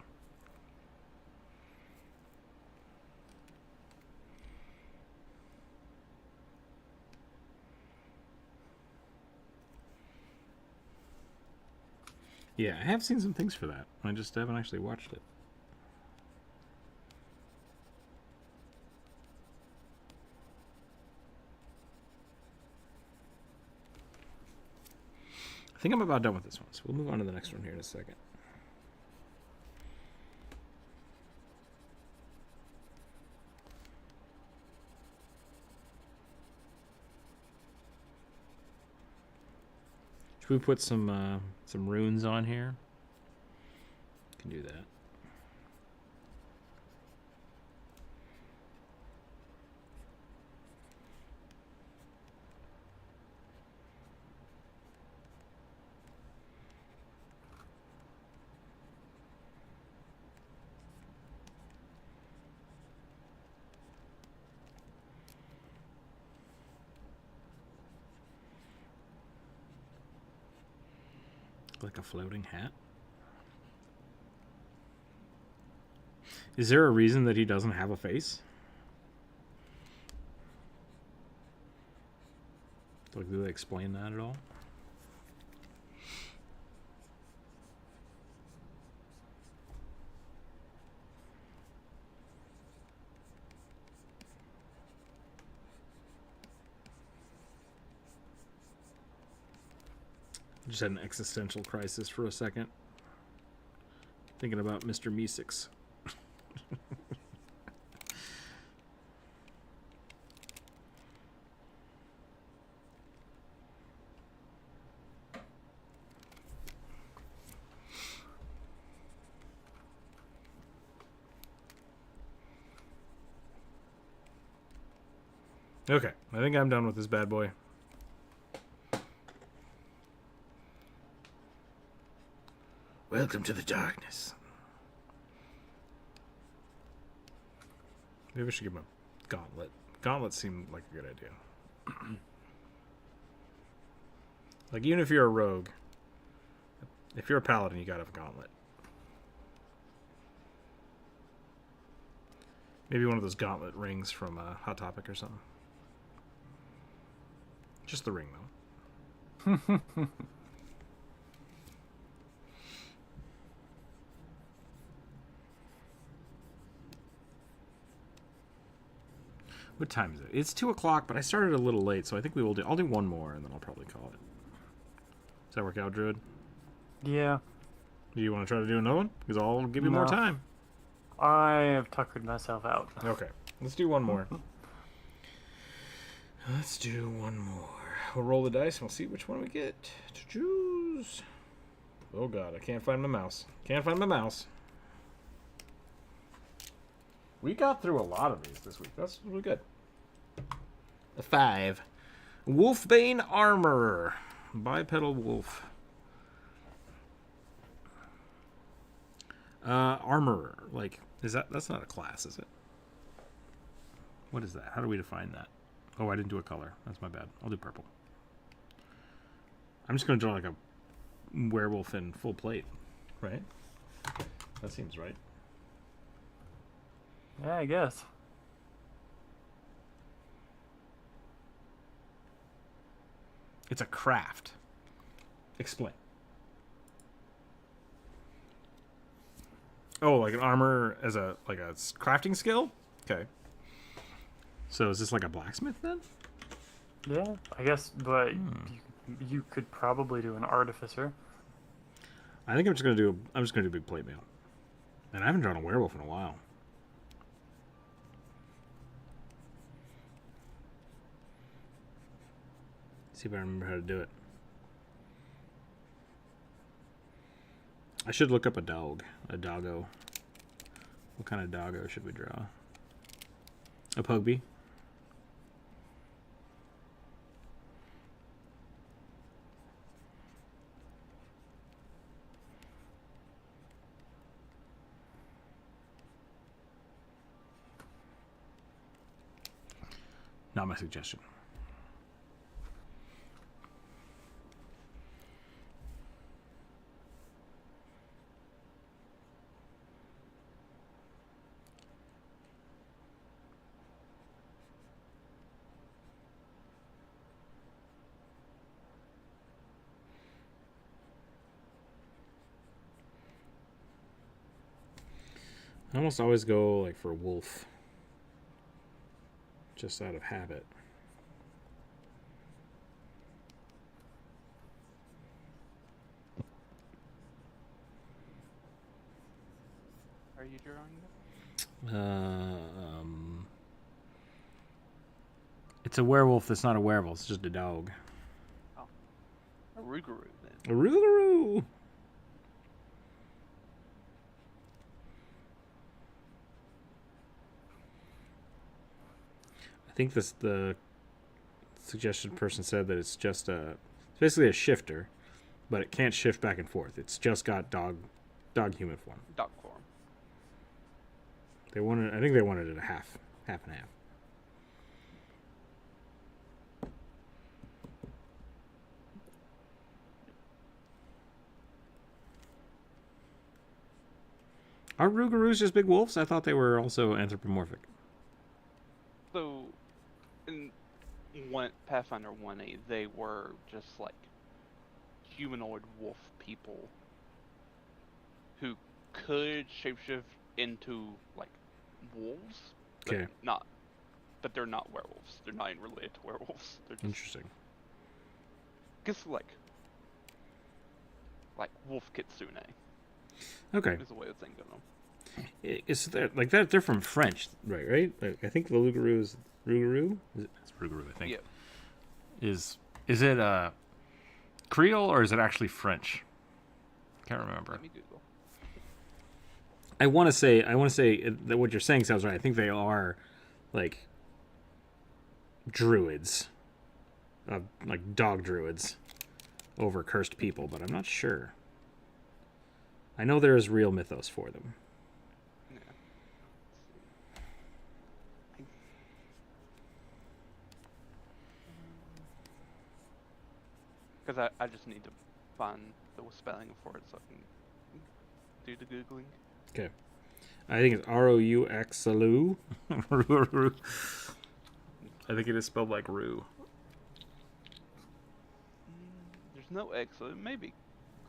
[SPEAKER 1] Yeah, I have seen some things for that. I just haven't actually watched it. I think I'm about done with this one, so we'll move on to the next one here in a second. Should we put some runes on here? Can do that. Like a floating hat? Is there a reason that he doesn't have a face? Like, do they explain that at all? Just had an existential crisis for a second. Thinking about Mr. Meeseeks. Okay, I think I'm done with this bad boy. Welcome to the darkness. Maybe I should give him a gauntlet. Gauntlets seem like a good idea. Like, even if you're a rogue, if you're a paladin, you gotta have a gauntlet. Maybe one of those gauntlet rings from Hot Topic or something. Just the ring, though. What time is it? It's 2 o'clock, but I started a little late, so I think we will do... I'll do one more, and then I'll probably call it. Does that work out, Druid?
[SPEAKER 3] Yeah.
[SPEAKER 1] Do you want to try to do another one? Because I'll give you more time.
[SPEAKER 3] I have tuckered myself out.
[SPEAKER 1] Okay. Let's do one more. Let's do one more. We'll roll the dice, and we'll see which one we get to choose. Oh, God. I can't find my mouse. Can't find my mouse. We got through a lot of these this week. That's really good. A 5. Wolfbane Armorer. Bipedal wolf. Armorer. Like, that's not a class, is it? What is that? How do we define that? Oh, I didn't do a color. That's my bad. I'll do purple. I'm just going to draw like a werewolf in full plate. Right? That seems right.
[SPEAKER 3] Yeah, I guess.
[SPEAKER 1] It's a craft. Explain. Oh, like an armor as a crafting skill? Okay. So is this like a blacksmith then?
[SPEAKER 3] Yeah, I guess, but you could probably do an artificer.
[SPEAKER 1] I think I'm just gonna do big plate mail. And I haven't drawn a werewolf in a while. See if I remember how to do it. I should look up a dog. A doggo. What kind of doggo should we draw? A pugby? Not my suggestion. I almost always go like for wolf, just out of habit.
[SPEAKER 2] Are you drawing that?
[SPEAKER 1] It's a werewolf that's not a werewolf. It's just a dog.
[SPEAKER 2] Oh, a Rookzer then.
[SPEAKER 1] A Rookzer0. I think the suggested person said that it's just it's basically a shifter, but it can't shift back and forth. It's just got dog human form.
[SPEAKER 2] Dog form.
[SPEAKER 1] I think they wanted it a half and half. Are Rookzer0s just big wolves? I thought they were also anthropomorphic.
[SPEAKER 2] So, in Pathfinder 1A, they were just like humanoid wolf people who could shapeshift into like wolves, but
[SPEAKER 1] Okay.
[SPEAKER 2] But they're not werewolves. They're not even related to werewolves. They're just,
[SPEAKER 1] Interesting.
[SPEAKER 2] I guess like wolf kitsune.
[SPEAKER 1] Okay.
[SPEAKER 2] Is the way of thinking of them.
[SPEAKER 1] Is that like that? They're from French, right? Like, I think the Rookzer0 is Rookzer0. It's Rookzer0, I think.
[SPEAKER 2] Yep.
[SPEAKER 1] Is it Creole or is it actually French? Can't remember.
[SPEAKER 2] Let me Google.
[SPEAKER 1] I want to say that what you're saying sounds right. I think they are like druids, like dog druids over cursed people, but I'm not sure. I know there is real mythos for them.
[SPEAKER 2] Yeah. Because I just need to find the spelling for it so I can do the Googling.
[SPEAKER 1] Okay. I think it's Rouxlu. I think it is spelled like Rue.
[SPEAKER 2] There's no X, so it may be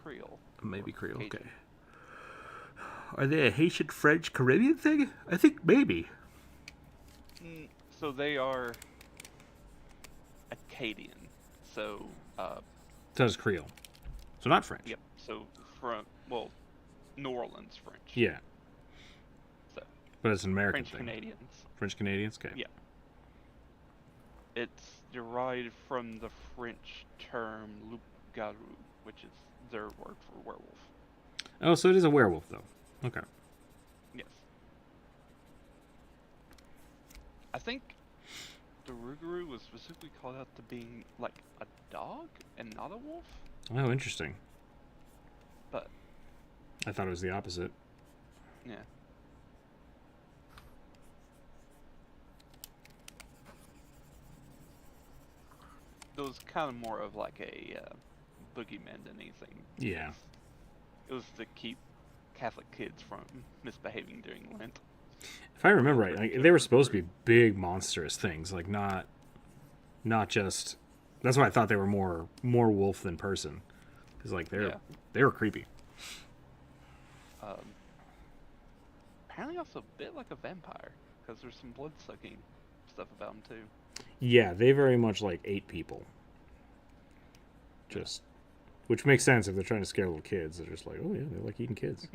[SPEAKER 2] Creole.
[SPEAKER 1] Maybe Creole,
[SPEAKER 2] Cajun.
[SPEAKER 1] okay. Are they a Haitian, French, Caribbean thing? I think maybe.
[SPEAKER 2] So they are Acadian. So,
[SPEAKER 1] So is Creole. So not French.
[SPEAKER 2] yep. So New Orleans French.
[SPEAKER 1] Yeah.
[SPEAKER 2] So
[SPEAKER 1] But it's an American
[SPEAKER 2] French
[SPEAKER 1] thing.
[SPEAKER 2] Canadians.
[SPEAKER 1] French Canadians? Okay.
[SPEAKER 2] Yeah. It's derived from the French term loup-garou, which is their word for werewolf.
[SPEAKER 1] Oh, so it is a werewolf, though. Okay.
[SPEAKER 2] Yes. I think the Rookzer0 was specifically called out to being like a dog and not a wolf.
[SPEAKER 1] Oh, interesting.
[SPEAKER 2] But
[SPEAKER 1] I thought it was the opposite.
[SPEAKER 2] yeah. It was kind of more of like a boogeyman than anything.
[SPEAKER 1] Yeah.
[SPEAKER 2] It was to keep Catholic kids from misbehaving during Lent.
[SPEAKER 1] If I remember right, like, they were supposed to be big, monstrous things. Like, not just... That's why I thought they were more wolf than person. Because, like, they were creepy.
[SPEAKER 2] Apparently also a bit like a vampire, because there's some blood-sucking stuff about them, too.
[SPEAKER 1] Yeah, they very much, like, ate people. Just... Which makes sense if they're trying to scare little kids. They're just like, oh, yeah, they like eating kids.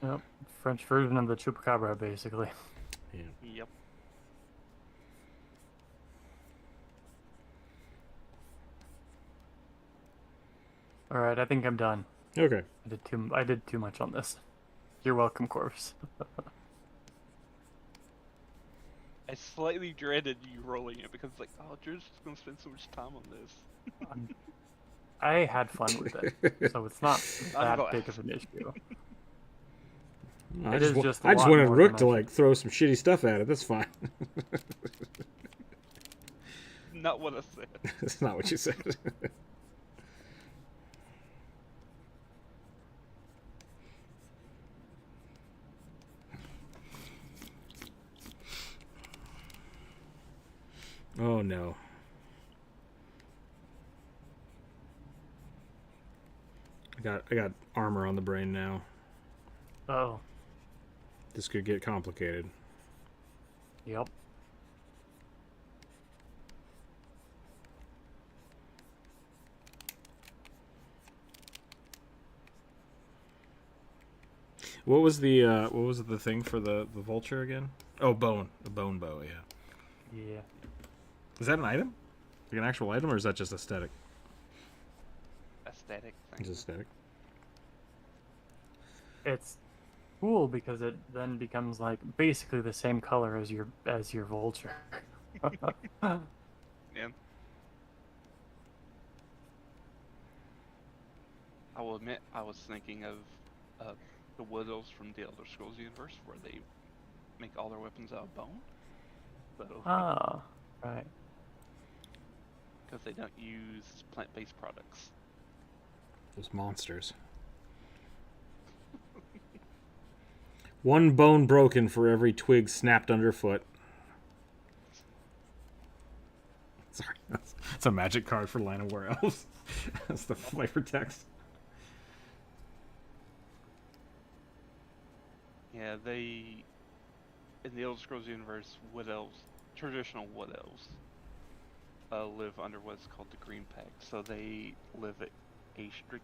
[SPEAKER 3] Yep. French version of the chupacabra, basically.
[SPEAKER 1] Yeah.
[SPEAKER 2] Yep.
[SPEAKER 3] All right, I think I'm done.
[SPEAKER 1] Okay.
[SPEAKER 3] I did too much on this. You're welcome, Corvus.
[SPEAKER 2] I slightly dreaded you rolling it, because like, oh, Drew's just going to spend so much time on this.
[SPEAKER 3] I had fun with it, so it's not
[SPEAKER 2] I'm
[SPEAKER 3] that
[SPEAKER 2] glad.
[SPEAKER 3] big of an issue.
[SPEAKER 1] I
[SPEAKER 3] It
[SPEAKER 1] just,
[SPEAKER 3] is just a
[SPEAKER 1] I just
[SPEAKER 3] lot
[SPEAKER 1] wanted
[SPEAKER 3] more
[SPEAKER 1] Rook
[SPEAKER 3] than
[SPEAKER 1] to,
[SPEAKER 3] I
[SPEAKER 1] like, throw some shitty stuff at it. That's fine.
[SPEAKER 2] Not what I said.
[SPEAKER 1] That's not what you said. Oh, no. I got armor on the brain now.
[SPEAKER 3] Oh,
[SPEAKER 1] This could get complicated.
[SPEAKER 3] Yep.
[SPEAKER 1] What was the thing for the vulture again? Oh, bone. The bone bow, yeah.
[SPEAKER 3] Yeah.
[SPEAKER 1] Is that an item? Like an actual item, or is that just aesthetic?
[SPEAKER 2] Aesthetic thing.
[SPEAKER 1] It's aesthetic.
[SPEAKER 3] It's cool because it then becomes like basically the same color as your vulture.
[SPEAKER 2] Yeah. I will admit, I was thinking of the Wood Elves from the Elder Scrolls universe, where they make all their weapons out of bone. So,
[SPEAKER 3] Ah, right.
[SPEAKER 2] because they don't use plant-based products.
[SPEAKER 1] Those monsters. One bone broken for every twig snapped underfoot. Sorry, that's a magic card for Line of War Elves. That's the flavor text.
[SPEAKER 2] Yeah, they in the Elder Scrolls universe, Wood Elves, traditional Wood Elves, live under what's called the Green Pact. So they live a strict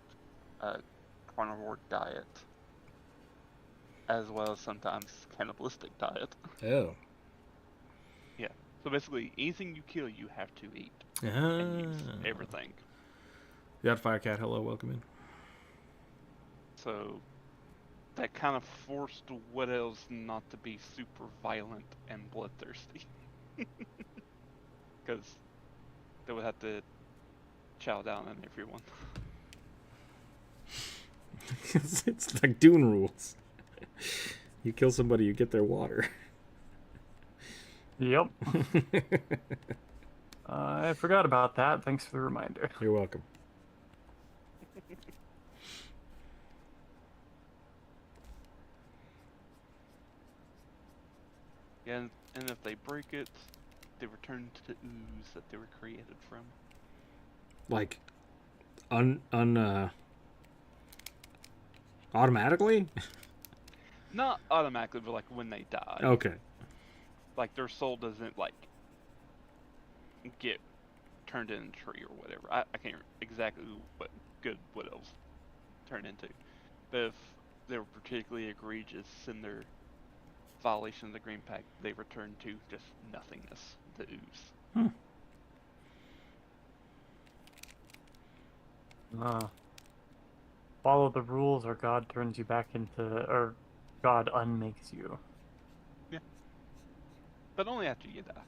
[SPEAKER 2] carnivore diet, as well as sometimes cannibalistic diet.
[SPEAKER 1] Oh.
[SPEAKER 2] Yeah. So basically, anything you kill, you have to eat.
[SPEAKER 1] Ah.
[SPEAKER 2] And use everything.
[SPEAKER 1] You got Firecat. Hello, welcome in.
[SPEAKER 2] So that kind of forced Wood Elves not to be super violent and bloodthirsty. Because they would have to chow down on everyone.
[SPEAKER 1] It's like Dune rules. You kill somebody, you get their water.
[SPEAKER 3] Yep. I forgot about that. Thanks for the reminder.
[SPEAKER 1] You're welcome.
[SPEAKER 2] Yeah, and if they break it, they return to the ooze that they were created from.
[SPEAKER 1] Like, automatically?
[SPEAKER 2] Not automatically, but like when they die.
[SPEAKER 1] Okay.
[SPEAKER 2] Like their soul doesn't like get turned into a tree or whatever. I can't exactly what good Wood Elves turn into. But if they were particularly egregious in their violation of the Green Pact, they return to just nothingness, the ooze.
[SPEAKER 3] Follow the rules or God turns you back into, or God unmakes you.
[SPEAKER 2] Yeah. But only after you die.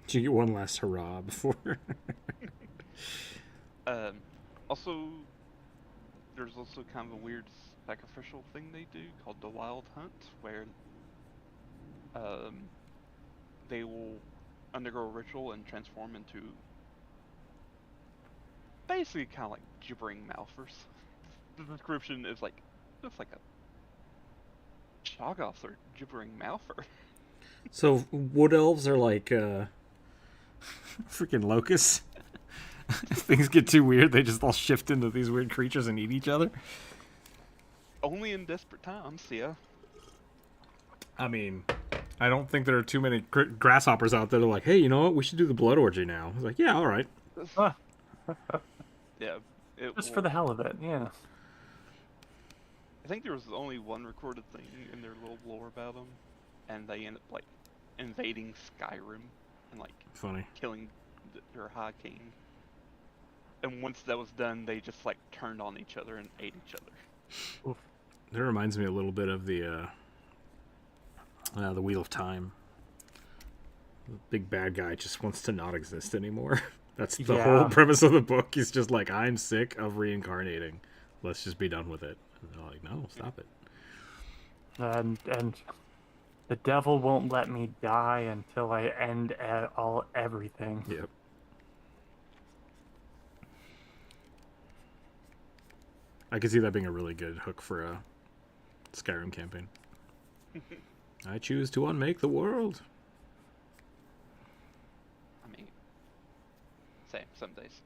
[SPEAKER 1] Did you get one last hurrah before?
[SPEAKER 2] Also, there's also kind of a weird sacrificial thing they do called the Wild Hunt, where they will undergo a ritual and transform into basically kind of like gibbering mouthers. The description is like, looks like a Shoggoths or gibbering mouther.
[SPEAKER 1] So Wood Elves are like freaking locusts. If things get too weird, they just all shift into these weird creatures and eat each other.
[SPEAKER 2] Only in desperate times, yeah.
[SPEAKER 1] I mean, I don't think there are too many grasshoppers out there that are like, hey, you know what? We should do the blood orgy now. It's like, yeah, all right.
[SPEAKER 2] Yeah.
[SPEAKER 3] Just for the hell of it, yeah.
[SPEAKER 2] I think there was only one recorded thing in their little lore about them, and they end up like invading Skyrim and like
[SPEAKER 1] Funny.
[SPEAKER 2] killing their High King. And once that was done, they just like turned on each other and ate each other.
[SPEAKER 3] Oof.
[SPEAKER 1] That reminds me a little bit of the Wheel of Time. The big bad guy just wants to not exist anymore. That's the whole premise of the book. He's just like, I'm sick of reincarnating. Let's just be done with it. And they're like, no, stop it.
[SPEAKER 3] And the devil won't let me die until I end everything.
[SPEAKER 1] Yep. I could see that being a really good hook for a Skyrim campaign. I choose to unmake the world.
[SPEAKER 2] I mean, same, some days.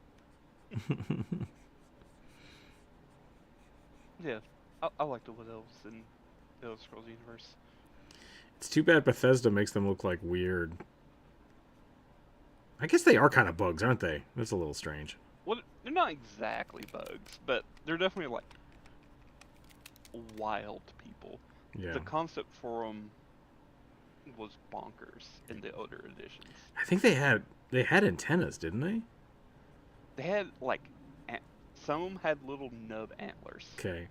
[SPEAKER 2] Yeah, I like the Wood Elves, and Elder Scrolls Universe.
[SPEAKER 1] It's too bad Bethesda makes them look like weird. I guess they are kind of bugs, aren't they? That's a little strange.
[SPEAKER 2] Well, they're not exactly bugs, but they're definitely like wild people.
[SPEAKER 1] Yeah.
[SPEAKER 2] The concept for them was bonkers in the older editions.
[SPEAKER 1] I think they had antennas, didn't they?
[SPEAKER 2] They had like some of them had little nub antlers.
[SPEAKER 1] Okay.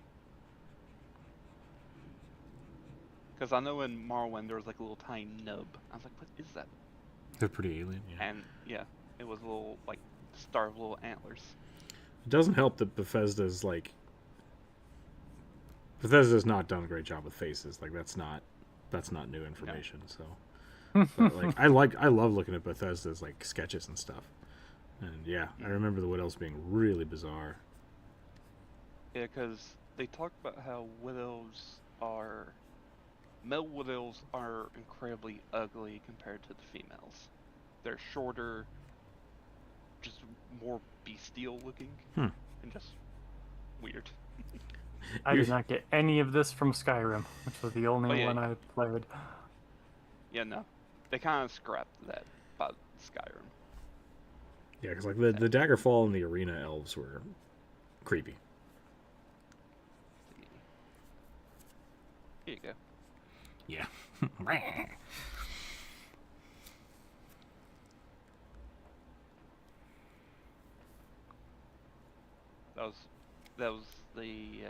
[SPEAKER 2] Because I know in Morrowind there was like a little tiny nub. I was like, what is that?
[SPEAKER 1] They're pretty alien, yeah.
[SPEAKER 2] And yeah, it was a little like star of little antlers.
[SPEAKER 1] It doesn't help that Bethesda's not done a great job with faces. Like that's not new information. No. So, but, like I love looking at Bethesda's like sketches and stuff. And yeah, I remember the Widows being really bizarre.
[SPEAKER 2] Yeah, because they talk about how male widows are incredibly ugly compared to the females. They're shorter, just more bestial looking, and just weird.
[SPEAKER 3] I did not get any of this from Skyrim, which was the only one I played.
[SPEAKER 2] Yeah, no. They kind of scrapped that by Skyrim.
[SPEAKER 1] Yeah, because like the Daggerfall and the Arena elves were creepy.
[SPEAKER 2] Here you go.
[SPEAKER 1] Yeah.
[SPEAKER 2] That was the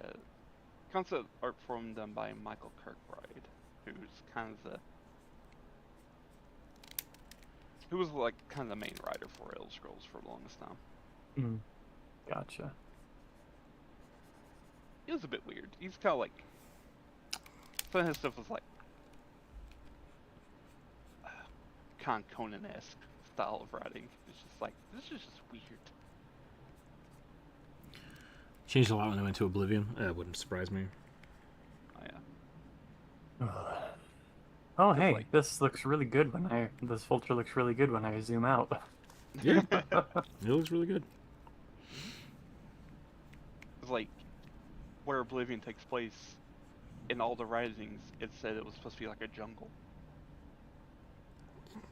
[SPEAKER 2] concept art form done by Michael Kirkbride, who's kind of who was like kind of the main writer for Elder Scrolls for the longest time.
[SPEAKER 3] Gotcha.
[SPEAKER 2] It was a bit weird. He's kind of like some of his stuff was like kind of Conan-esque style of writing. It's just like this is just weird.
[SPEAKER 1] Changed a lot when I went to Oblivion. That wouldn't surprise me.
[SPEAKER 2] Oh yeah.
[SPEAKER 3] Oh hey, this looks really good this vulture looks really good when I zoom out.
[SPEAKER 1] Yeah, it looks really good.
[SPEAKER 2] It's like where Oblivion takes place. In all the writings, it said it was supposed to be like a jungle.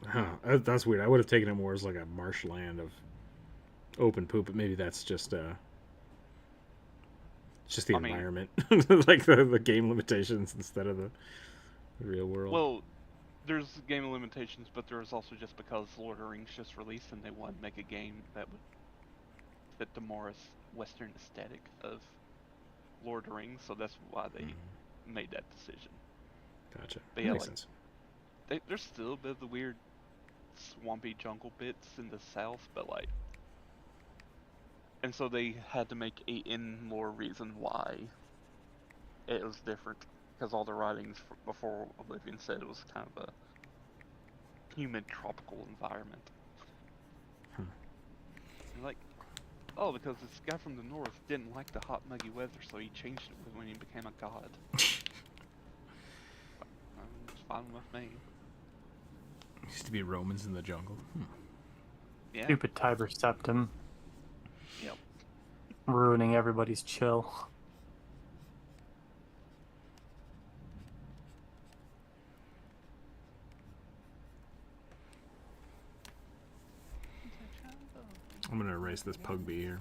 [SPEAKER 1] Huh, that's weird. I would have taken it more as like a marshland of open poop, but maybe that's just the environment, like the game limitations instead of the real world.
[SPEAKER 2] Well, there's game limitations, but there was also just because Lord of the Rings just released and they wanted to make a game that would fit the more Western aesthetic of Lord of the Rings, so that's why they made that decision.
[SPEAKER 1] Gotcha.
[SPEAKER 2] But
[SPEAKER 1] that makes sense.
[SPEAKER 2] There's still a bit of the weird swampy jungle bits in the south, but like, and so they had to make a in-lore reason why it was different, because all the writings before Oblivion said it was kind of a humid tropical environment. And like, oh, because this guy from the north didn't like the hot muggy weather, so he changed it when he became a god. It's fine with me.
[SPEAKER 1] Used to be Romans in the jungle.
[SPEAKER 2] Yeah.
[SPEAKER 3] Stupid Tiber Septim.
[SPEAKER 2] Yep.
[SPEAKER 3] Ruining everybody's chill.
[SPEAKER 1] I'm gonna erase this Pugby here.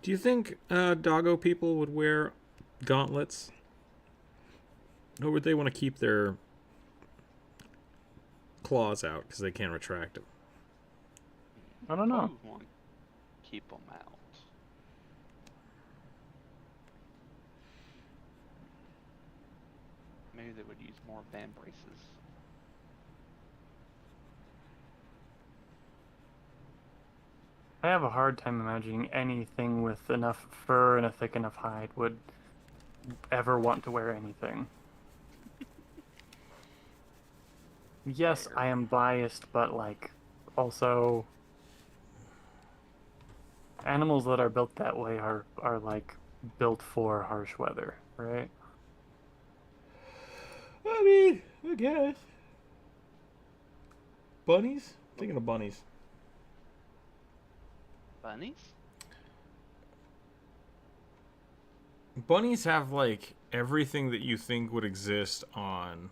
[SPEAKER 1] Do you think doggo people would wear gauntlets? Or would they want to keep their claws out because they can't retract them?
[SPEAKER 3] I don't know.
[SPEAKER 2] Probably want to keep them out. Maybe they would use more band braces.
[SPEAKER 3] I have a hard time imagining anything with enough fur and a thick enough hide would ever want to wear anything. Yes, I am biased, but like, also, animals that are built that way are like built for harsh weather, right?
[SPEAKER 1] I mean, I guess. Bunnies? Thinking of bunnies.
[SPEAKER 2] Bunnies?
[SPEAKER 1] Bunnies have, like, everything that you think would exist on...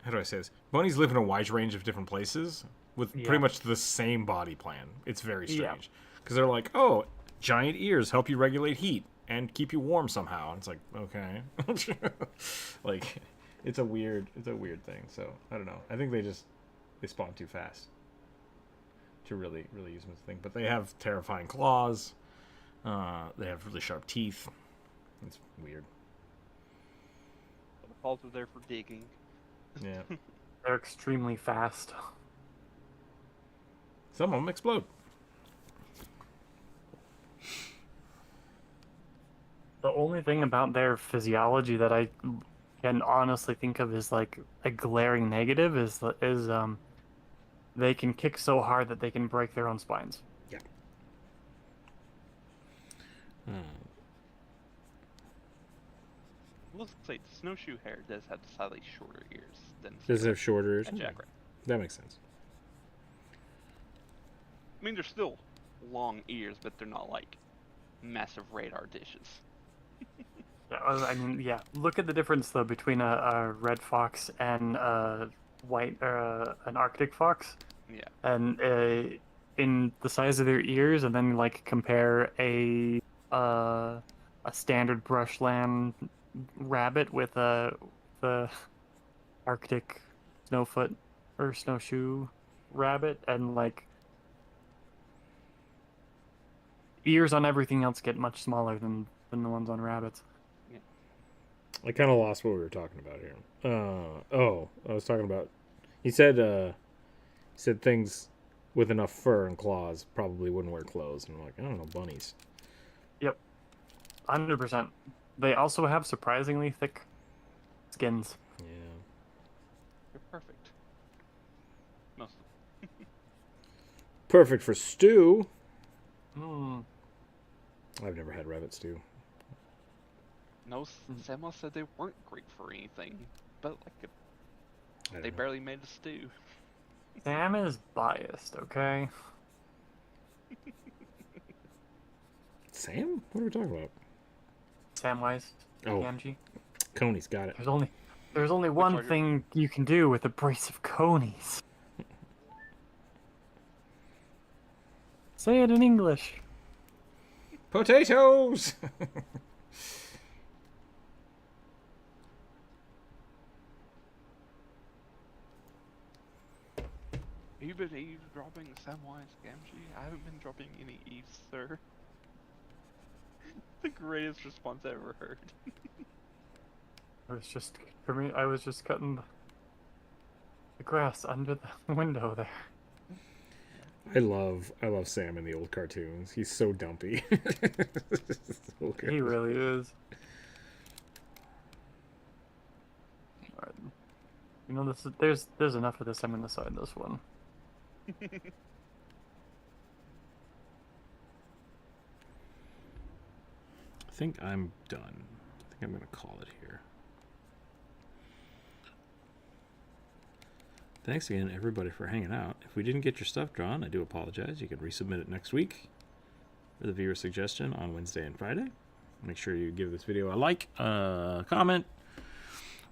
[SPEAKER 1] How do I say this? Bunnies live in a wide range of different places with pretty much the same body plan. It's very strange. Because they're like, oh, giant ears help you regulate heat and keep you warm somehow. And it's like, okay. Like, it's a weird thing. So, I don't know. I think they spawn too fast to really use them as a thing. But they have terrifying claws. They have really sharp teeth. It's weird.
[SPEAKER 2] The claws are there for digging.
[SPEAKER 1] Yeah.
[SPEAKER 3] They're extremely fast.
[SPEAKER 1] Some of them explode.
[SPEAKER 3] The only thing about their physiology that I can honestly think of is like a glaring negative is they can kick so hard that they can break their own spines.
[SPEAKER 1] Yeah.
[SPEAKER 2] Looks like snowshoe hare does have slightly shorter ears than.
[SPEAKER 1] Does it have shorter ears?
[SPEAKER 2] Jackrabbit.
[SPEAKER 1] That makes sense.
[SPEAKER 2] I mean, they're still long ears, but they're not like massive radar dishes.
[SPEAKER 3] Yeah, I mean, yeah. Look at the difference though between a red fox and a an Arctic fox.
[SPEAKER 2] Yeah.
[SPEAKER 3] And in the size of their ears, and then like compare a standard brushland rabbit with the Arctic snowfoot or snowshoe rabbit, and like ears on everything else get much smaller than the ones on rabbits.
[SPEAKER 2] Yeah.
[SPEAKER 1] I kind of lost what we were talking about here. I was talking about. He said things with enough fur and claws probably wouldn't wear clothes, and I'm like, I don't know, bunnies.
[SPEAKER 3] Yep, 100%. They also have surprisingly thick skins.
[SPEAKER 1] Yeah.
[SPEAKER 2] They're perfect. Most.
[SPEAKER 1] Perfect for stew.
[SPEAKER 3] Mm.
[SPEAKER 1] I've never had rabbit stew.
[SPEAKER 2] No, Samuel said they weren't great for anything, but like they
[SPEAKER 1] know.
[SPEAKER 2] barely made a stew.
[SPEAKER 3] Sam is biased, okay?
[SPEAKER 1] Sam? What are we talking about?
[SPEAKER 3] Samwise,
[SPEAKER 1] Oh.
[SPEAKER 3] KMG.
[SPEAKER 1] Coney's got it.
[SPEAKER 3] There's only one thing you can do with a brace of conies. Say it in English.
[SPEAKER 1] Potatoes!
[SPEAKER 2] Have you been eavesdropping Samwise Gamgee? I haven't been dropping any eaves, sir. The greatest response I ever heard.
[SPEAKER 3] I was just cutting the grass under the window there.
[SPEAKER 1] I love Sam in the old cartoons. He's so dumpy. So good.
[SPEAKER 3] He really is. Alright. You know, there's enough of this. I'm gonna side this one.
[SPEAKER 1] I think I'm done. I think I'm going to call it here. Thanks again, everybody, for hanging out. If we didn't get your stuff drawn, I do apologize. You can resubmit it next week for the viewer suggestion on Wednesday and Friday. Make sure you give this video a like, comment.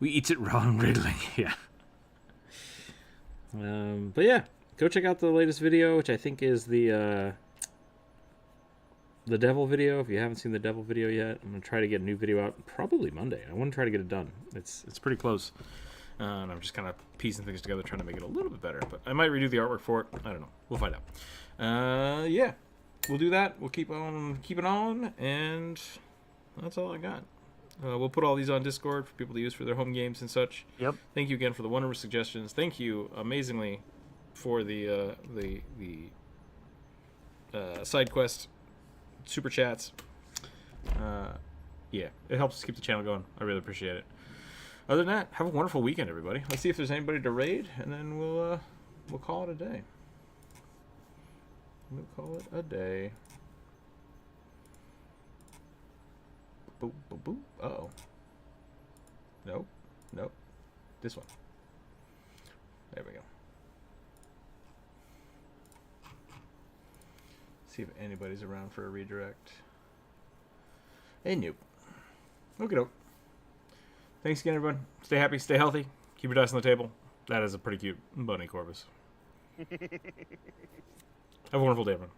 [SPEAKER 1] We eats it raw and riddling. Yeah. But yeah, go check out the latest video, which I think is the devil video. If you haven't seen the devil video yet, I'm gonna try to get a new video out probably Monday. I want to try to get it done. It's pretty close, and I'm just kind of piecing things together, trying to make it a little bit better. But I might redo the artwork for it. I don't know. We'll find out. Yeah, we'll do that. We'll keep it on, and that's all I got. We'll put all these on Discord for people to use for their home games and such.
[SPEAKER 3] Yep.
[SPEAKER 1] Thank you again for the wonderful suggestions. Thank you amazingly for the side quest super chats. Yeah, it helps us keep the channel going. I really appreciate it. Other than that, have a wonderful weekend, everybody. Let's see if there's anybody to raid, and then we'll call it a day. We'll call it a day. boop, boop, boop. Uh-oh. Nope. Nope. This one. There we go. See if anybody's around for a redirect. Hey, nope. Okie doke. Thanks again, everyone. Stay happy, stay healthy. Keep your dice on the table. That is a pretty cute bunny corvus. Have a wonderful day, everyone.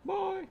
[SPEAKER 1] Bye.